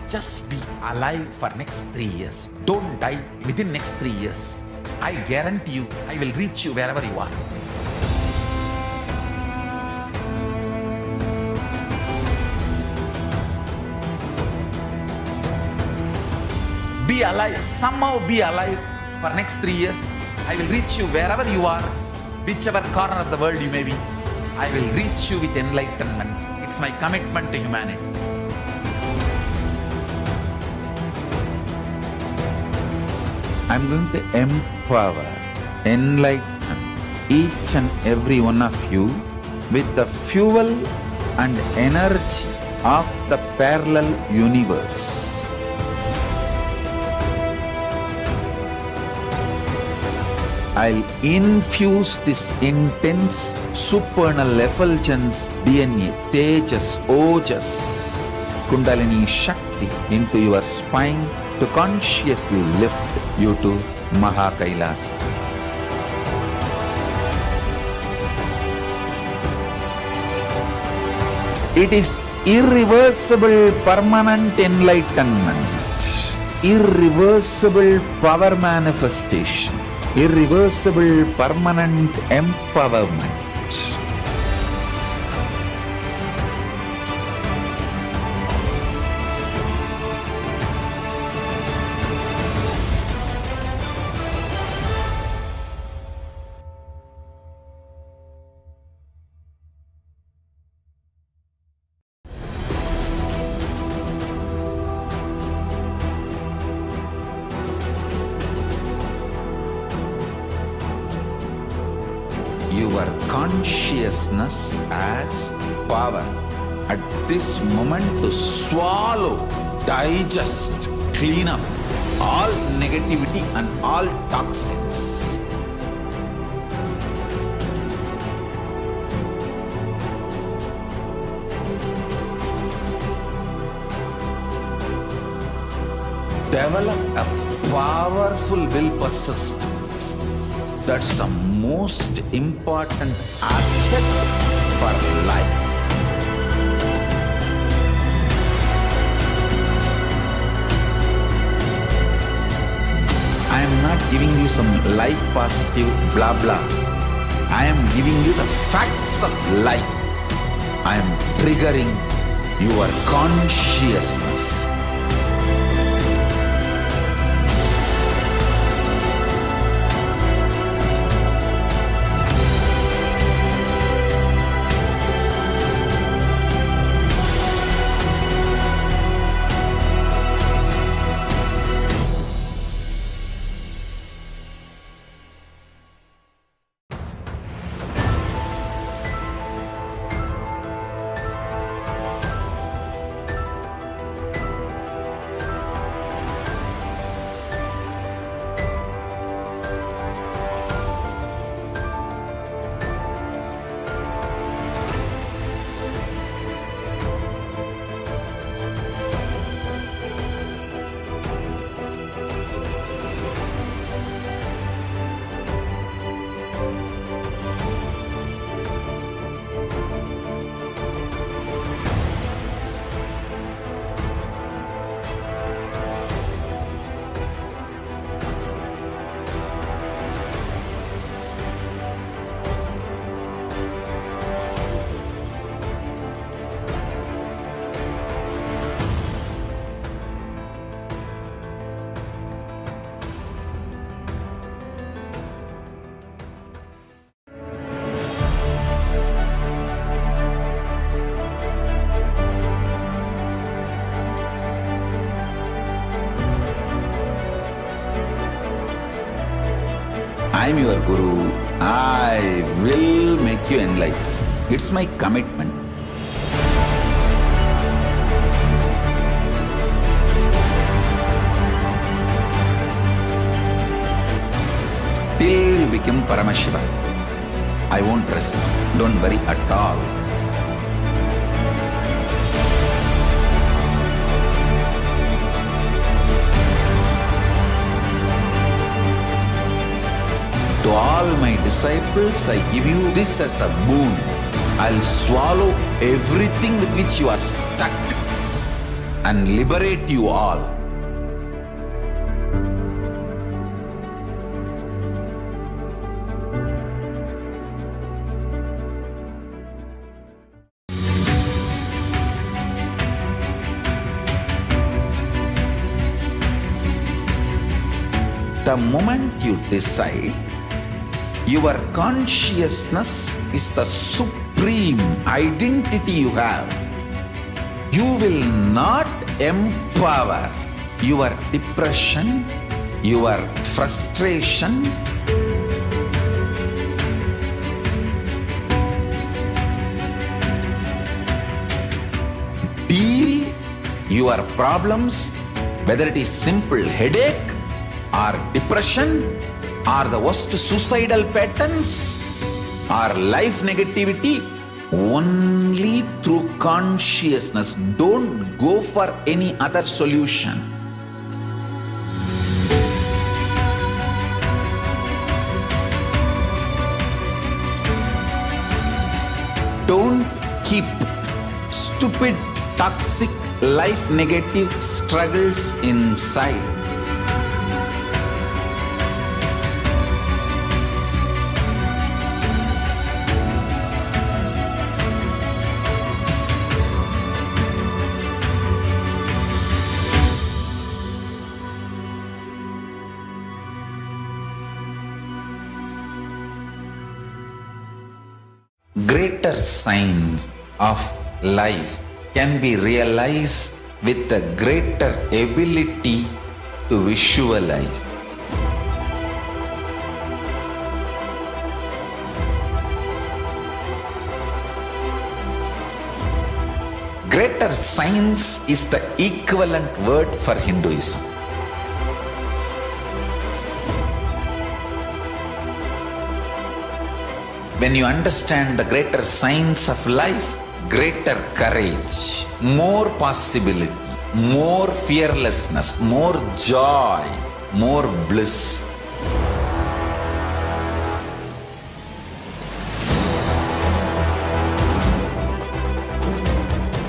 S6: Just be alive for next 3 years. Don't die within next 3 years. I guarantee you, I will reach you wherever you are. Be alive, somehow be alive for next 3 years. I will reach you wherever you are, whichever corner of the world you may be. I will reach you with enlightenment. It's my commitment to humanity.
S4: I'm going to empower, enlighten each and every one of you with the fuel and energy of the parallel universe. I'll infuse this intense supernal effulgence DNA, Tejas, Ojas, Kundalini Shakti into your spine to consciously lift you to KAILASA. It is irreversible permanent enlightenment, irreversible power manifestation, irreversible permanent empowerment. Your consciousness as power at this moment to swallow, digest, clean up all negativity and all toxins. Develop a powerful will persistence. That's the most important asset for life. I am not giving you some life positive blah blah. I am giving you the facts of life. I am triggering your consciousness. your Guru, I will make you enlightened. It's my commitment. Till you become Paramashiva, I won't rest. Don't worry at all. To all my disciples, I give you this as a boon. I'll swallow everything with which you are stuck and liberate you all. The moment you decide, your consciousness is the supreme identity you have. You will not empower your depression, your frustration, deal your problems, whether it is simple headache or depression, or the worst suicidal patterns, or life negativity, only through consciousness. Don't go for any other solution. Don't keep stupid, toxic, life negative struggles inside. Greater signs of life can be realized with a greater ability to visualize. Greater science is the equivalent word for Hinduism. When you understand the greater science of life, greater courage, more possibility, more fearlessness, more joy, more bliss.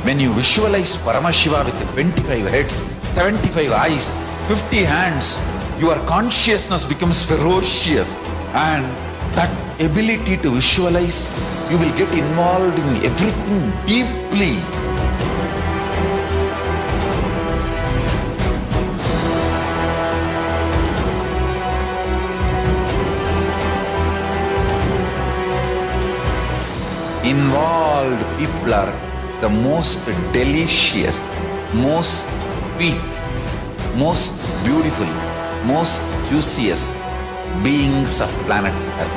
S4: When you visualize Paramashiva with 25 heads, 75 eyes, 50 hands, your consciousness becomes ferocious, and that ability to visualize, you will get involved in everything deeply. Involved people are the most delicious, most sweet, most beautiful, most juiciest beings of planet Earth.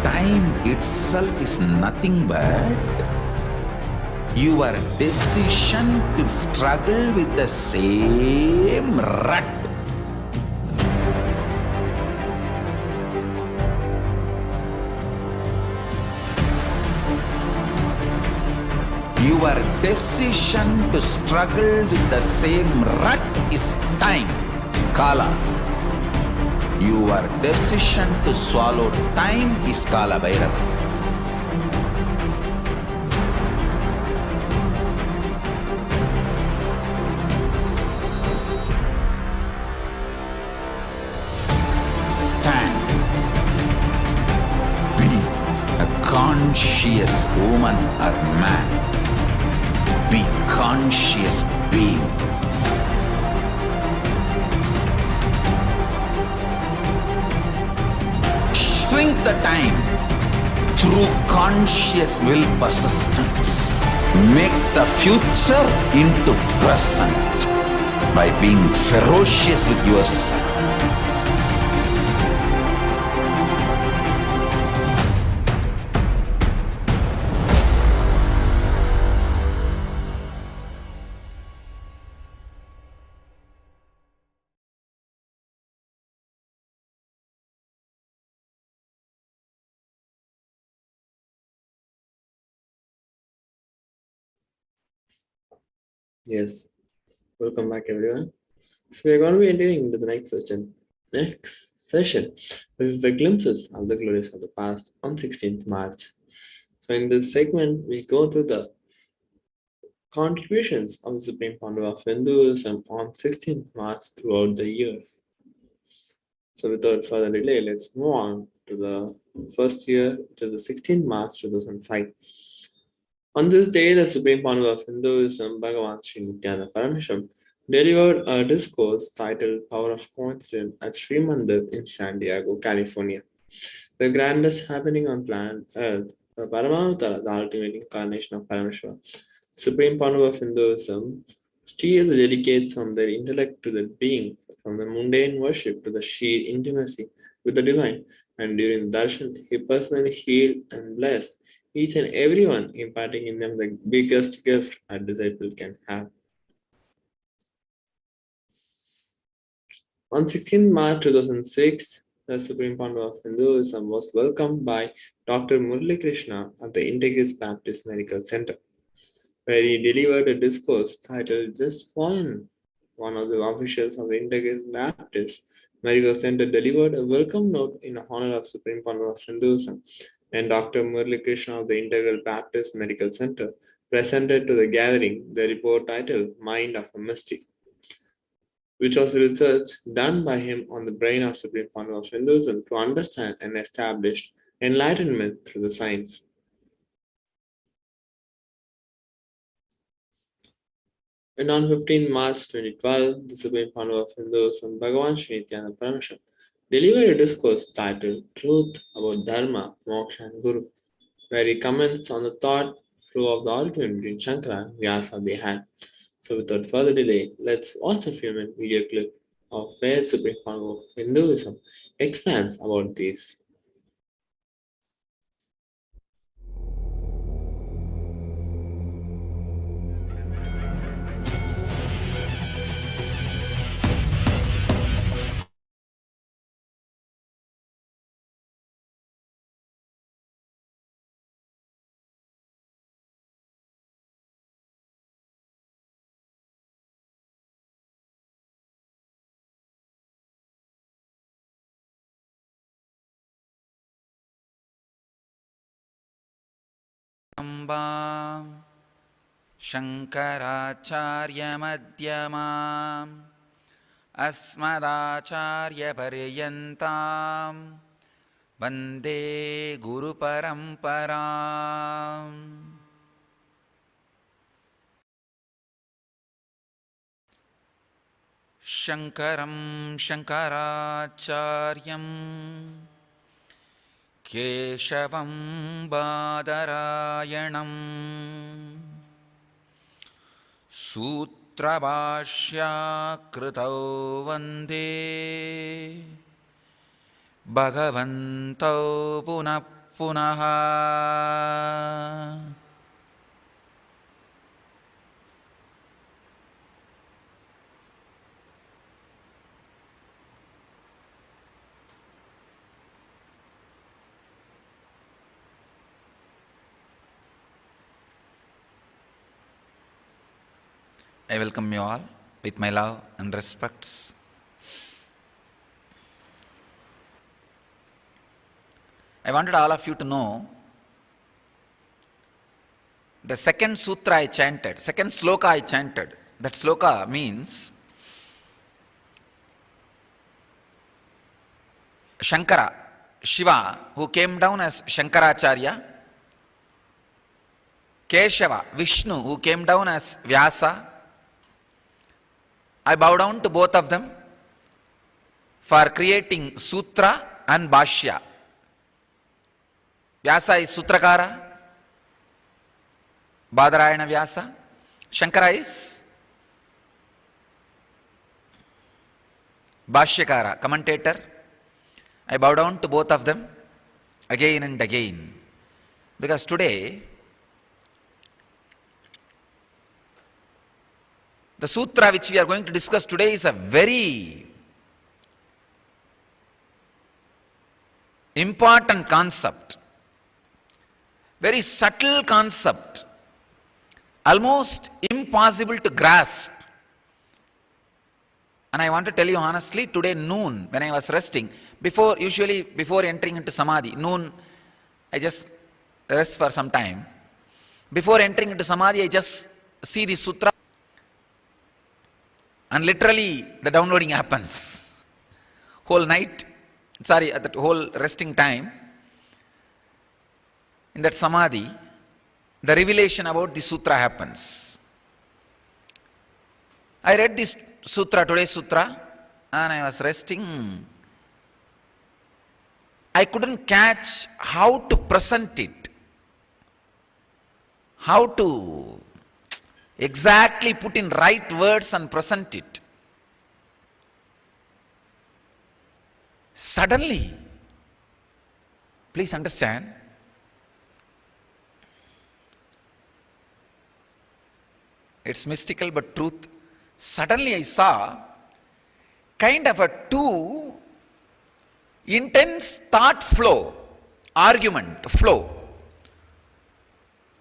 S4: Time itself is nothing but your decision to struggle with the same rut. Your decision to struggle with the same rut is time, Kala. Your decision to swallow time is Kala Bhairava. Stand. Be a conscious woman or man. Be conscious being.
S6: shrink the time through conscious will persistence. Make the future into present by being ferocious with yourself.
S9: Yes, welcome back everyone. So we're going to be entering into the next session. This is the glimpses of the glories of the past on 16th March. So in this segment, we go through the contributions of the Supreme Pandava of Hinduism on 16th March throughout the years. So without further delay, let's move on to the first year, to the 16th March 2005. On this day, the Supreme Pandava of Hinduism, Bhagavan Sri Nithyananda Paramashivam, delivered a discourse titled Power of Coincidence at Sri Mandir in San Diego, California. The grandest happening on planet Earth, the Paramatara, the ultimate incarnation of Paramashiva, Supreme Pandava of Hinduism, steer the delegates from their intellect to the being, from the mundane worship to the sheer intimacy with the divine. And during the darshan, he personally healed and blessed each and everyone, imparting in them the biggest gift a disciple can have. On 16 March 2006, the Supreme Pandava of Hinduism was welcomed by Dr. Murali Krishna at the Integris Baptist Medical Center, where he delivered a discourse titled Just One. One of the officials of the Integris Baptist Medical Center delivered a welcome note in honor of Supreme Pandava of Hinduism, and Dr. Murali Krishna of the Integral Baptist Medical Center presented to the gathering the report titled Mind of a Mystic, which was research done by him on the brain of Supreme Pandava of Hinduism to understand and establish enlightenment through the science. And on 15 March 2012, the Supreme Pandava of Hinduism, Bhagavan Sri Nithyananda Paramashivam, delivered a discourse titled Truth about Dharma, Moksha and Guru, where he comments on the thought through of the argument between Shankara and Vyasa they had. So without further delay, let's watch a few minute video clip of where Supreme Pandava of Hinduism expands about this.
S6: शङ्कराचार्यमध्यमाम् अस्मदाचार्यपर्यन्तां वन्दे गुरुपरम्पराम्. शङ्करं शङ्कराचार्यं केशवं बादरायणम् सूत्रभाष्याकृतौ वन्दे भगवन्तौ पुनः पुनः. I welcome you all with my love and respects. I wanted all of you to know the second sutra I chanted, second sloka I chanted. That sloka means Shankara, Shiva, who came down as Shankaracharya, Keshava, Vishnu, who came down as Vyasa. I bow down to both of them for creating sutra and bhashya. Vyasa is Sutrakara, Badarayana Vyasa. Shankara is Bhashyakara, commentator. I bow down to both of them again and again. Because today, the sutra which we are going to discuss today is a very important concept, very subtle concept, almost impossible to grasp. And I want to tell you honestly, today noon when I was resting, usually before entering into Samadhi, noon I just rest for some time. Before entering into Samadhi, I just see the sutra and literally the downloading happens. Whole night, at that whole resting time, in that Samadhi, the revelation about the sutra happens. I read this sutra, today's sutra, and I was resting. I couldn't catch how to present it, how to exactly put in right words and present it. Suddenly, please understand, it's mystical but truth. Suddenly I saw kind of a two intense thought flow, argument flow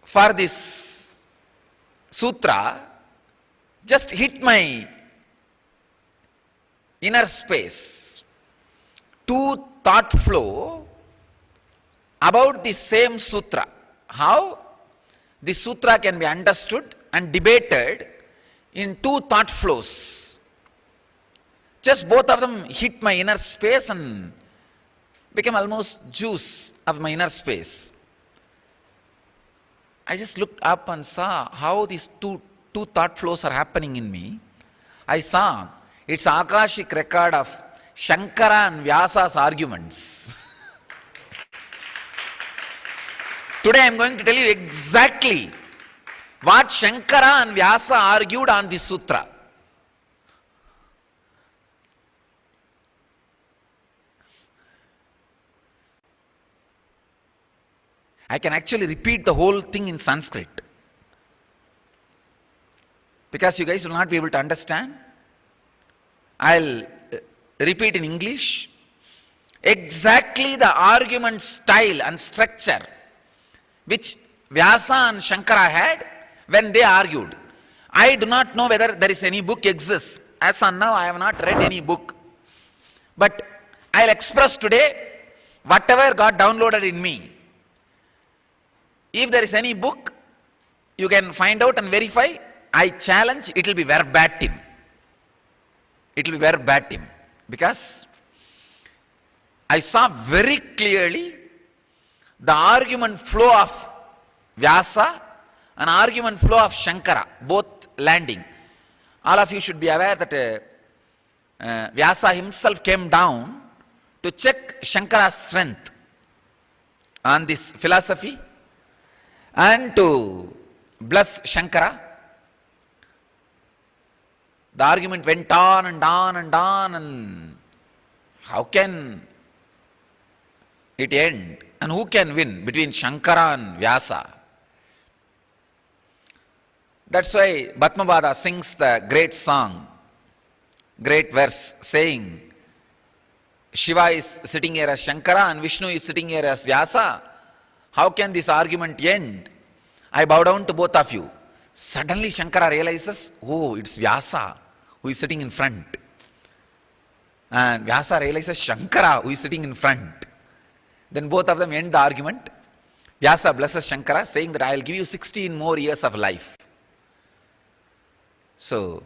S6: for this sutra just hit my inner space. Two thought flow about the same sutra. How the sutra can be understood and debated in two thought flows. Just both of them hit my inner space and became almost juice of my inner space. I just looked up and saw how these two thought flows are happening in me. I saw it's Akashik record of Shankara and Vyasa's arguments. Today I am going to tell you exactly what Shankara and Vyasa argued on this sutra. I can actually repeat the whole thing in Sanskrit, because you guys will not be able to understand. I'll repeat in English exactly the argument style and structure which Vyasa and Shankara had when they argued. I do not know whether there is any book exists. As of now, I have not read any book. But I'll express today whatever got downloaded in me. If there is any book, you can find out and verify. I challenge, it will be verbatim. It will be verbatim. Because I saw very clearly the argument flow of Vyasa and argument flow of Shankara, both landing. All of you should be aware that Vyasa himself came down to check Shankara's strength on this philosophy and to bless Shankara. The argument went on and on and on, and how can it end? And who can win between Shankara and Vyasa? That's why Bhatmabada sings the great song, great verse saying, Shiva is sitting here as Shankara and Vishnu is sitting here as Vyasa. How can this argument end? I bow down to both of you. Suddenly Shankara realizes, oh, it's Vyasa who is sitting in front. And Vyasa realizes Shankara who is sitting in front. Then both of them end the argument. Vyasa blesses Shankara, saying that I will give you 16 more years of life. So,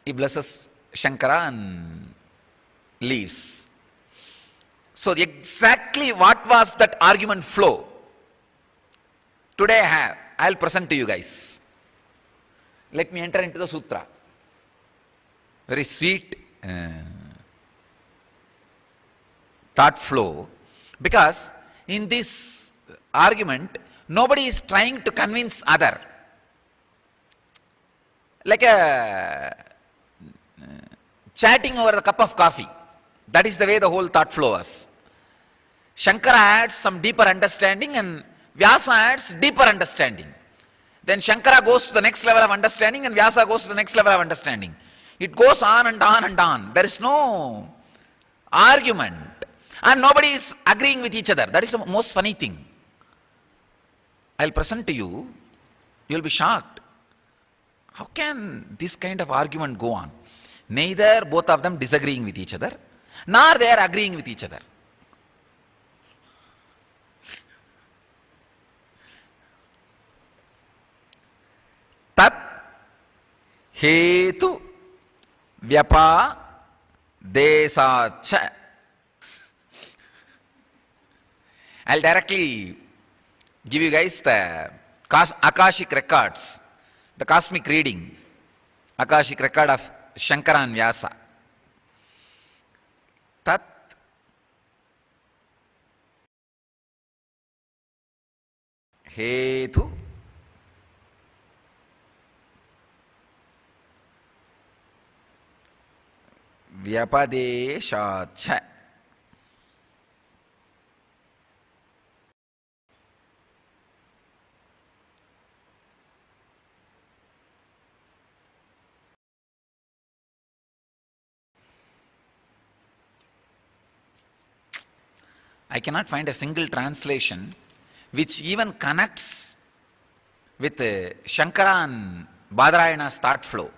S6: he blesses Shankara and leaves. So, exactly what was that argument flow? Today I will present to you guys. Let me enter into the sutra. Very sweet thought flow. Because in this argument, nobody is trying to convince other. Like a chatting over a cup of coffee. That is the way the whole thought flow was. Shankara adds some deeper understanding and Vyasa adds deeper understanding. Then Shankara goes to the next level of understanding and Vyasa goes to the next level of understanding. It goes on and on and on. There is no argument. And nobody is agreeing with each other. That is the most funny thing. I'll present to you. You'll be shocked. How can this kind of argument go on? Neither both of them disagreeing with each other, nor they are agreeing with each other. Tat hetu vyapa desacha. I'll directly give you guys the Akashik records, the cosmic reading, Akashik record of Shankara and Vyasa. Tat hetu vyapadeshacha. I cannot find a single translation which even connects with Shankara and Badarayana's thought flow.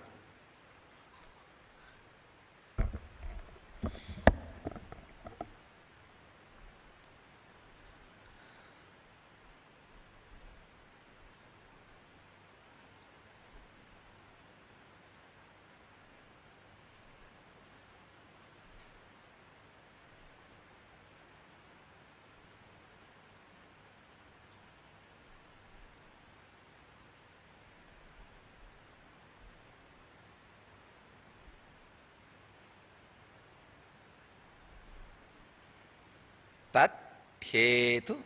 S6: Tat hetu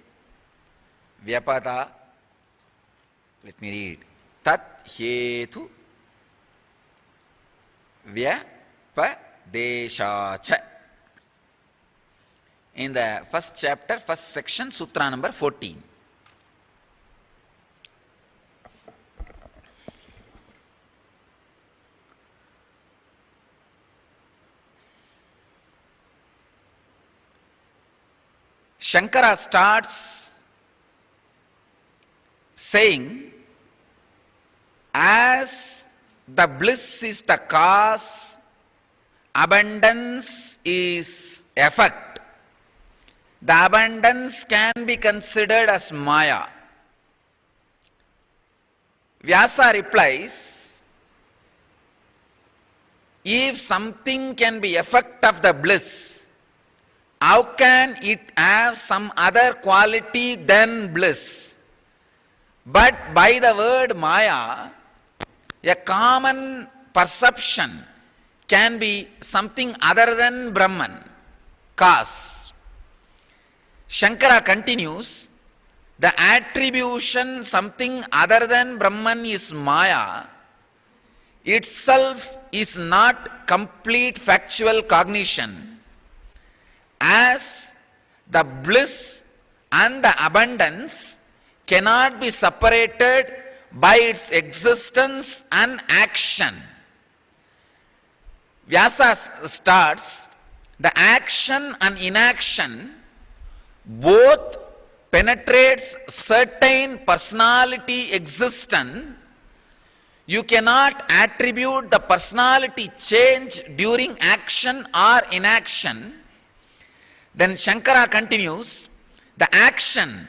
S6: vyapada. Let me read. Tat hetu vyapadeshacha. In the first chapter, first section, sutra number 14. Shankara starts saying, as the bliss is the cause, abundance is effect. The abundance can be considered as Maya. Vyasa replies, if something can be effect of the bliss, how can it have some other quality than bliss? But by the word Maya, a common perception can be something other than Brahman, cause. Shankara continues, the attribution something other than Brahman is Maya itself is not complete factual cognition, as the bliss and the abundance cannot be separated by its existence and action. Vyasa starts, the action and inaction both penetrates certain personality existence. You cannot attribute the personality change during action or inaction. Then Shankara continues, the action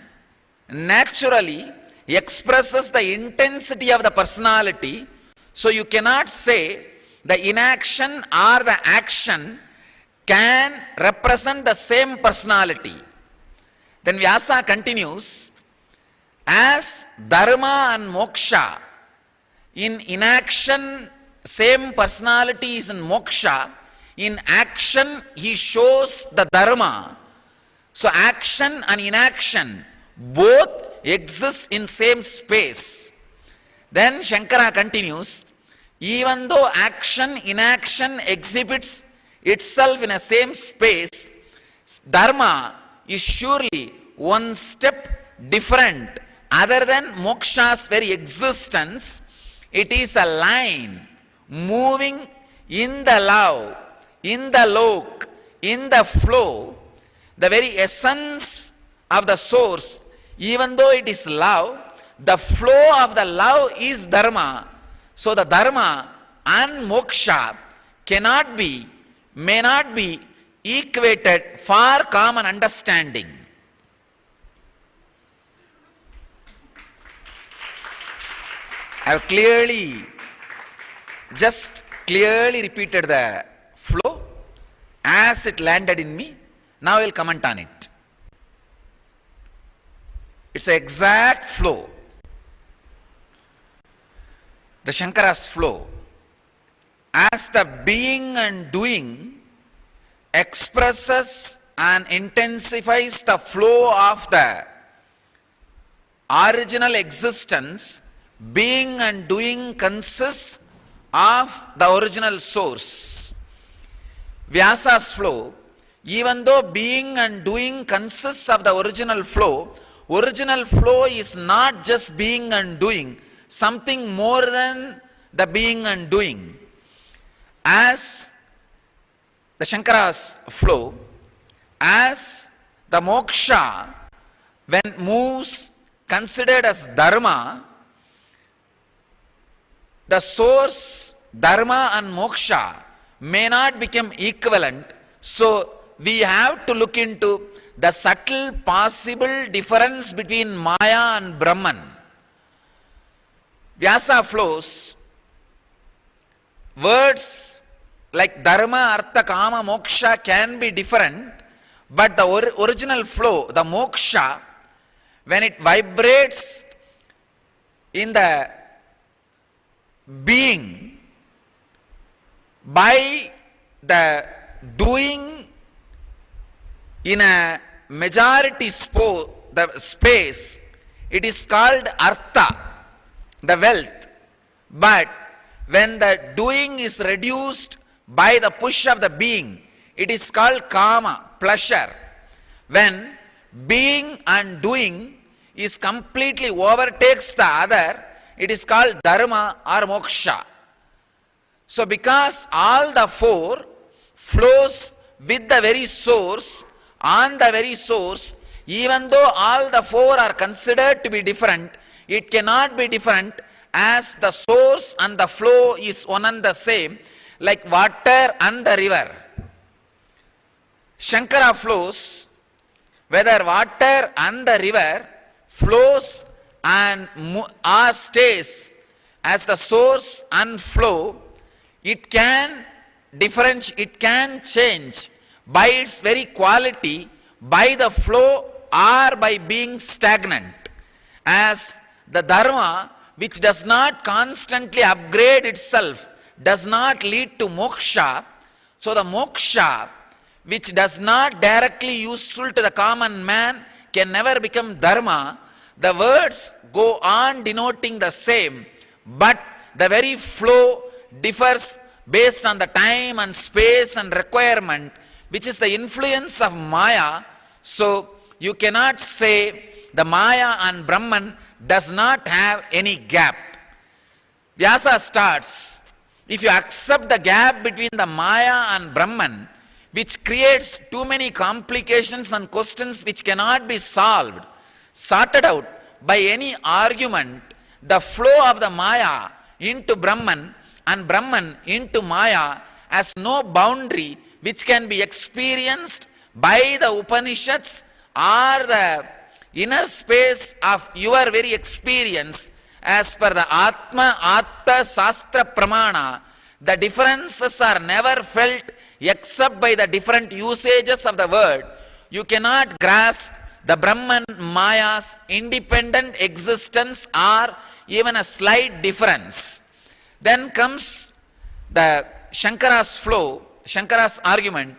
S6: naturally expresses the intensity of the personality, so you cannot say the inaction or the action can represent the same personality. Then Vyasa continues, as dharma and moksha, in inaction same personality is in moksha, in action he shows the dharma. So action and inaction both exist in same space. Then Shankara continues, even though action, inaction exhibits itself in a same space, dharma is surely one step different. Other than moksha's very existence, it is a line moving in the love, in the lok, in the flow, the very essence of the source. Even though it is love, the flow of the love is dharma. So the dharma and moksha cannot be, may not be equated for common understanding. I have clearly repeated the flow as it landed in me. Now I will comment on it. It's an exact flow. The Shankara's flow. As the being and doing expresses and intensifies the flow of the original existence, being and doing consists of the original source. Vyasa's flow, even though being and doing consists of the original flow is not just being and doing, something more than the being and doing. As the Shankara's flow, as the moksha, when moves considered as dharma, the source, dharma and moksha may not become equivalent. So we have to look into the subtle possible difference between Maya and Brahman. Vyasa flows, words like dharma, artha, kama, moksha can be different, but the original flow, the moksha, when it vibrates in the being by the doing in a majority space, it is called artha, the wealth. But when the doing is reduced by the push of the being, it is called kama, pleasure. When being and doing is completely overtakes the other, it is called dharma or moksha. So because all the four flows with the very source, on the very source, even though all the four are considered to be different, it cannot be different as the source and the flow is one and the same, like water and the river. Shankara flows, whether water and the river flows and stays as the source and flow, it can change by its very quality, by the flow or by being stagnant. As the dharma, which does not constantly upgrade itself, does not lead to moksha, so the moksha, which does not directly useful to the common man, can never become dharma. The words go on denoting the same, but the very flow differs based on the time and space and requirement, which is the influence of Maya. So you cannot say the Maya and Brahman does not have any gap. Vyasa starts, if you accept the gap between the Maya and Brahman, which creates too many complications and questions which cannot be sorted out by any argument, the flow of the Maya into Brahman and Brahman into Maya has no boundary which can be experienced by the Upanishads or the inner space of your very experience. As per the Atma Atta Sastra Pramana, the differences are never felt except by the different usages of the word. You cannot grasp the Brahman Maya's independent existence or even a slight difference. Then comes the Shankara's flow, Shankara's argument.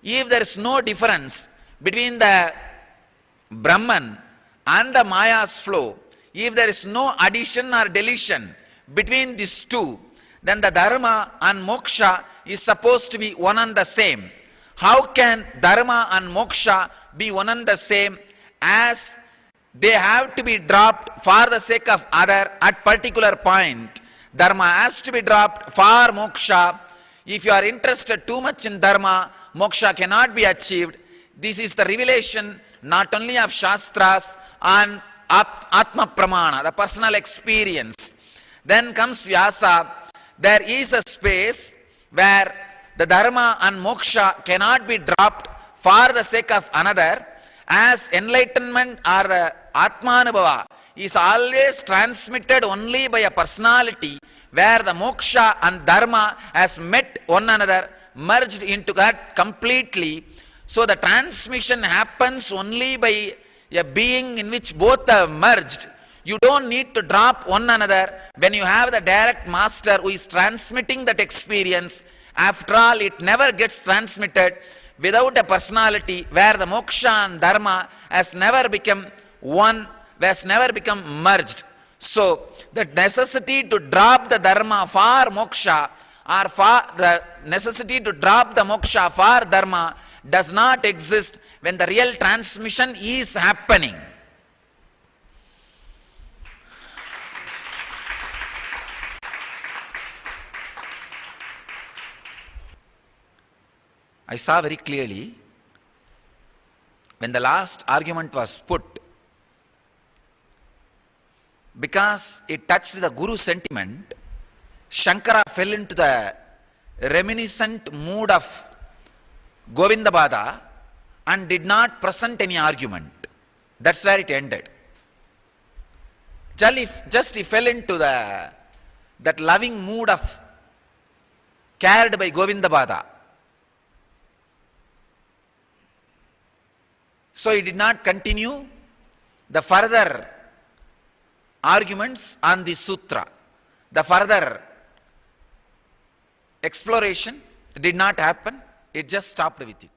S6: If there is no difference between the Brahman and the Maya's flow, if there is no addition or deletion between these two, then the dharma and moksha is supposed to be one and the same. How can dharma and moksha be one and the same, as they have to be dropped for the sake of other at particular point? Dharma has to be dropped for moksha. If you are interested too much in dharma, moksha cannot be achieved. This is the revelation not only of Shastras and Atma Pramana, the personal experience. Then comes Vyasa. There is a space where the dharma and moksha cannot be dropped for the sake of another, as enlightenment or Atmanubhava is always transmitted only by a personality, where the moksha and dharma has met one another, merged into that completely. So the transmission happens only by a being in which both are merged. You don't need to drop one another when you have the direct master who is transmitting that experience. After all, it never gets transmitted without a personality, where the moksha and dharma has never become one, has never become merged. So the necessity to drop the dharma for moksha, or for the necessity to drop the moksha for dharma, does not exist when the real transmission is happening. I saw very clearly when the last argument was put, because it touched the Guru sentiment, Shankara fell into the reminiscent mood of Govindabada and did not present any argument. That's where it ended. Just he fell into that loving mood of cared by Govindabada. So he did not continue the further arguments on the sutra. The further exploration did not happen. It just stopped with it.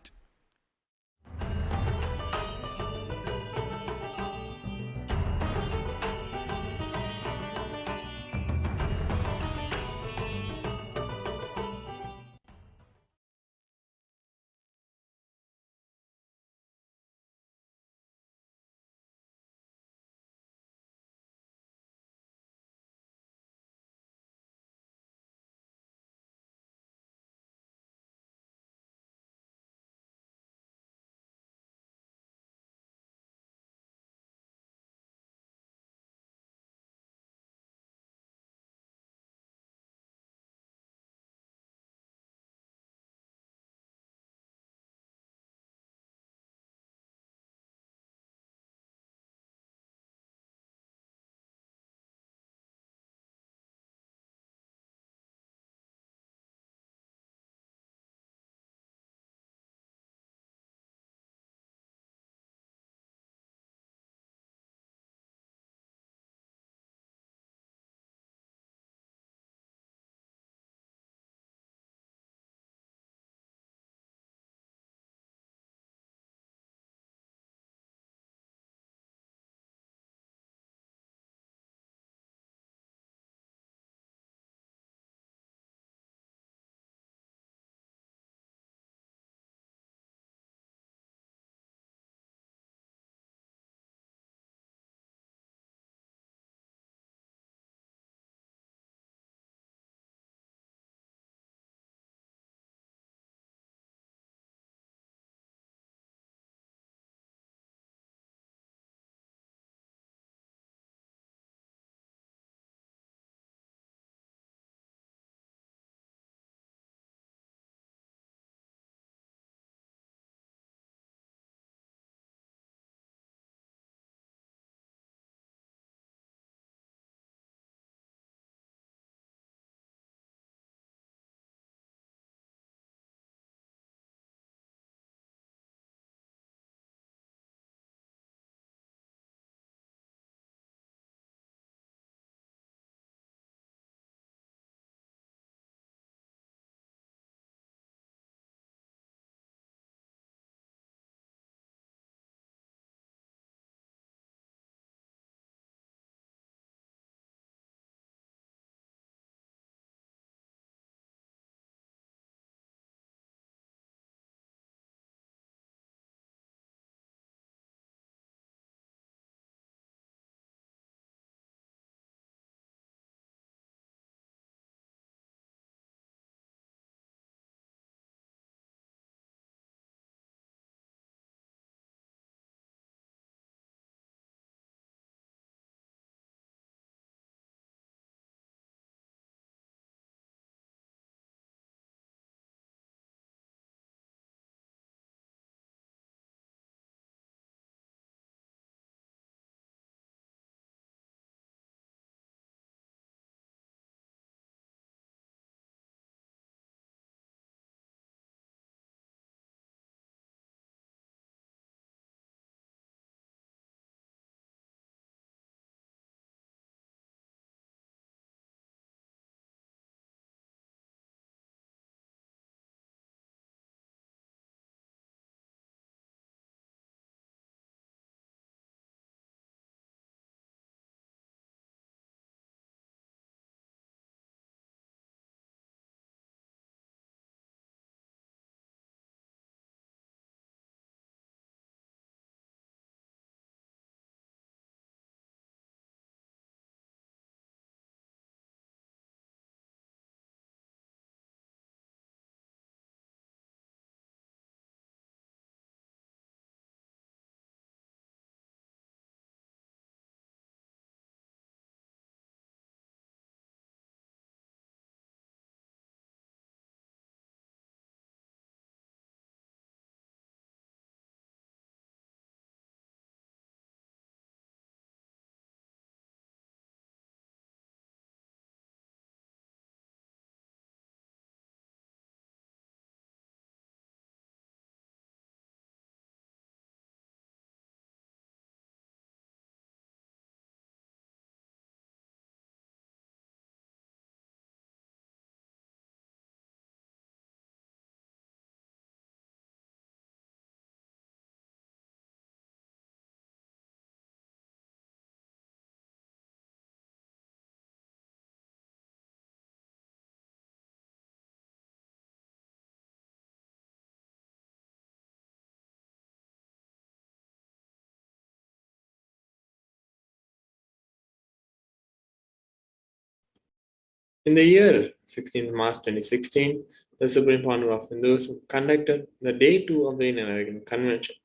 S9: In the year 16th March 2016, the Supreme Panel of Hinduism conducted the Day 2 of the Enlightenment Convention.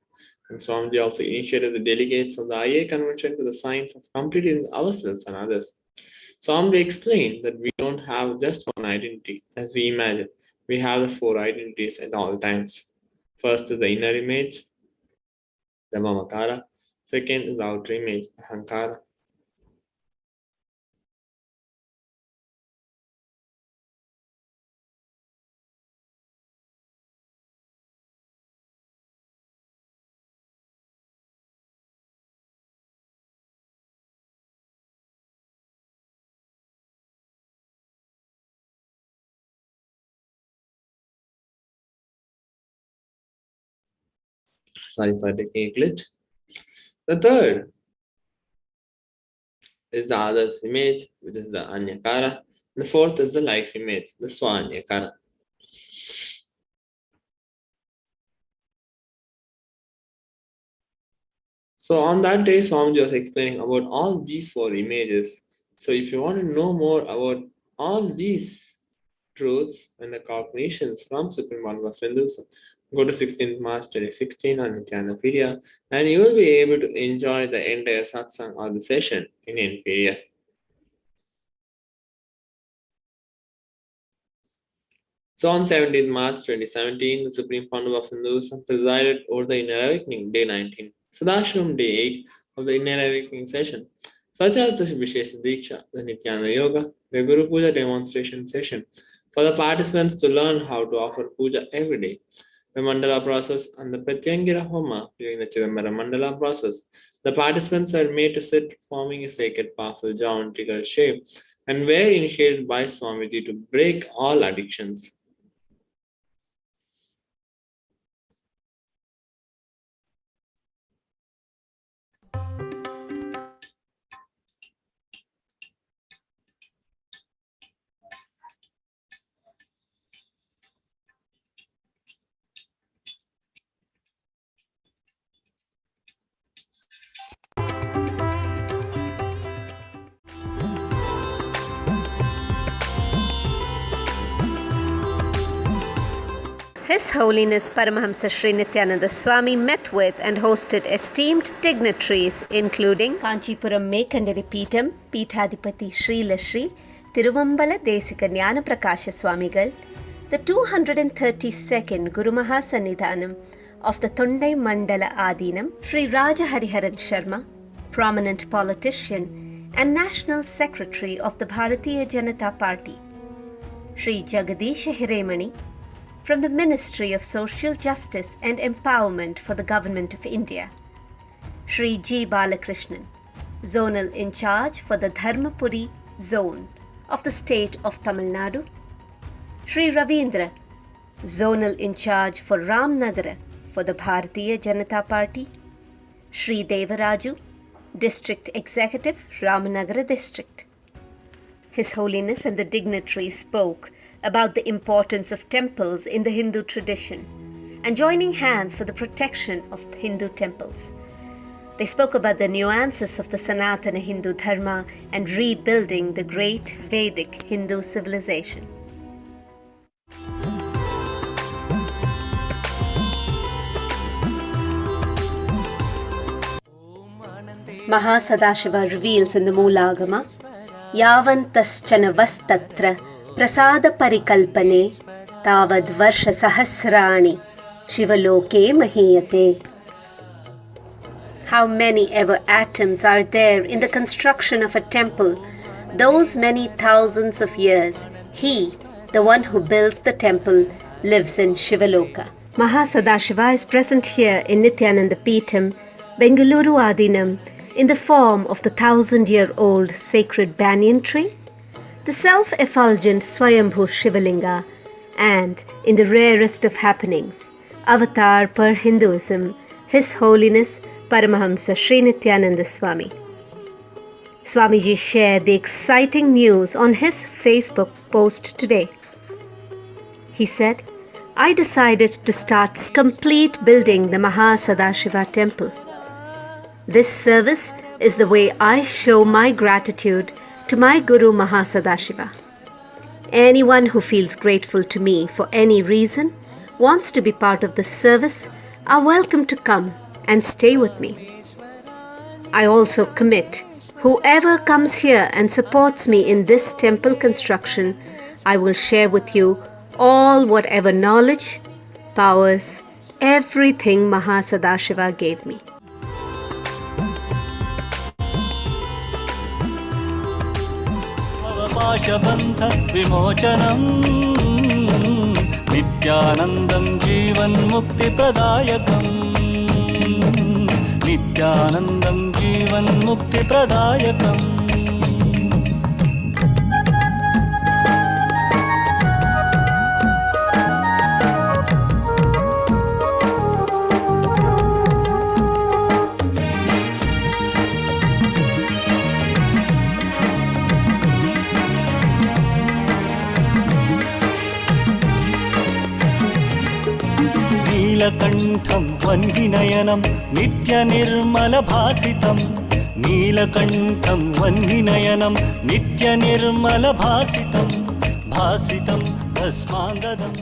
S9: And Swamiji also initiated the delegates of the IA Convention to the science of completing ourselves and others. Swamiji explained that we don't have just one identity as we imagine. We have the four identities at all times. First is the inner image, the Mamakara. Second is the outer image, Ahankara. Sorry for taking a glitch. The third is the other's image, which is the Anyakara. The fourth is the life image, the Swanyakara. So on that day, Swamiji was explaining about all these four images. So if you want to know more about all these truths and the cognitions from Supreme One of Hinduism, go to 16th March 2016 on Nithyananda, and you will be able to enjoy the entire satsang or the session in NPDF. So on 17th March 2017, the Supreme Panel of Hinduism presided over the Inner Awakening, Day 19, Sadashivam, Day 8 of the Inner Awakening session, such as the Vishesha Diksha, the Nityananda Yoga, the Guru Puja demonstration session, for the participants to learn how to offer puja every day, the Mandala process, and the Pratyangira Homa during the Chidambara Mandala process. The participants are made to sit forming a sacred, powerful geometrical shape and were initiated by Swamiji to break all addictions.
S10: His Holiness Paramahamsa Sri Nithyananda Swami met with and hosted esteemed dignitaries including Kanchipuram Mekandari Peetam, Peethadipati Sri Lashri, Tiruvambala Desika Jnana Prakasha Swamigal, the 232nd Guru Mahasannidhanam of the Thundai Mandala Adinam, Sri Raja Hariharan Sharma, prominent politician and National Secretary of the Bharatiya Janata Party, Sri Jagadish Hiremani, from the Ministry of Social Justice and Empowerment for the Government of India, Sri G. Balakrishnan, Zonal In Charge for the Dharmapuri Zone of the State of Tamil Nadu, Sri Ravindra, Zonal In Charge for Ramnagara for the Bharatiya Janata Party, Sri Devaraju, District Executive, Ramanagara District. His Holiness and the dignitaries spoke about the importance of temples in the Hindu tradition and joining hands for the protection of Hindu temples. They spoke about the nuances of the Sanatana Hindu Dharma and rebuilding the great Vedic Hindu civilization. Mahasadashiva reveals in the Moolagama, Yavantaschana vastatra prasada parikalpane tavad varsha sahasrani shivaloke mahiyate. How many ever atoms are there in the construction of a temple? Those many thousands of years, he, the one who builds the temple, lives in Shivaloka. Mahasadashiva is present here in Nithyananda Peetam, Bengaluru Adinam, in the form of the 1,000-year-old sacred banyan tree, the self-effulgent Swayambhu Shivalinga, and in the rarest of happenings, avatar per Hinduism, His Holiness Paramahamsa Sri Nithyananda Swami. Swamiji shared the exciting news on his Facebook post today. He said, I decided to start complete building the Mahasadashiva temple. This service is the way I show my gratitude to my Guru Mahasadashiva. Anyone who feels grateful to me for any reason, wants to be part of the service, are welcome to come and stay with me. I also commit, whoever comes here and supports me in this temple construction, I will share with you all whatever knowledge, powers, everything Mahasadashiva gave me.
S11: पाशबन्ध विमोचनम् नित्यानन्दं जीवन्मुक्तिप्रदायकम् नित्यानन्दं जीवन्मुक्तिप्रदायकम् नीलकण्ठं वह्निनयनं नित्यनिर्मलभासितं नीलकण्ठं वह्निनयनं नित्यनिर्मलभासितं भासितं भस्माङ्गदम्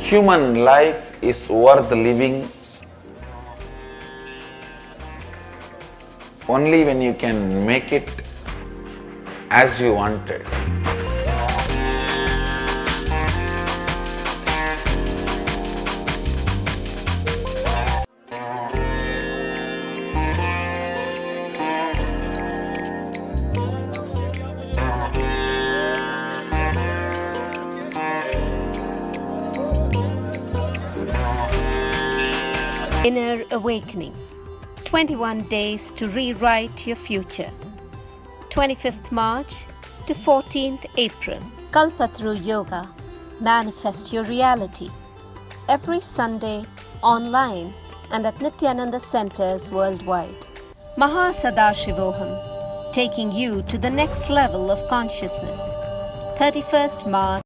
S4: Human life is worth living only when you can make it as you wanted.
S10: Inner Awakening. 21 days to rewrite your future. 25th March to 14th April. Kalpatru Yoga. Manifest your reality. Every Sunday, online and at Nithyananda centers worldwide. Mahasadashivoham. Taking you to the next level of consciousness. 31st March.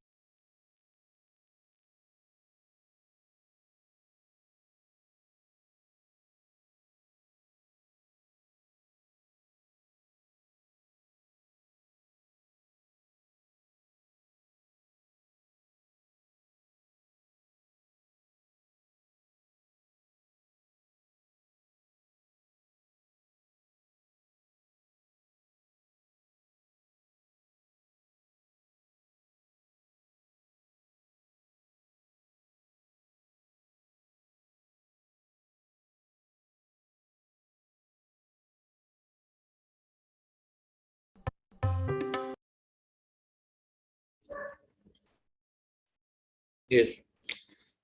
S9: Yes.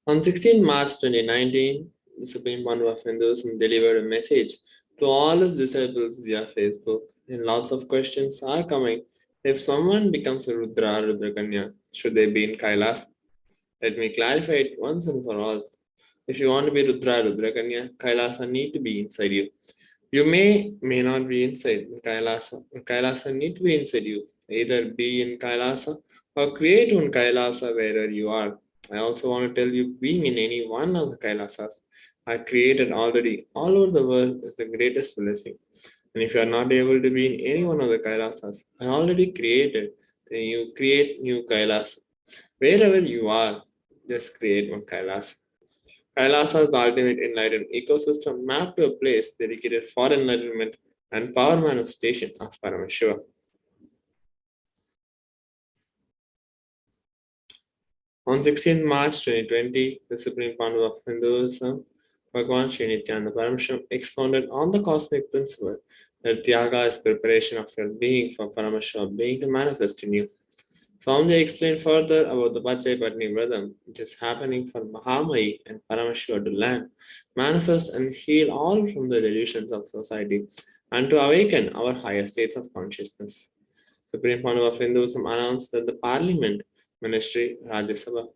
S9: On 16 March 2019, the Supreme Pandu of Hinduism delivered a message to all his disciples via Facebook, and lots of questions are coming. If someone becomes a Rudra or Rudrakanya, should they be in Kailasa? Let me clarify it once and for all. If you want to be Rudra or Rudrakanya, Kailasa need to be inside you. You may not be inside Kailasa. Kailasa need to be inside you. Either be in Kailasa or create one Kailasa wherever you are. I also want to tell you, being in any one of the Kailasas I created already all over the world is the greatest blessing. And if you are not able to be in any one of the Kailasas I already created, then you create new Kailasa. Wherever you are, just create one Kailasa. Kailasa is the ultimate enlightened ecosystem mapped to a place dedicated for enlightenment and power manifestation of Paramashiva. On 16 March 2020, the Supreme Pandu of Hinduism, Bhagavan Sri Nithyananda Paramashivam, expounded on the cosmic principle that Tyaga is preparation of your being for Paramashiva being to manifest in you. Swamiji explained further about the Pachai Patni Vradam, which is happening for Mahamai and Paramashiva to land, manifest and heal all from the delusions of society, and to awaken our higher states of consciousness. Supreme Pandu of Hinduism announced that the Parliament, Ministry, Rajya Sabha,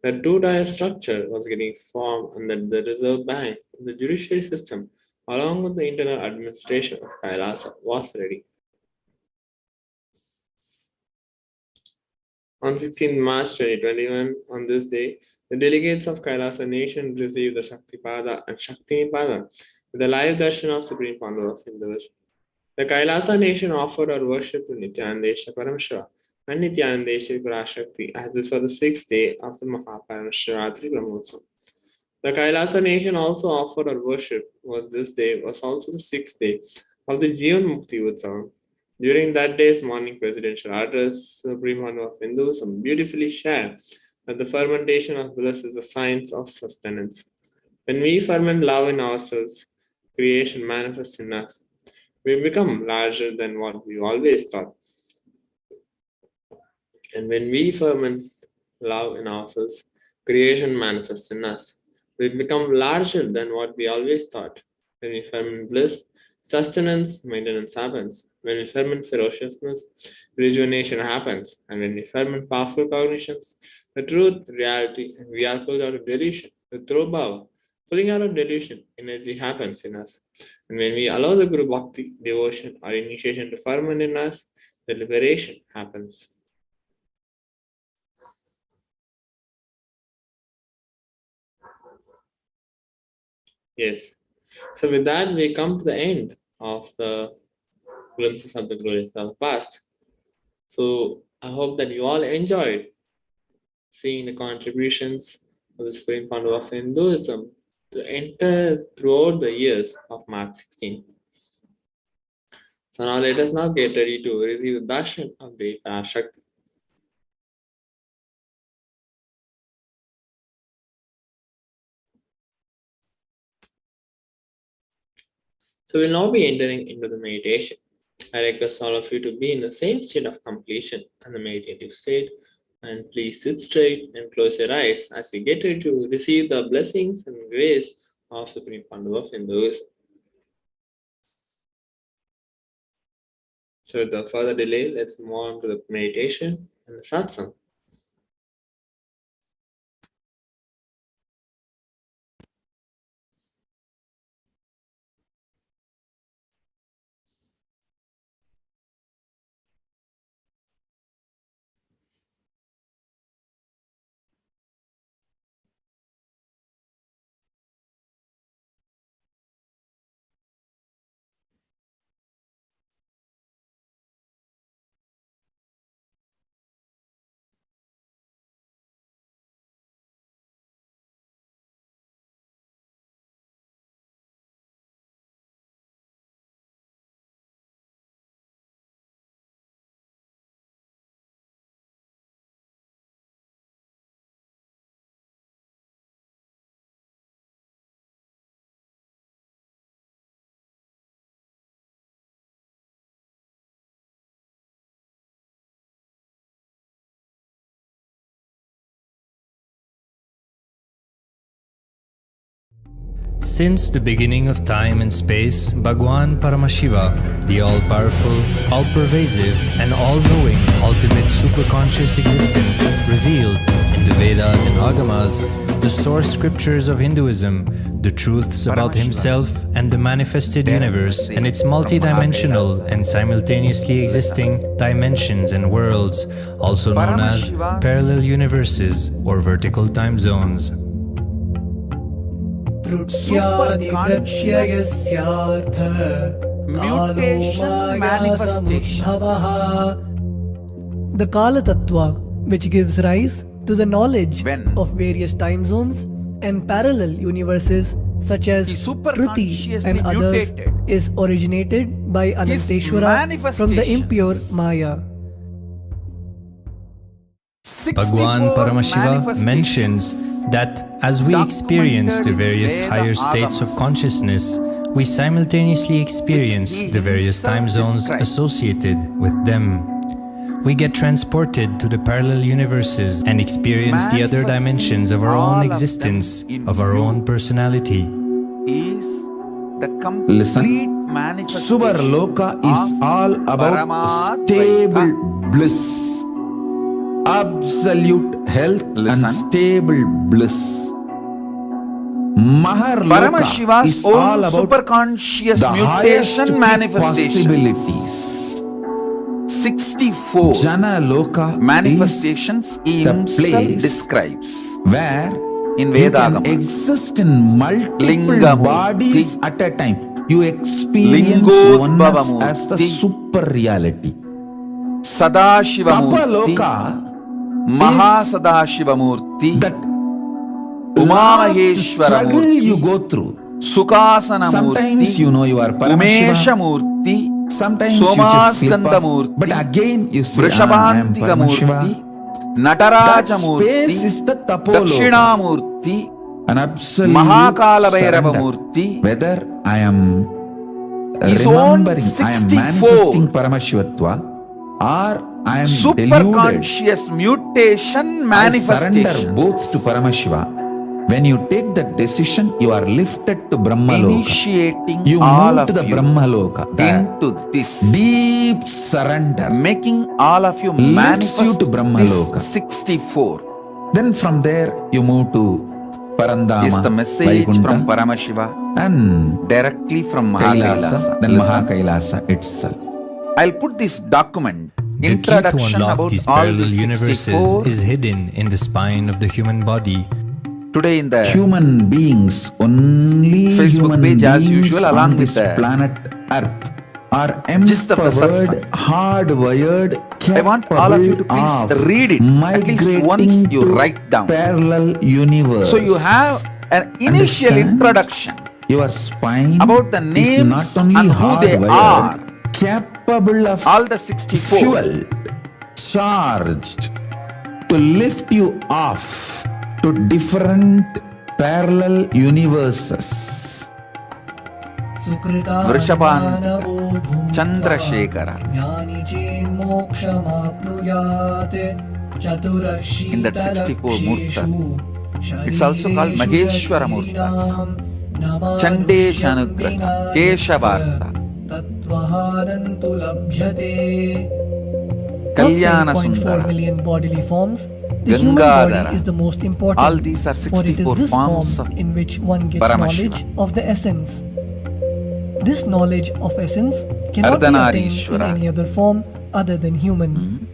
S9: that two-tier structure was getting formed and that the Reserve Bank, the judiciary system, along with the internal administration of KAILASA was ready. On 16 March 2021, on this day, the delegates of KAILASA nation received the Shaktipada and Shaktinipada with the live darshan of Supreme Founder of Hinduism. The KAILASA nation offered our worship to Nithyananda Paramashivam and Nithyananda Parashakti, as this was the 6th day of the Mahaparashratri Brahmotsavam. The KAILASA nation also offered our worship, was this day was also the 6th day of the Jivan Mukti Utsavam. During that day's morning presidential address, Supreme Founder of Hinduism beautifully shared that the fermentation of bliss is a science of sustenance. When we ferment love in ourselves, creation manifests in us. We become larger than what we always thought. And when we ferment love in ourselves, creation manifests in us. We become larger than what we always thought. When we ferment bliss, sustenance, maintenance happens. When we ferment ferociousness, rejuvenation happens. And when we ferment powerful cognitions, the truth, reality, and we are pulled out of delusion. The true bhava, pulling out of delusion, energy happens in us. And when we allow the Guru Bhakti, devotion, or initiation to ferment in us, the liberation happens. Yes. So with that, we come to the end of the glimpses of the glories of the past. So I hope that you all enjoyed seeing the contributions of the Supreme Founder of Hinduism to enter throughout the years of March 16. So now let us now get ready to receive the darshan of the Parashakti. So we'll now be entering into the meditation. I request all of you to be in the same state of completion and the meditative state. And please sit straight and close your eyes as we get ready to receive the blessings and grace of Supreme Founder of Hinduism. So without further delay, let's move on to the meditation and the satsang.
S2: Since the beginning of time and space, Bhagwan Paramashiva, the all-powerful, all-pervasive, and all-knowing ultimate superconscious existence, revealed in the Vedas and Agamas, the source scriptures of Hinduism, the truths about himself and the manifested universe and its multidimensional and simultaneously existing dimensions and worlds, also known as parallel universes or vertical time zones.
S12: Mutation manifestation. The Kala Tattva, which gives rise to the knowledge of various time zones and parallel universes such as Kruti and others, is originated by Ananteshwara from the impure Maya.
S2: Bhagwan Paramashiva mentions that as we experience the various higher states of consciousness, we simultaneously experience the various time zones associated with them. We get transported to the parallel universes and experience the other dimensions of our own existence, of our own personality.
S4: Listen, Suvarloka is all about stable bliss. absolute health and stable bliss. Maharloka
S6: Paramashiva's
S4: is
S6: own
S4: all about
S6: superconscious
S4: the
S6: mutation
S4: highest
S6: manifestation.
S4: possibilities.
S6: 64
S4: Jana Loka
S6: manifestations
S4: is
S6: he
S4: the
S6: himself
S4: place
S6: describes
S4: where
S6: in
S4: you can
S6: Vedagamas.
S4: exist in multiple
S6: Lingamurti.
S4: bodies at a time. You experience oneness as the super reality.
S6: Sadashivamurti,
S4: Tapaloka
S6: Mahasadashivamurti,
S4: that last struggle you
S6: Umamaheshwaramurti,
S4: go through.
S6: Sukasanamurti,
S4: Sometimes you know you are Paramashiva.
S6: Umeshamurti,
S4: Sometimes you just slip up.
S6: Somaskandamurti,
S4: But again you say, I am
S6: Vrishabhantikamurti,
S4: Paramashiva. That
S6: Natarajamurti,
S4: space is the Tapoloka.
S6: Dakshinamurti,
S4: An absolute
S6: Mahakalavairavamurti,
S4: surrender. Whether I am
S6: his own
S4: remembering, I am
S6: 64
S4: manifesting Paramashivatva, or I am deluded,
S6: superconscious mutation
S4: I surrender
S6: manifestation.
S4: both to Paramashiva. When you take that decision, you are lifted to Brahmaloka.
S6: Initiating
S4: You
S6: all
S4: move
S6: of
S4: to the
S6: you
S4: Brahmaloka. The
S6: into this,
S4: deep surrender
S6: making all of you
S4: lifts
S6: manifest
S4: you to Brahmaloka.
S6: this 64
S4: Then from there you move to Parandama,
S6: is the message
S4: Vaikunta,
S6: from Paramashiva
S4: and
S6: directly from
S4: Kailasa,
S6: Mahakailasa.
S4: then
S6: Listen,
S4: Mahakailasa itself.
S6: I'll put this document,
S2: The key to
S6: introduction
S2: unlock
S6: about
S2: these
S6: all
S2: parallel
S6: these
S2: universes
S6: 64
S2: is hidden in the spine of the human body.
S6: today in the
S4: Human beings, only
S6: Facebook
S4: human
S6: page as
S4: beings
S6: usual,
S4: on
S6: along with
S4: this
S6: the
S4: planet Earth are
S6: gist of the
S4: empowered,
S6: satsang.
S4: hardwired,
S6: I want all of you to
S4: capable
S6: please
S4: of
S6: read it. At least once
S4: migrating
S6: you
S4: to
S6: write down.
S4: parallel universe.
S6: So you have an initial
S4: Understand?
S6: introduction
S4: Your spine
S6: about the
S4: is
S6: names
S4: not only
S6: and who they
S4: hardwired,
S6: are.
S4: capable of
S6: All the 64
S4: fueled, charged to lift you off to different parallel universes.
S6: Vrishabhanta, Chandrasekhara. In that 64 murtas, it's also called Maheshwara Murtas, Chandeshanugraha, Keshavarta, Kalyana
S12: 4
S6: Sundara,
S12: million bodily forms, the human
S6: Gangadhara.
S12: body is the most important.
S6: All these are
S12: for it is
S6: 64
S12: this
S6: forms
S12: form
S6: of
S12: in which one gets
S6: Paramashiva.
S12: knowledge of the essence. This knowledge of essence cannot be attained in
S6: Ardhanarishwara.
S12: any other form other than human.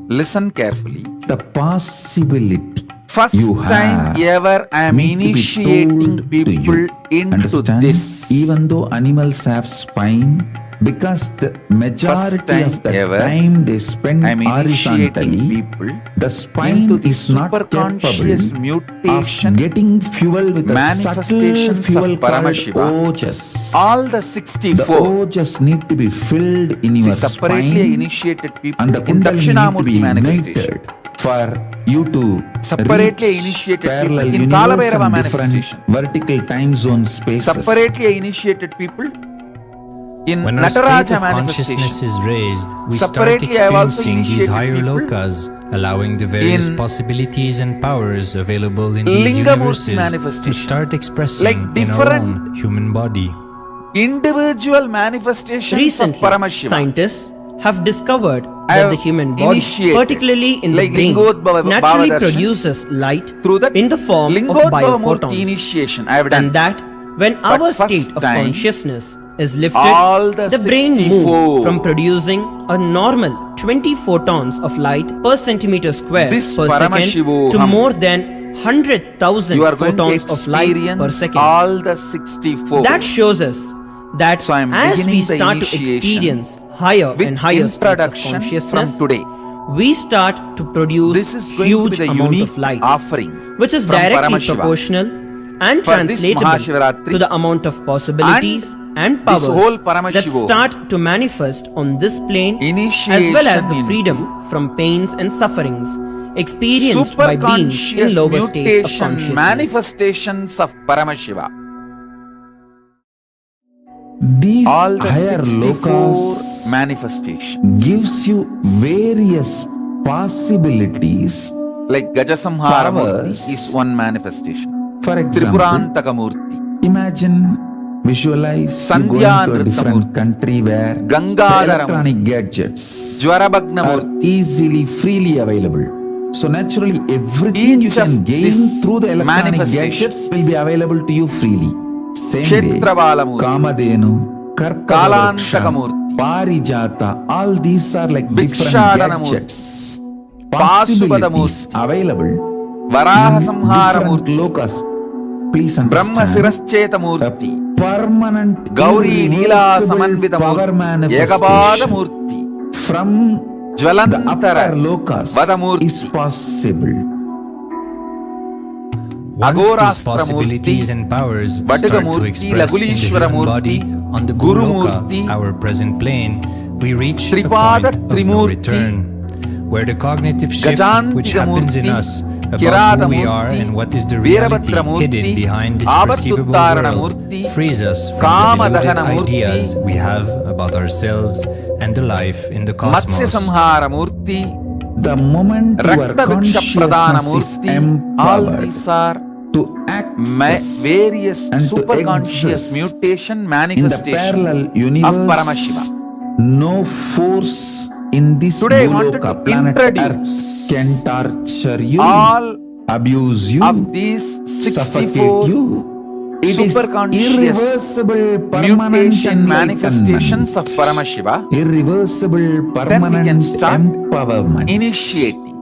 S6: Listen carefully.
S4: The possibility
S6: First
S4: you
S6: time
S4: have
S6: ever I am
S4: need to be
S6: initiating
S4: told to
S6: people
S4: you.
S6: into
S4: Understand?
S6: this.
S4: Even though animals have spine, because the majority
S6: time
S4: of the
S6: ever,
S4: time they spend
S6: I am initiating
S4: horizontally,
S6: people
S4: the spine
S6: into the
S4: is not
S6: superconscious
S4: capable
S6: mutation
S4: of getting fuel with a subtle
S6: manifestations of
S4: fuel called
S6: Paramashiva.
S4: ojas.
S6: All the
S4: The
S6: 64
S4: ojas need to be filled in
S6: see,
S4: your
S6: separately
S4: spine,
S6: initiated people
S4: and the
S6: in
S4: kundalini need to
S6: Dakshinamurti
S4: be
S6: manifestation.
S4: ignited for you to
S6: Separately
S4: reach
S6: initiated
S4: parallel
S6: people in
S4: universe
S6: Kalabhairava
S4: and different
S6: manifestation.
S4: vertical time zone spaces.
S6: Separately initiated people in
S2: When our state
S6: Nataraja
S2: of consciousness
S6: manifestation.
S2: is raised, we start
S6: Separately, I have also
S2: experiencing these
S6: initiated
S2: higher
S6: people
S2: lokas, allowing the various
S6: in
S2: possibilities and powers available in these
S6: Lingamurti
S2: universes to
S6: manifestation.
S2: start expressing
S6: Like
S2: in our
S6: different
S2: own human body.
S6: Individual manifestations
S13: Recently,
S6: of Paramashiva.
S13: scientists have discovered
S6: I
S13: that
S6: have
S13: the human body,
S6: initiated,
S13: particularly in
S6: like
S13: the brain,
S6: Lingodbhava
S13: naturally
S6: Bhavadarshan,
S13: produces light
S6: through that
S13: in the form of
S6: Lingodbhava Murti
S13: biophotons.
S6: initiation I have done.
S13: And that when
S6: But
S13: our
S6: first
S13: state of
S6: time,
S13: consciousness is lifted,
S6: all the
S13: brain
S6: 64
S13: moves from producing a normal 20 photons of light per centimeter square
S6: This
S13: per second to
S6: Paramashivoham,
S13: more than 100,000
S6: you are going to
S13: photons of light per
S6: experience
S13: second.
S6: all the 64.
S13: That shows us that
S6: So I am
S13: as we
S6: beginning the
S13: start to
S6: initiation
S13: experience higher
S6: with
S13: and higher states of
S6: introduction
S13: consciousness,
S6: from today.
S13: we start to produce
S6: This is going to
S13: huge
S6: be the
S13: amount
S6: unique
S13: of light,
S6: offering
S13: which is
S6: from
S13: directly
S6: Paramashiva.
S13: proportional and
S6: For this
S13: translatable
S6: Mahashivaratri
S13: to the amount of possibilities and
S6: this
S13: powers
S6: whole
S13: that
S6: Paramashivoham
S13: start to manifest on this plane, as well as the
S6: initiation
S13: freedom from pains and sufferings experienced by beings in
S6: superconscious
S13: lower states of
S6: mutation
S13: consciousness.
S6: manifestations of Paramashiva.
S4: These
S6: All the
S4: higher
S6: 64
S4: lokas
S6: manifestations.
S4: gives you various possibilities.
S6: Like Gajasamhara
S4: Powers.
S6: Murti is one manifestation.
S4: For example,
S6: Tripurantaka Murti.
S4: imagine Visualize you
S6: Sandhya
S4: going to a different
S6: Nrithamurti,
S4: country where the
S6: Gangadharamurti,
S4: electronic gadgets are
S6: Jwarabhagnamurti.
S4: easily, freely available. So naturally, everything you
S6: Each of
S4: can gain
S6: this
S4: through the electronic
S6: manifestation.
S4: gadgets will be available to you freely. Same way,
S6: Kshetrabalamurti,
S4: Kamadhenu, Karpavraksha,
S6: Kalantaka-murti,
S4: Parijata, all these are like different
S6: Bhikshadanamurti,
S4: gadgets, possibilities
S6: Pasupadamuurti,
S4: available
S6: Varaha
S4: in
S6: Samharamurti,
S4: different lokas. Please
S6: Brahma
S4: understand,
S6: Siraschetamurti,
S4: permanent
S6: Gauri Leela
S4: irreversible power
S6: Samanvitamurti,
S4: manifestation
S6: Yekabadamurti,
S4: from the
S6: Jvalantara
S4: upper lokas
S6: Vadamurti,
S4: is possible.
S2: Once these
S6: Agorastramurti,
S2: possibilities and powers start to
S6: Batugamurti,
S2: express in the human
S6: Lagulishwaramurti,
S2: body on the
S6: Gurumurti,
S2: Bhuloka, our present plane, we reach a
S6: Tripada
S2: point of no
S6: Trimurti,
S2: return, where the cognitive shift which happens in us about who we are and what is the reality hidden behind this perceivable world frees us from the deluded ideas we have about ourselves and the life in the
S6: Matsya
S2: cosmos.
S6: Samharamurti,
S4: The moment your
S6: Raktaviksha
S4: consciousness is
S6: Pradhanamurti, all
S4: empowered
S6: these are
S4: to access
S6: various
S4: and to
S6: superconscious
S4: exist
S6: mutation
S4: in the
S6: manifestation
S4: parallel
S6: of
S4: universe,
S6: Paramashiva.
S4: no force in this
S6: Today I wanted
S4: Bhuloka
S6: to
S4: planet
S6: introduce
S4: Earth can torture you,
S6: all
S4: abuse you,
S6: of these
S4: suffocate
S6: 64
S4: you. It is
S6: superconscious
S4: irreversible, permanent
S6: mutation
S4: enlightenment.
S6: manifestations of Paramashiva.
S4: Irreversible,
S6: Then we can
S4: permanent
S6: start
S4: empowerment.
S6: initiating.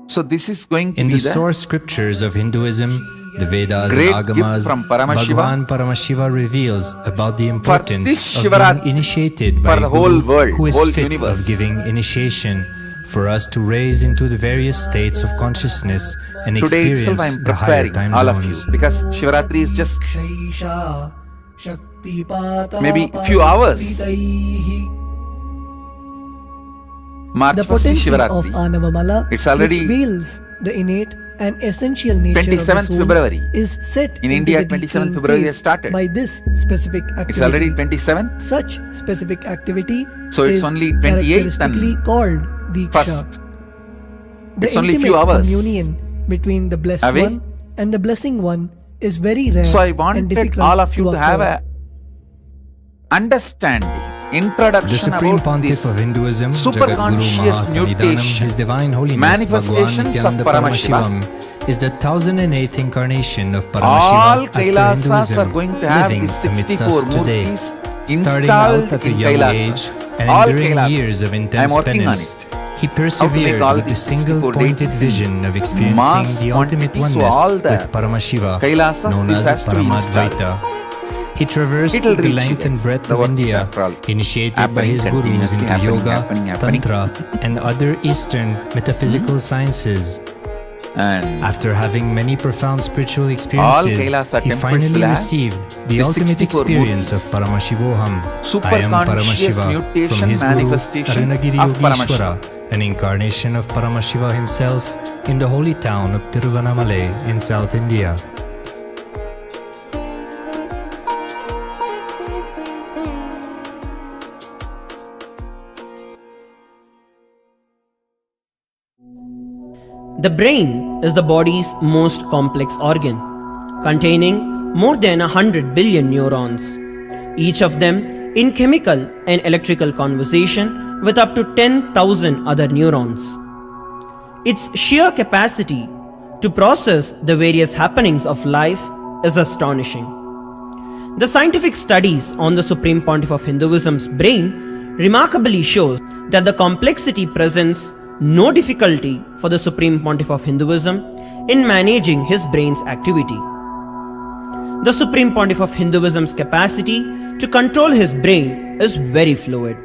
S6: So this is going to
S2: In
S6: be
S2: the source scriptures of Hinduism, the Vedas
S6: great
S2: and
S6: gift
S2: Agamas,
S6: from Paramashiva.
S2: Bhagavan Paramashiva reveals about the
S6: this
S2: importance of
S6: Shivaratri,
S2: being initiated
S6: for
S2: by
S6: the
S2: a
S6: whole
S2: guru
S6: world,
S2: who is
S6: whole
S2: fit
S6: universe.
S2: of giving initiation for us to raise into the various states of consciousness and
S6: Today itself
S2: experience
S6: I am
S2: the higher
S6: preparing
S2: time
S6: all of you
S2: zones.
S6: because Shivaratri is just maybe few hours. March
S12: The
S6: 1st is
S12: potency of
S6: Shivaratri.
S12: Anavamala,
S6: It's already
S12: which veils the innate and essential nature of the
S6: 27th
S12: soul,
S6: February.
S12: is set
S6: In
S12: into
S6: India,
S12: the
S6: 27th
S12: decaying
S6: February
S12: phase
S6: has started.
S12: by this specific activity.
S6: It's already 27th.
S12: Such specific activity
S6: So it's
S12: is
S6: only 28th and
S12: characteristically called Diksha.
S6: First.
S12: The
S6: It's only few
S12: intimate
S6: hours
S12: communion between the blessed
S6: away.
S12: one and the blessing one is very rare
S6: So I
S12: and
S6: wanted
S12: difficult
S6: all of you to have
S12: occur.
S6: a understanding, introduction
S2: The Supreme
S6: about
S2: Pontiff
S6: this
S2: of Hinduism, Jagadguru
S6: superconscious
S2: Mahasannidhanam,
S6: mutation,
S2: His Divine Holiness Bhagavan
S6: manifestations of
S2: Nithyananda
S6: Paramashiva.
S2: Paramashivam, is the 1008th incarnation of
S6: All
S2: Paramashiva as per
S6: Kailasas
S2: Hinduism,
S6: are going to have
S2: living
S6: these
S2: amidst
S6: 64
S2: us today,
S6: murtis
S2: starting
S6: installed
S2: out at a
S6: in
S2: young
S6: Kailasa.
S2: age and
S6: All
S2: enduring
S6: Kailasas.
S2: years of
S6: I am
S2: intense
S6: working on
S2: penance.
S6: it.
S2: He persevered
S6: all
S2: with the
S6: these
S2: single
S6: 64
S2: pointed
S6: deities
S2: vision of
S6: mass
S2: experiencing the ultimate
S6: quantity, so
S2: oneness
S6: all the
S2: with Paramashiva,
S6: Kailasas,
S2: known
S6: this
S2: as
S6: has to be
S2: Paramadvaita. He traversed
S6: It'll
S2: the
S6: reach
S2: length
S6: you
S2: and
S6: guys.
S2: breadth
S6: The
S2: of
S6: work is
S2: India,
S6: after all
S2: initiated by
S6: happening
S2: his gurus
S6: continuously,
S2: into
S6: happening.
S2: yoga, tantra, and other Eastern metaphysical sciences.
S6: And
S2: After having many profound spiritual
S6: all
S2: experiences,
S6: Kailasa
S2: he
S6: temples
S2: finally
S6: will have
S2: received the
S6: the
S2: ultimate
S6: 64
S2: experience
S6: murtis.
S2: of Paramashivoham. I am
S6: Superconscious
S2: Paramashiva from
S6: mutation
S2: his guru
S6: manifestation
S2: Aranagiri
S6: of
S2: Yogeshwara, an incarnation of Paramashiva himself in the holy town of Tiruvannamalai in South India.
S13: The brain is the body's most complex organ, containing more than 100 billion neurons, each of them in chemical and electrical conversation with up to 10,000 other neurons. Its sheer capacity to process the various happenings of life is astonishing. The scientific studies on the Supreme Pontiff of Hinduism's brain remarkably shows that the complexity presents no difficulty for the Supreme Pontiff of Hinduism in managing his brain's activity. The Supreme Pontiff of Hinduism's capacity to control his brain is very fluid.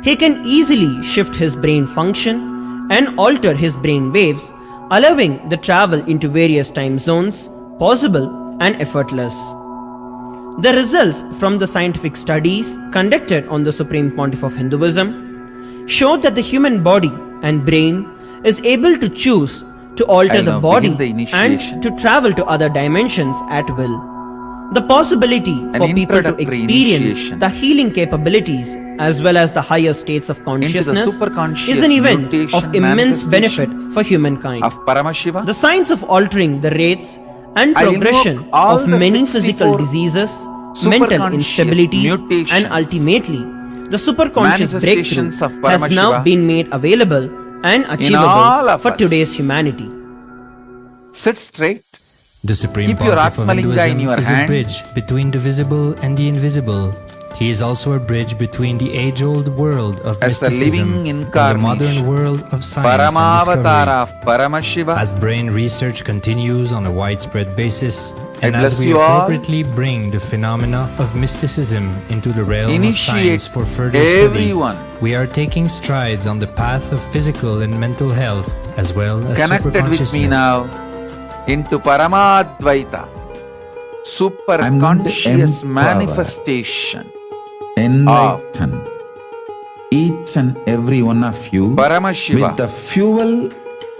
S13: He can easily shift his brain function and alter his brain waves, allowing the travel into various time zones possible and effortless. The results from the scientific studies conducted on the Supreme Pontiff of Hinduism show that the human body and brain is able to choose to alter
S6: I'll
S13: the
S6: now
S13: body
S6: begin the initiation.
S13: and to travel to other dimensions at will. The possibility for people to
S6: introductory
S13: experience
S6: initiation
S13: the healing capabilities as well as the higher states of consciousness
S6: superconscious
S13: is an event of
S6: mutation
S13: immense benefit
S6: manifestation
S13: for humankind.
S6: of Paramashiva.
S13: The science of altering the rates and progression of many physical diseases, mental instabilities, and ultimately the superconscious breakthrough has now been made available and achievable for today's humanity.
S6: Sit straight.
S2: The Supreme
S6: Keep your
S2: Pontiff of
S6: Atmalinga in
S2: Hinduism
S6: your
S2: is
S6: hand.
S2: a bridge between the visible and the invisible. He is also a bridge between the age-old world of
S6: As a
S2: mysticism
S6: living
S2: and the
S6: incarnation,
S2: modern world of science and
S6: Paramavatar
S2: discovery.
S6: of Paramashiva.
S2: As brain research continues on a widespread basis, and
S6: bless
S2: as we
S6: you all.
S2: appropriately bring the phenomena of mysticism into the realm
S6: Initiate
S2: of science for further
S6: everyone.
S2: study, we are taking strides on the path of physical and mental health as well as
S6: Connected with me
S2: superconsciousness.
S6: now into Paramadvaita, superconscious manifestation.
S4: Enlighten each and every one of you
S6: Paramashiva.
S4: with the fuel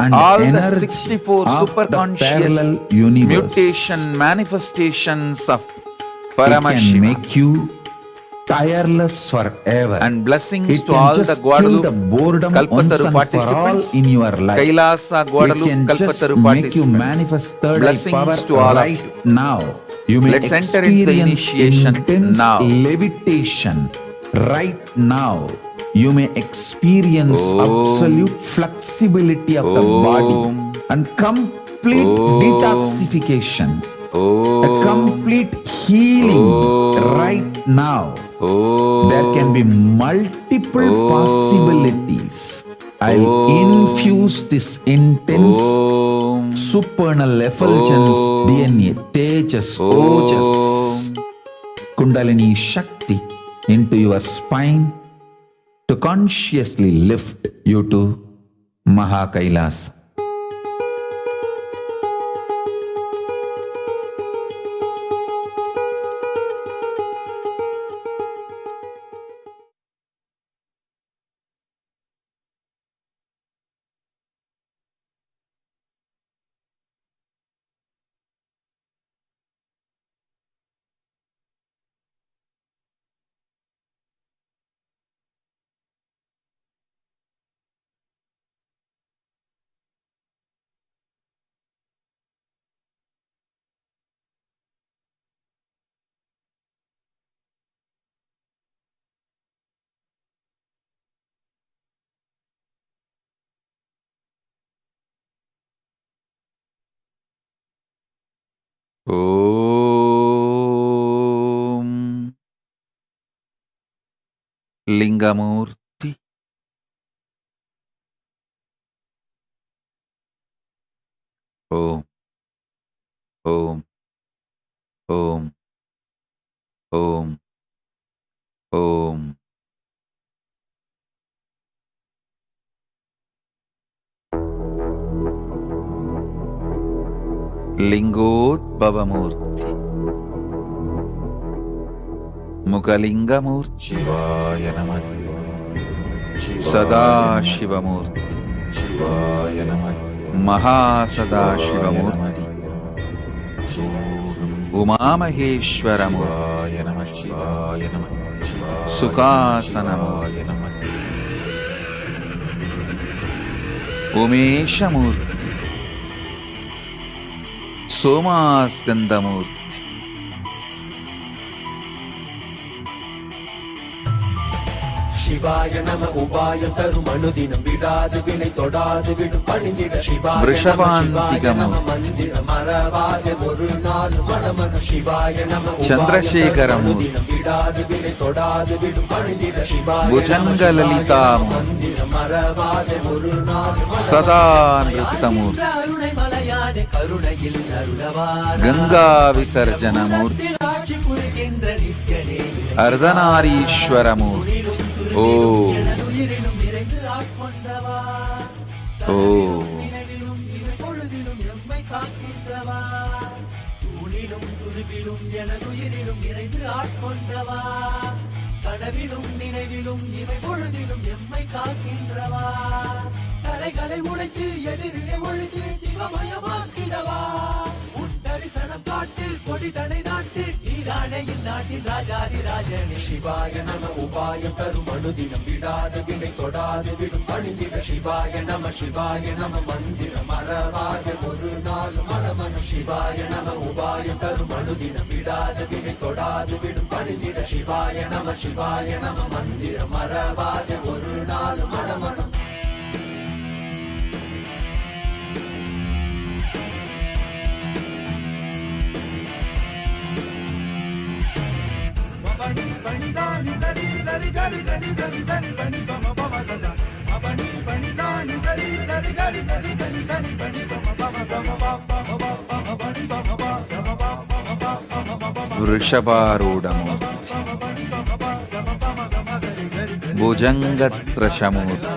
S4: and
S6: All the
S4: energy
S6: 64
S4: of the
S6: superconscious
S4: parallel universe.
S6: mutation manifestations of
S4: It can
S6: Paramashiva.
S4: make you tireless forever.
S6: And blessings
S4: It
S6: to
S4: can
S6: all
S4: just
S6: the
S4: kill
S6: Guadalupe
S4: the boredom once
S6: Kalpataru
S4: and for all
S6: participants.
S4: in your life.
S6: KAILASA
S4: It
S6: Guadalupe
S4: can just
S6: Kalpataru
S4: make you
S6: participants.
S4: manifest third eye
S6: Blessings
S4: power
S6: to all of
S4: right
S6: you.
S4: now. You may
S6: Let's enter into the
S4: experience
S6: initiation
S4: intense
S6: now.
S4: levitation right now. You may experience absolute flexibility of the body and complete detoxification. A complete healing right now. There can be multiple possibilities. I'll infuse this intense supernal effulgence DNA, Tejas, Ojas, Kundalini Shakti into your spine to consciously lift you to Mahakailasa. Om Lingamurti. Om Om Om Om Om. Lingodbhavamurti. Mukalingamurti. Shivaya Namah. Sadashivamurti. Shivaya Namah. Mahasadashivamurti. Umamaheshwaramurti. Sukhasanamurti. Umeshamurti. Somaskandamurti.
S11: Shivaya Nama Ubaya Tarum Anudinam Vidadu Vinay Todadu Vidum Panindira Shivaya Nama Mandira Maravade Murunal Madamanu Shivaya Nama
S6: Chandrasekharamurti.
S11: Vidadu Vinay Todadu Vidum Panindira Shivaya
S6: Bhujangalalitamurti.
S11: Mandira Maravade Murunal
S6: Sada Nrittamurti. Ganga Visarjanamurti. Ardhanarishwaramurti. Oh. Oh.
S11: கனவிலும் நினைவிலும் இவை பொழுதிலும் எம்மை காக்கின்றவா தடைகளை உடைத்து எதிரியை ஒழித்து சிவமயமாக்கிடவா உன் தரிசனம் காட்டு கொடி தடை நாட்டு நீராணையின் நாட்டின் ராஜாதி ராஜனே. சிவாய நம உபாயம் தரும் அனுதினம் விடாது வினை தொடாது விடும் பணிந்திட. சிவாய நம மந்திரம் மறவாத ஒரு நாள் மனமனு. சிவாய நம உபாயம் தரும் அனுதினம் விடாது வினை தொடாது விடும் பணிந்திட. சிவாய நம மந்திரம் மறவாத ஒரு நாள் மனமனு.
S4: వృషభారూఢమూర్తి భుజంగత్రశమూర్తి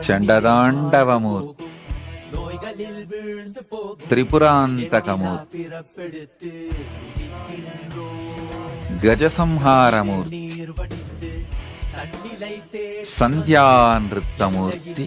S4: చండదాండవమూర్తి త్రిపురాంతకమూర్తి గజసంహారమూర్తి సంధ్యానృత్తమూర్తి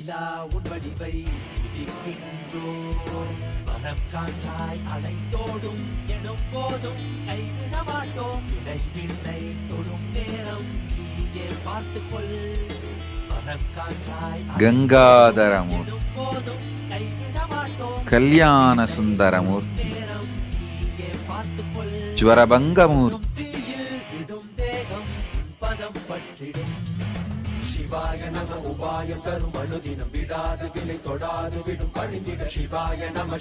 S4: గంగాధరమూర్తి కళ్యాణ సుందరమూర్తి జ్వరభంగమూర్తి சிவாய நம உபாயம் தரும் அனுதினம் விடாது வினை தொடாது விடும் பணிந்திட. சிவாய நம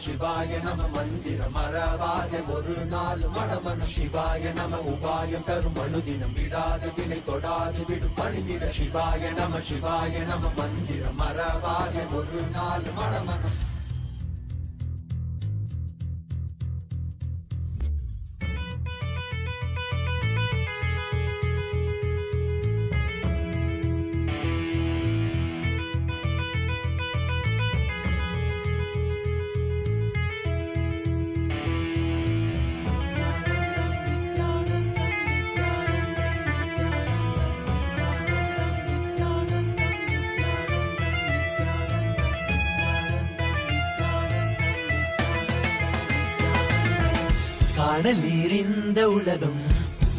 S4: மந்திரம் மறவாத ஒரு நாள் மனமனு. சிவாய நம உபாயம் தரும் அனுதினம் விடாது வினை தொடாது விடும் பணிந்திட. சிவாய நம மந்திரம் மறவாத ஒரு நாள் மனமனு. காணல் நீரிந்த உலகம்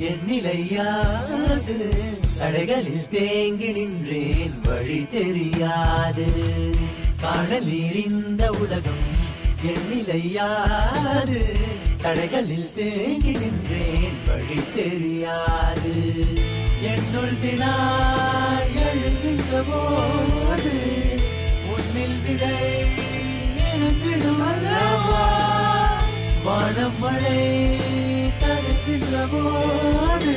S4: எண்ணிலையாது. தடைகளில் தேங்கி நின்றேன் வழி தெரியாது. காணல் நீரிந்த உலகம் எண்ணிலையாது. தடைகளில் தேங்கி நின்றேன் வழி தெரியாது. என்னுள் வினாய் எழுகின்ற போது உன்னில் விடை இருந்திடும் அல்லவா. வானம் மழை தருகின்ற போது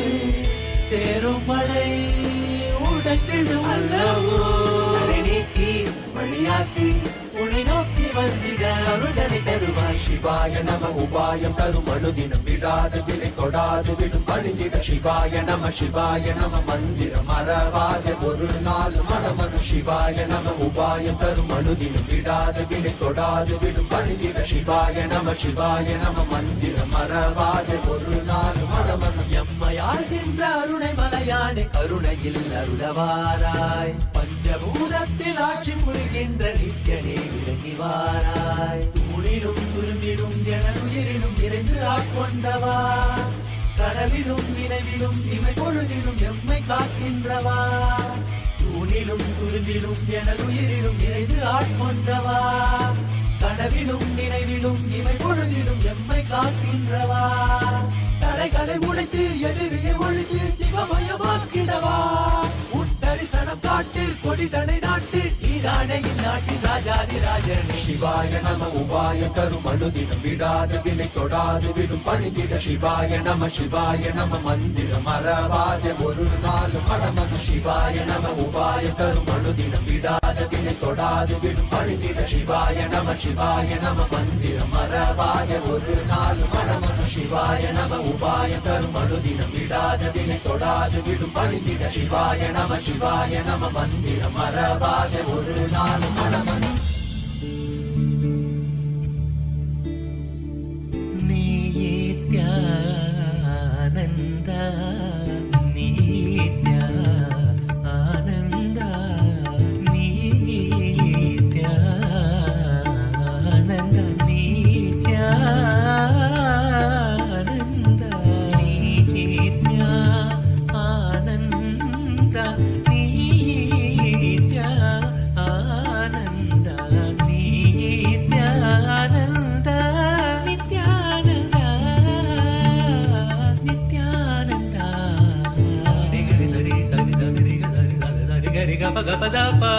S4: சேரும் மழை உடத்திடும் அல்லவோ. தடை நீக்கி வழியாக்கி உன்னை நோக்கி வந்திட அருள்தனை தருவாய். சிவாய நம உபாயம் தரும் அனுதினம் விடாது வினை தொடாது விடும் பணிந்திட. சிவாய நம மந்திரம் மறவாத ஒரு நாள் மனமனு. சிவாய நம உபாயம் தரும் அனுதினம் விடாது வினை தொடாது விடும் பணிந்திட. சிவாய நம மந்திரம் மறவாத ஒரு நாள் மனமனு. எம்மையாழ்கின்ற அருணை மலையானே கருணையில் அருளவாராய். பஞ்சபூதத்தில் ஆட்சி புரிகின்ற நித்யனே விளங்கி வாராய். தூணிலும் துரும்பிலும் எனதுயிரிலும் இறைந்து ஆட்கொண்டவா. கனவிலும் நினைவிலும் இமை பொழுதிலும் எம்மை காக்கின்றவா. தூணிலும் துரும்பிலும் எனதுயிரிலும் இறைந்து ஆட்கொண்டவா. கனவிலும் நினைவிலும் இமை பொழுதிலும் எம்மை காக்கின்றவா. தடைகளை உடைத்து எதிரியை ஒழித்து சிவமயமாக்கிடவா. உன் தரிசனம் காட்டு கொடிதனை நாட்டு நீராணையின் நாட்டின் ராஜாதி ராஜன். சிவாய நம உபாயம் தரும் அனுதினம் விடாது வினை தொடாது விடும் பணிந்திட. சிவாய நம மந்திரம் மறவாத ஒரு நாள் மனமனு. சிவாய நம உபாயம் தரும் அனுதினம் விடாது வினை தொடாது விடும் பணிந்திட. சிவாய நம மந்திரம் மறவாத ஒரு நாள் மனமனு. சிவாய நம உபாயம் தரும் அனுதினம் விடாத வினை தொடாது விடும் பணிந்திட. சிவாய நம மந்திரம் மறவாத ஒரு நாள் மனமனு. நித்யானந்த நித்யானந்த நீ
S11: pa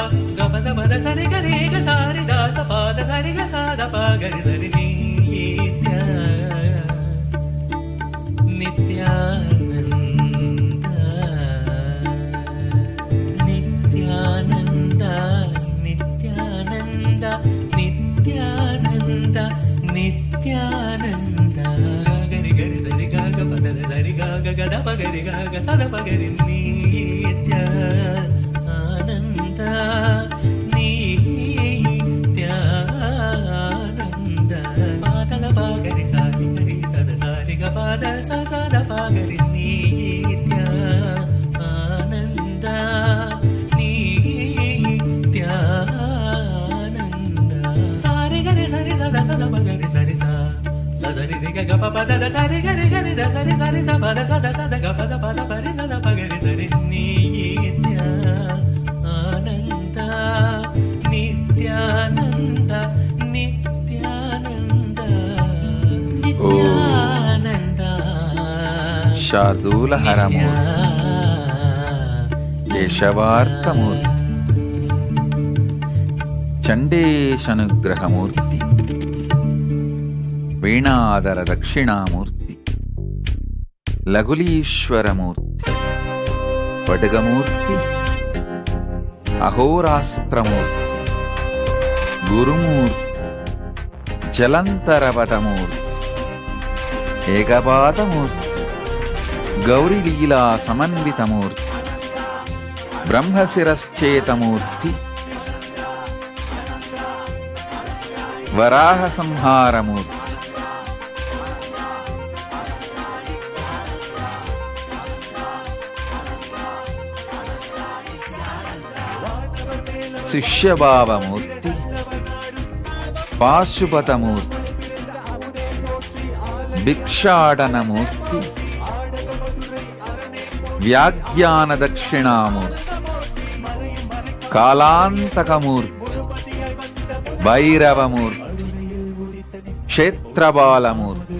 S11: ga pa da sa re ga sa re da sa pa da sa re ga sa da pa ga re sa re nitya nityananda nityananda nityananda nityananda nityananda gari gari sari ga ga pa da sari ga ga ga da pa gari ga ga sa da pa gari nityananda nityananda pa da la pa gari sa da sari ga pa da sa da pa gari nityananda nityananda sari gari sari sa da pa gari sari sa da ri ga ga pa pa da sari gari gari da sari sari sa pa da ga pa da pa ri sa da pa gari sari nityananda nityananda nityananda nityananda
S6: శార్దూలహరమూర్తి కేశవార్కమూర్తి చండేశనుగ్రహమూర్తి వీణాధర Dakshinamurthy లఘులీశ్వరమూర్తి పడగమూర్తి అహోరాస్త్రమూర్తి గురుమూర్తి జలంతరవతమూర్తి ఏకపాదమూర్తి గౌరీలీలా సమన్వితమూర్తి బ్రహ్మశిరశ్చేతమూర్తి వరాహ సంహారమూర్తి శిష్యభావమూర్తి పాశుపతమూర్తి భిక్షాటనమూర్తి వ్యాఖ్యాన దక్షిణామూర్తి కాలాంతకమూర్తి భైరవమూర్తి క్షేత్రబాలమూర్తి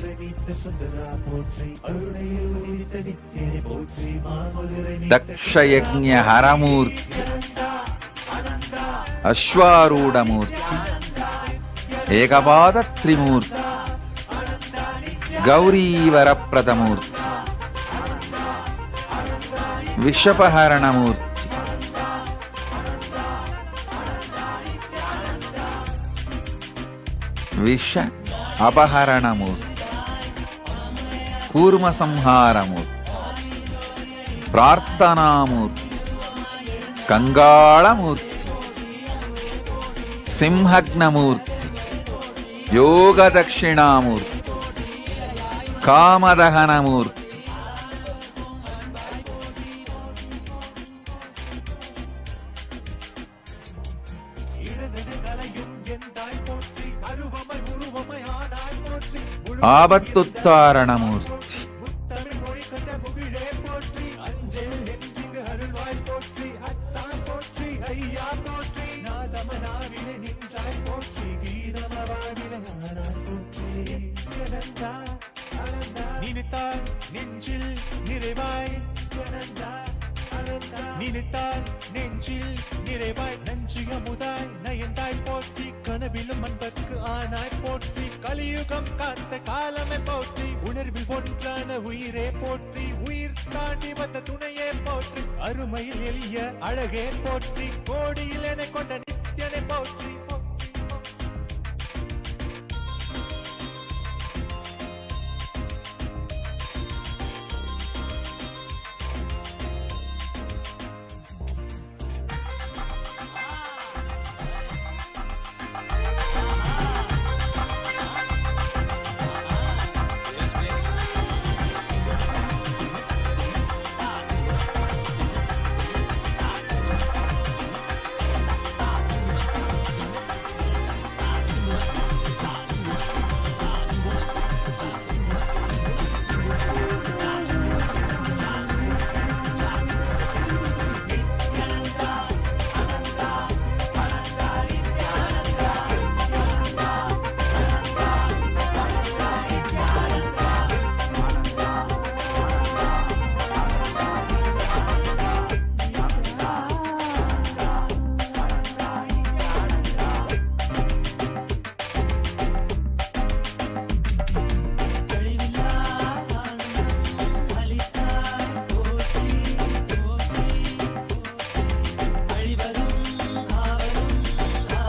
S6: దక్షయజ్ఞహరమూర్తి అశ్వారూఢమూర్తి ఏకపాద త్రిమూర్తి గౌరీవరప్రదమూర్తి విషపహరణమూర్తి విష అపహరణమూర్తి కూర్మ సంహారమూర్తి ప్రార్థనామూర్తి కంగాళమూర్తి సింహగ్నమూర్తి యోగదక్షిణామూర్తి కామదహనమూర్తి ఆపత్తుత్తారణమూర్తి
S11: நினைத்தால் நெஞ்சில் நிறைவாய் நஞ்சியமுதாய் நயந்தாய் போற்றி கனவிலும் அன்பர்க்கு ஆனாய் போற்றி கலியுகம் காத்த காலமே போற்றி உணர்வில் ஒன்றான உயிரே போற்றி உயிர் தாண்டி வந்த துணையே போற்றி அருமையில் எளிய அழகே போற்றி கோடியில் என கொண்ட நித்தியனை போற்றி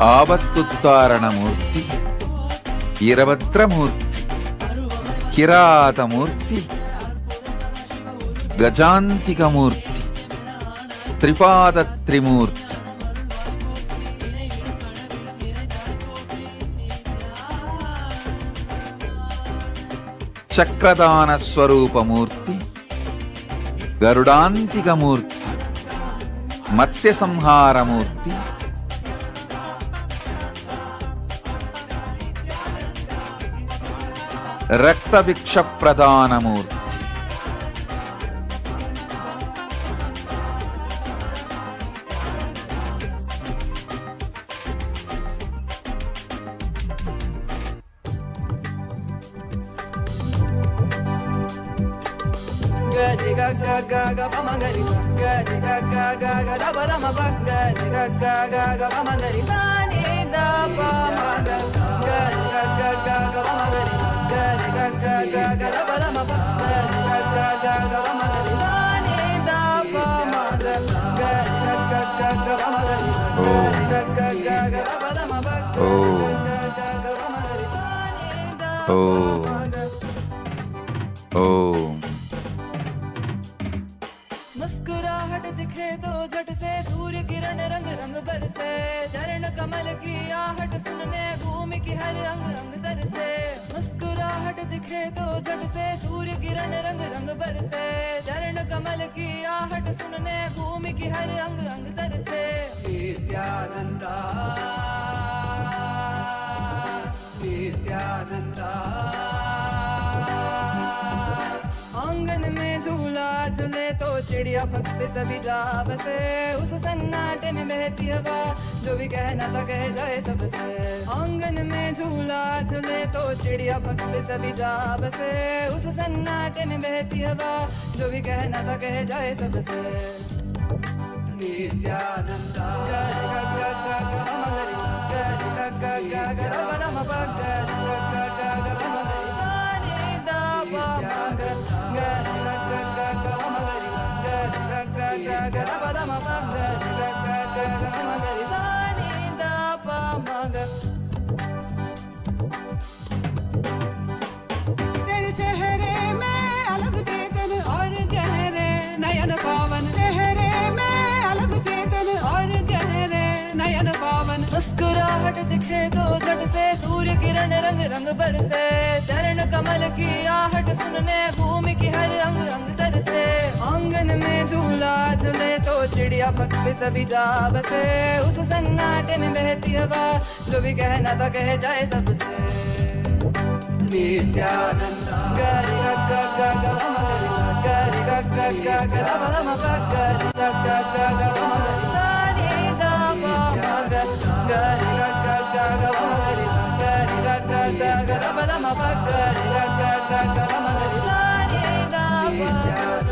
S6: ఆపత్తుత్తారణమూర్తి, ఈరభద్రమూర్తి, కిరాతమూర్తి, గజాంతికమూర్తి, త్రిపాదత్రిమూర్తి, చక్రదాన స్వరూపమూర్తి, గరుడాంతికమూర్తి, మత్స్య సంహారమూర్తి, రక్తభిక్ష ప్రదానమూర్తి,
S14: मुस्कुराहट दिखे तो झट से सूर्य किरण रंग रंग बरसे, चरण कमल की आहट सुनने भूमि की हर अंग अंग तरसे। मुस्कुराहट दिखे तो झट से सूर्य किरण रंग रंग बरसे, चरण कमल की आहट सुनने भूमि की हर अंग अंग तरसे। नित्यानंदा नित्यानंदा आंगन में झूला झूले तो चिड़िया भक्त सभी जा बसे, उस सन्नाटे में बहती हवा जो भी कहना था कह जाए सबसे। आंगन में झूला झूले तो चिड़िया भक्त सभी जा बसे, उस सन्नाटे में बहती हवा जो भी कहना था कह जाए सबसे। नित्यानंदा गरि ग ग ग ग म गरि गरि ग ग ग ग र प र म प गरि ग ग ग ग म गरि सा नि द प म ग गरि ग ग ग ग म गरि गरि ग ग ग ग र प र म प गरि ग ग ग ग म गरि सा नि द प म ग।
S15: तेरे चेहरे में अलग चेतन और गहरे नयन पावन, चेहरे में अलग चेतन और गहरे नयन पावन।
S14: मुस्कुराहट दिखे तो झट से सूर्य किरण रंग रंग बरसे, चरण कमल की आहट सुनने भूमि की हर अंग अंग तरसे। आंगन में झूला झूले तो चिड़िया भक्त सभी जा बसे, उस सन्नाटे में बहती हवा जो भी कहना था कह जाए सबसे।
S15: नित्यानंदा
S14: गरि ग ग ग ग म गरि गरि ग ग ग ग र प र म प गरि ग ग ग ग म गरि सा नि द प म ग गरि ग ग ग ग म गरि गरि ग ग ग ग र प र म प गरि ग ग ग ग म गरि सा नि द प म ग।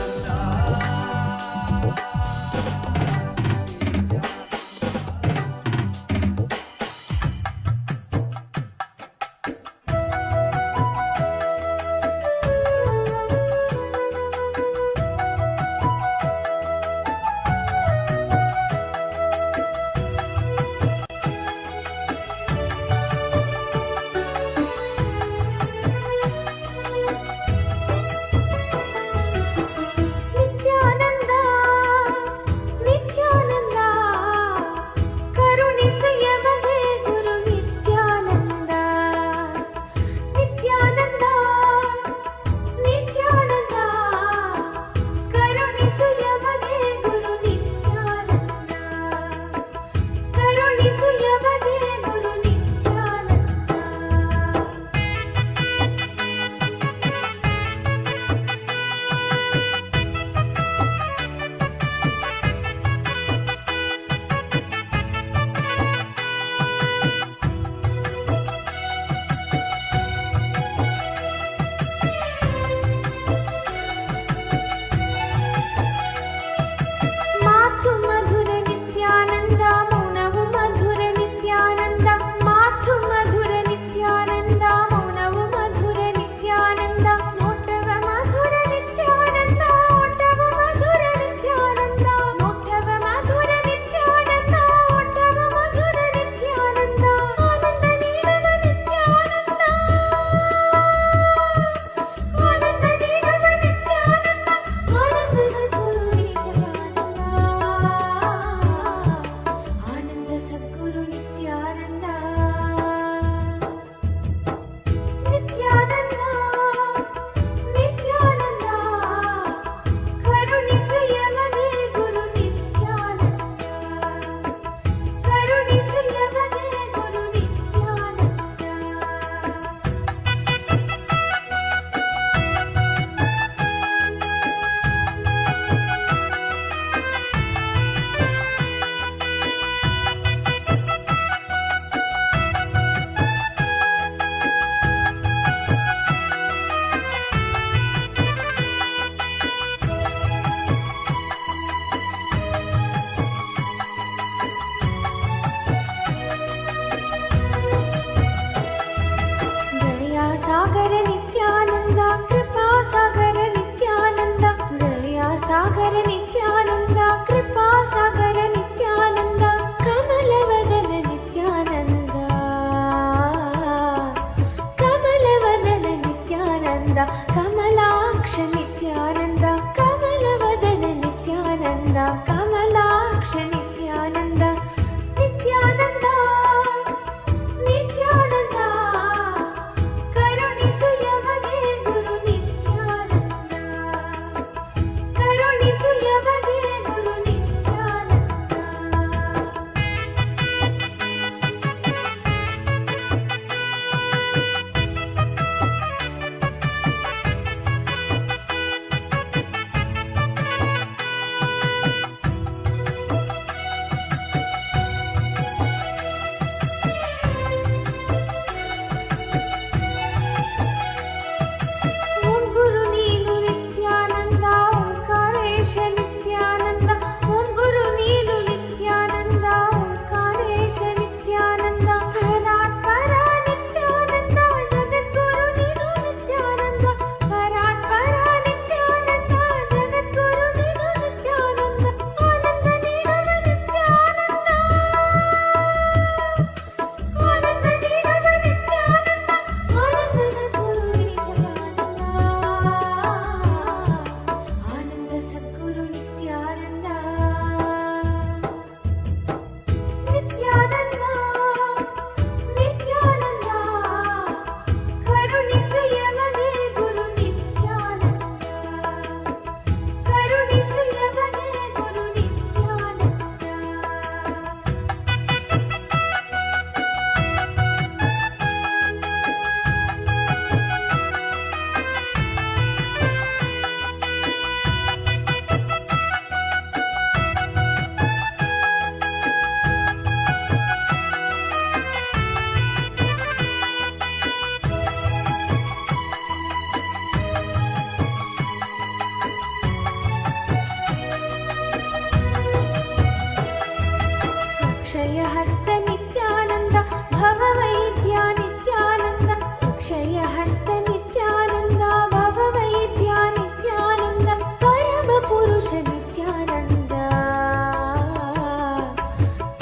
S16: ಕಮಲಾಕ್ಷ ನಿತ್ಯಾನಂದ ಕಮಲವದನ ನಿತ್ಯಾನಂದ ಕಮಲಾಕ್ಷ ನಿತ್ಯಾನಂದ ನಿತ್ಯಾನಂದ ನಿತ್ಯಾನಂದ ಕರುಣಿಸು ಯಮಗೆ ಗುರು ನಿತ್ಯಾನಂದ ಕರುಣಿಸು ಯಮಗೆ ಗುರು ನಿತ್ಯಾನಂದ. ಓಂ ಗುರು ನೀನು ನಿತ್ಯಾನಂದ ಓಂಕಾರೇಶ ನಿತ್ಯಾನಂದ ಓಂ ಗುರು ನೀನು ನಿತ್ಯಾನಂದ ಓಂಕಾರೇಶ ನಿತ್ಯಾನಂದ ಪರಾತ್ಪರ ನಿತ್ಯಾನಂದ ಜಗದ್ಗುರು ನೀನು ನಿತ್ಯಾನಂದ ಪರಾತ್ಪರ ನಿತ್ಯಾನಂದ ಜಗದ್ಗುರು ನೀನು ನಿತ್ಯಾನಂದ ಆನಂದ ನೀಡವ ನಿತ್ಯಾನಂದ ಆನಂದ ನೀಡವ ನಿತ್ಯಾನಂದ ಆನಂದ ಸದ್ಗುರು ನಿತ್ಯಾನಂದ ಆನಂದ ಸದ್ಗುರು ನಿತ್ಯಾನಂದ ನಿತ್ಯಾನಂದ ನಿತ್ಯಾನಂದ ಕರುಣಿಸು ಯಮಗೆ ಗುರು ನಿತ್ಯಾನಂದ ಕರುಣಿಸು ಯಮಗೆ ಗುರು ನಿತ್ಯಾನಂದ. अक्षयहस्त नित्यानंद भववैद्य नित्यानंद अक्षयहस्त नित्यानंद भववैद्य नित्यानंद परम पुरुष नित्यानंद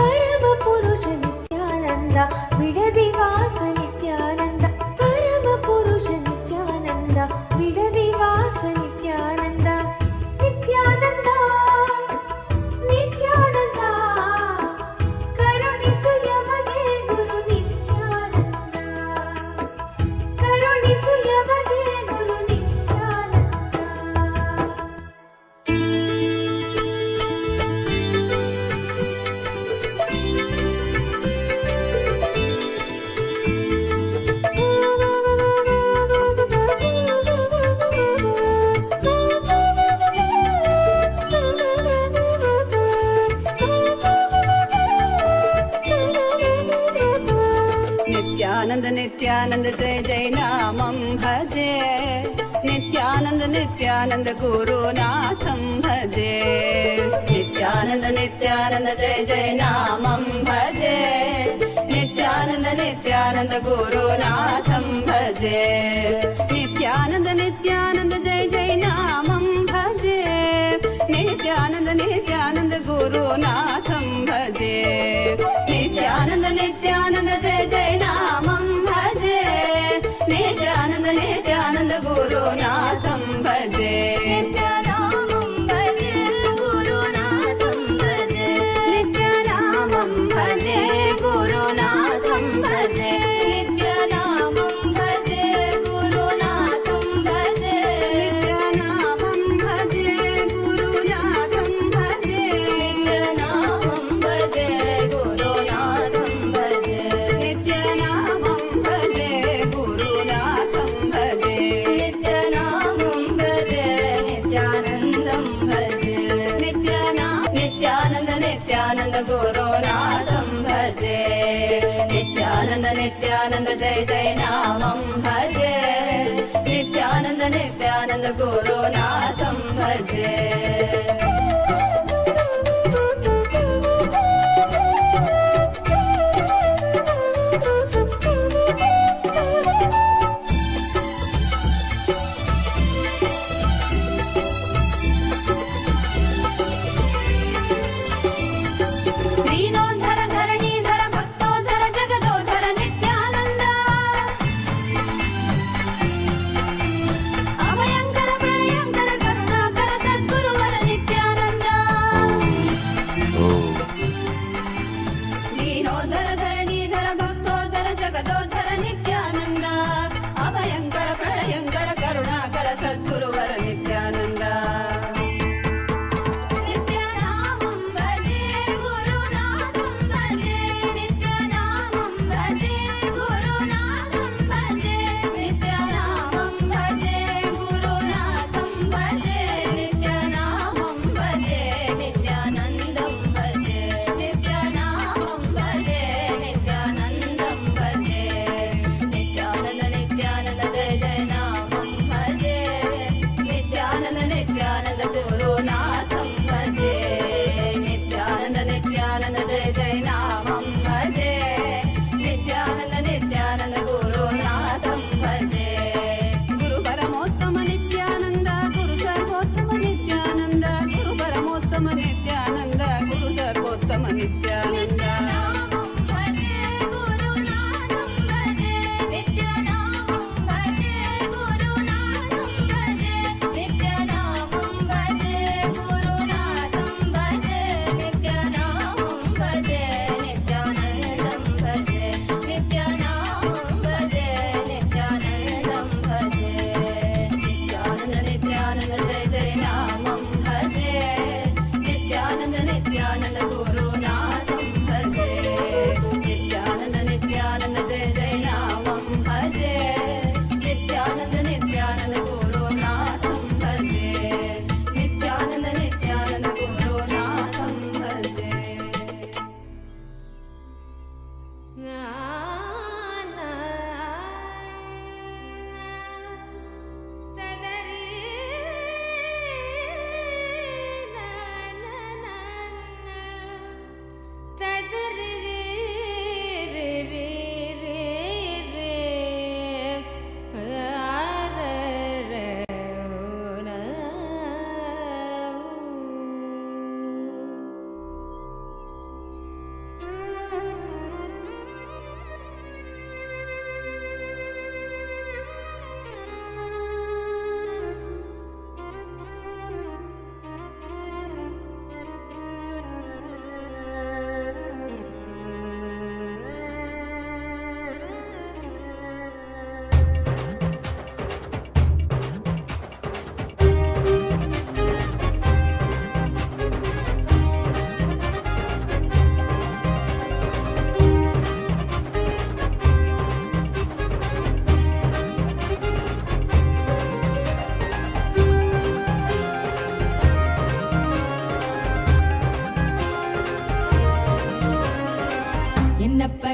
S16: परम पुरुष नित्यानंद विडदिवास नित्यानंद परम पुरुष नित्यानंद विडदिवास नित्यानंद नित्यानंद ನಿತ್ಯಾನಂದ ಕರುಣಿಸು ಯಮಗೆ ಗುರು ನಿತ್ಯಾನಂದ ಕರುಣಿಸು ಯಮಗೆ ಗುರು ನಿತ್ಯಾನಂದ.
S17: नित्यानंद नित्यानंद जय जय नामं भजे नित्यानंद नित्यानंद गुरुनाथं भजे नित्यानंद नित्यानंद जय जय नामं भजे नित्यानंद नित्यानंद गुरुनाथं भजे नित्यानंद नित्यानंद जय जय नामं भजे नित्यानंद नित्यानंद गुरुनाथं भजे नित्यानंद नित्यानंद जय जय नामं भजे नित्यानंद नित्यानंद गुरुनाथं भजे नित्यानामं भजे गुरुनाथं भजे नित्यानामं भजे गुरुनाथं भजे नित्यानामं भजे गुरुनाथं भजे नित्यानामं भजे गुरुनाथं भजे नित्यानामं भजे गुरुनाथं भजे नित्यानामं भजे गुरुनाथं भजे नित्यानामं भजे नित्यानन्दं भजे नित्यानंद नित्यानंद गुरुनाथं भजे नित्यानंद नित्यानंद जय जय नामं भजे नित्यानंद नित्यानंद गुरुनाथं भजे दीनोद्धर धरणीधर भक्तोद्धर जगदोद्धर नित्यानंद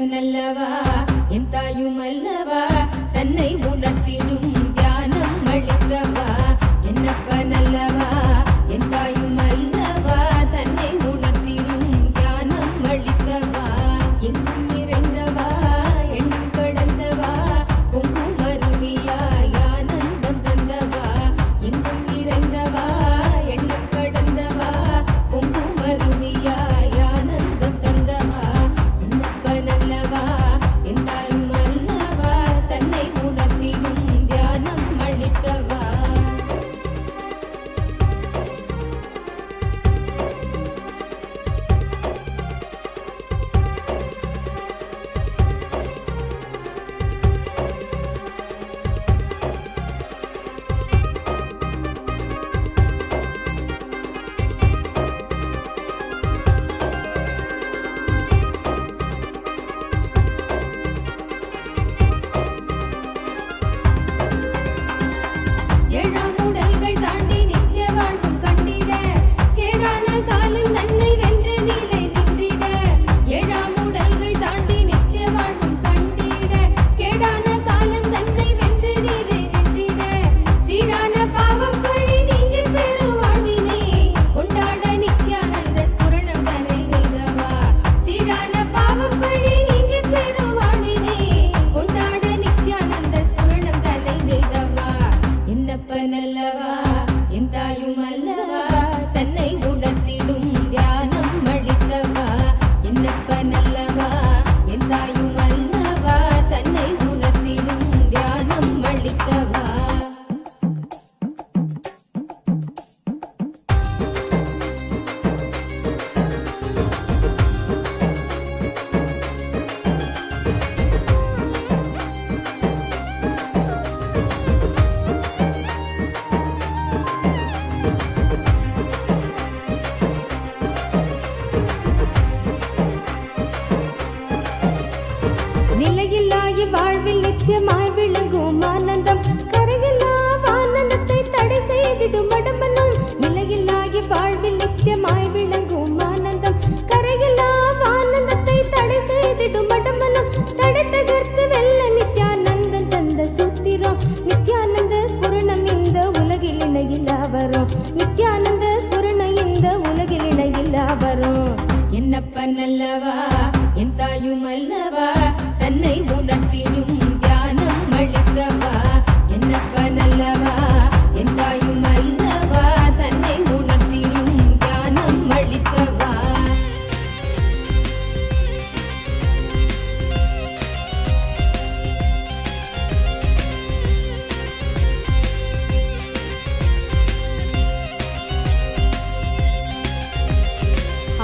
S17: என்னப்பனல்லவா என் தாயுமல்லவா தன்னை உணர்த்திடும் தியானம் அளித்தவா என்னப்பனல்லவா என் தாயுமல்லவா தன்னை உணர்த்திடும் தியானம் அளித்தவா எங்கும் நிறைந்தவா எண்ணம் கடந்தவா பொங்கும் அருவியாய் ஆனந்தம் தந்தவா எங்கும் நிறைந்தவா எண்ணம் கடந்தவா பொங்கும் அருவியாய் ஆனந்தம் தந்தவா என்னப்பனல்லவா என் தாயுமல்லவா தன்னை உணர்த்திடும் தியானம் அளித்தவா ஏழாம் உடல்கள் தாண்டி நித்திய வாழ்வும் கண்டிட கேடான காலம் தன்னை வென்று நீலை நின்றிட ஏழாம் உடல்கள் தாண்டி நித்திய வாழ்வும் கண்டிட கேடான காலம் தன்னை வென்று நீலை நின்றிட சீரான பாவம் பழி நீங்கி பெரும் வாழ்வினை கொண்டாட நித்யானந்த ஸ்புரணம் தன்னை நெய்தவா சீரான பாவம் பழி நீங்கி பெரும் வாழ்வினை கொண்டாட நித்யானந்த ஸ்புரணம் தன்னை நெய்தவா என்னப்பனல்லவா என் தாயுமல்லவா தன்னை உணர்த்திடும் தியானம் அளித்தவா என்னப்பனல்லவா என் தாயுமல்லவா தன்னை உணர்த்திடும் தியானம் அளித்தவா நிலையில்லாய் வாழ்வில் நித்தியமாய் விளங்கும் ஆனந்தம் கரையில்லா ஆனந்தத்தை தடை செய்திடும் அடமனம் நிலையில்லாய் வாழ்வில் நித்தியமாய் விளங்கும் ஆனந்தம் கரையில்லா ஆனந்தத்தை தடை செய்திடும் அடமனம் தடை தகர்த்து வெல்ல நித்யானந்தன் தந்த சூத்திரம் நித்யானந்த ஸ்புரணம் இந்த உலகில் இணையில்லா வரும் நித்யானந்த ஸ்புரணம் இந்த உலகில் இணையில்லா வரும் என்னப்பனல்லவா என் தாயுமல்லவா தன்னை உணர்த்திடும் தியானம் அளித்தவா என்னப்பனல்லவா என் தாயுமல்லவா தன்னை உணர்த்திடும் தியானம் அளித்தவா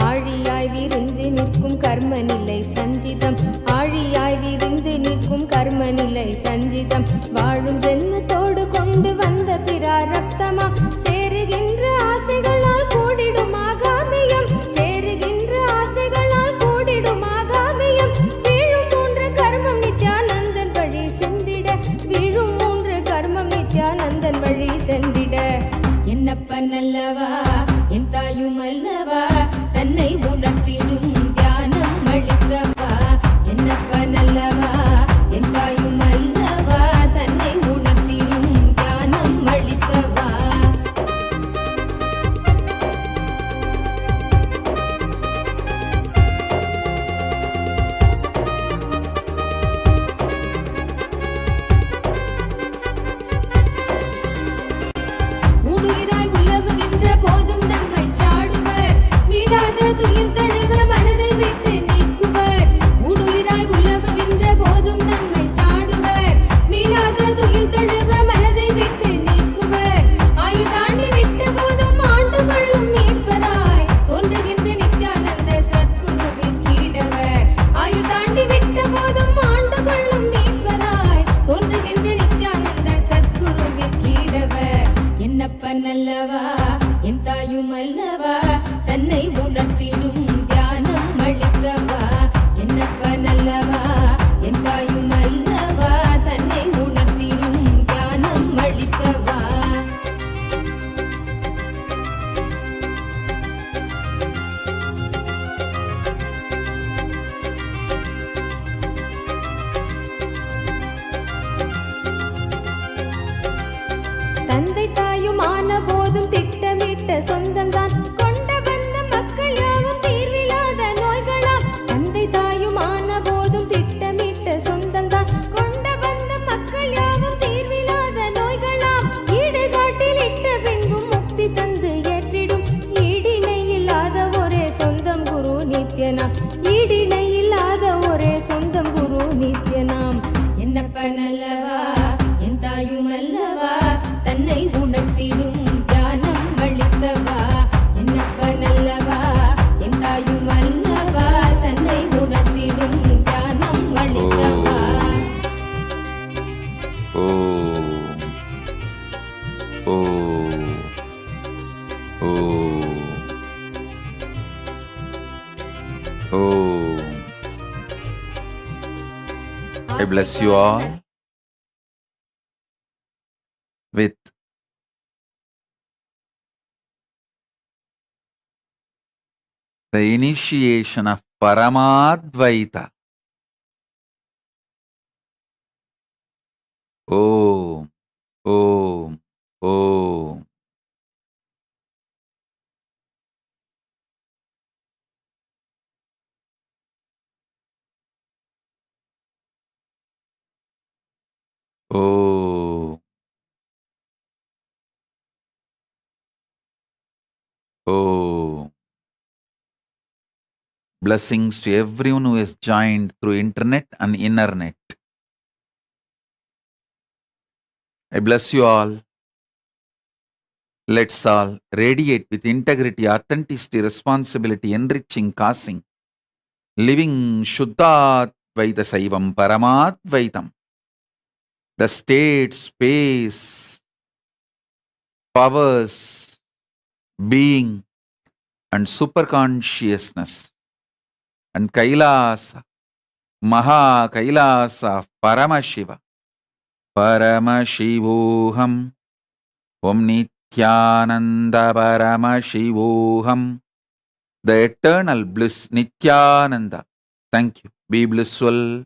S17: ஆழியாய் விருந்து நிற்கும் கர்ம நிலை சஞ்சிதம் ஆழியாய் விருந்து நிற்கும் கர்ம நிலை சஞ்சிதம் வாழும் ஜென்மத்தோடு கொண்டு வந்த பிராரப்தமா சேருகின்ற ஆசைகளால் கூடிடும் ஆகாமியம் சேருகின்ற ஆசைகளால் கூடிடும் ஆகாமியம் வீழும் மூன்று கர்மம் நித்யானந்தன் வழி சென்றிட வீழும் மூன்று கர்மம் நித்யானந்தன் வழி சென்றிட என்னப்பனல்லவா என் தாயுமல்லவா தன்னை உணர்த்திடும் தியானம் அளித்தவா என்னப்பனல்லவா என் தாயுமல்லவா தன்னை உணர்த்திடும் தியானம் அளித்தவா ஊடுகிறாய் உலவுகின்ற போதும் நம்மை சாடுவர் வீடாத துயில் தழுவ மனதை விட்டு நீக்குவர் ஊடுகிறாய் உலவுகின்ற போதும் நம்மை சாடுவர் வீடாத துயில் தழுவ மனதை விட்டு நீக்குவர் ஆயுள் தாண்டி விட்ட போதும் ஆண்டு கொள்ளும் மீட்பராய் தோன்றுகின்ற நித்யானந்த சத்குருவின் கீடவர் ஆயுள் தாண்டி விட்ட போதும் ஆண்டு கொள்ளும் மீட்பராய் தோன்றுகின்ற நித்யானந்த சத்குருவின் கீடவர் என்னப்பனல்லவா என் தாயுமல்லவா தன்னை உணர்த்திடும் தியானம் அளித்தவா என்னப்பனல்லவா என் தாயுமல்லவா தன்னை உணர்த்திடும் தியானம் அளித்தவா தந்தை தாயுமான போதும் திட்டமிட்ட சொந்தம்தான் கொண்ட வந்த மக்கள் யாவும் தீர்வில்லாத நோய்களாம். தந்தை தாயுமான போதும் திட்டமிட்ட சொந்தம்தான் கொண்ட வந்த மக்கள் யாவும் தீர்வில்லாத நோய்களாம். ஈடுகாட்டில் இட்ட பின்பும் முக்தி தந்து ஏற்றிடும் ஈடிணை இல்லாத ஒரே சொந்தம் குரு நித்யனாம். ஈடிணை இல்லாத ஒரே சொந்தம் குரு நித்யனாம். என்னப்பன் அல்லவா என் தாயும் அல்லவா தன்னை உணர்த்திடும் ஞானம் அளித்தவா. என்னப்பன் அல்லவா என் தாயும் அல்லவா தன்னை உணர்த்திடும் ஞானம் அளித்தவா.
S6: I bless you all with the initiation of Paramadvaita. Om, Om, Om. Oh. Oh. Blessings to everyone who has joined through internet and internet. I bless you all. Let's all radiate with integrity, authenticity, responsibility, enriching, causing, living Shuddhadvaita Saivam Paramadvaitam. The state, space, powers, being, and superconsciousness, and Kailasa, Maha Kailasa, Paramashiva, Paramashivoham, Om Nithyananda Paramashivoham, the eternal bliss Nithyananda. Thank you. Be blissful.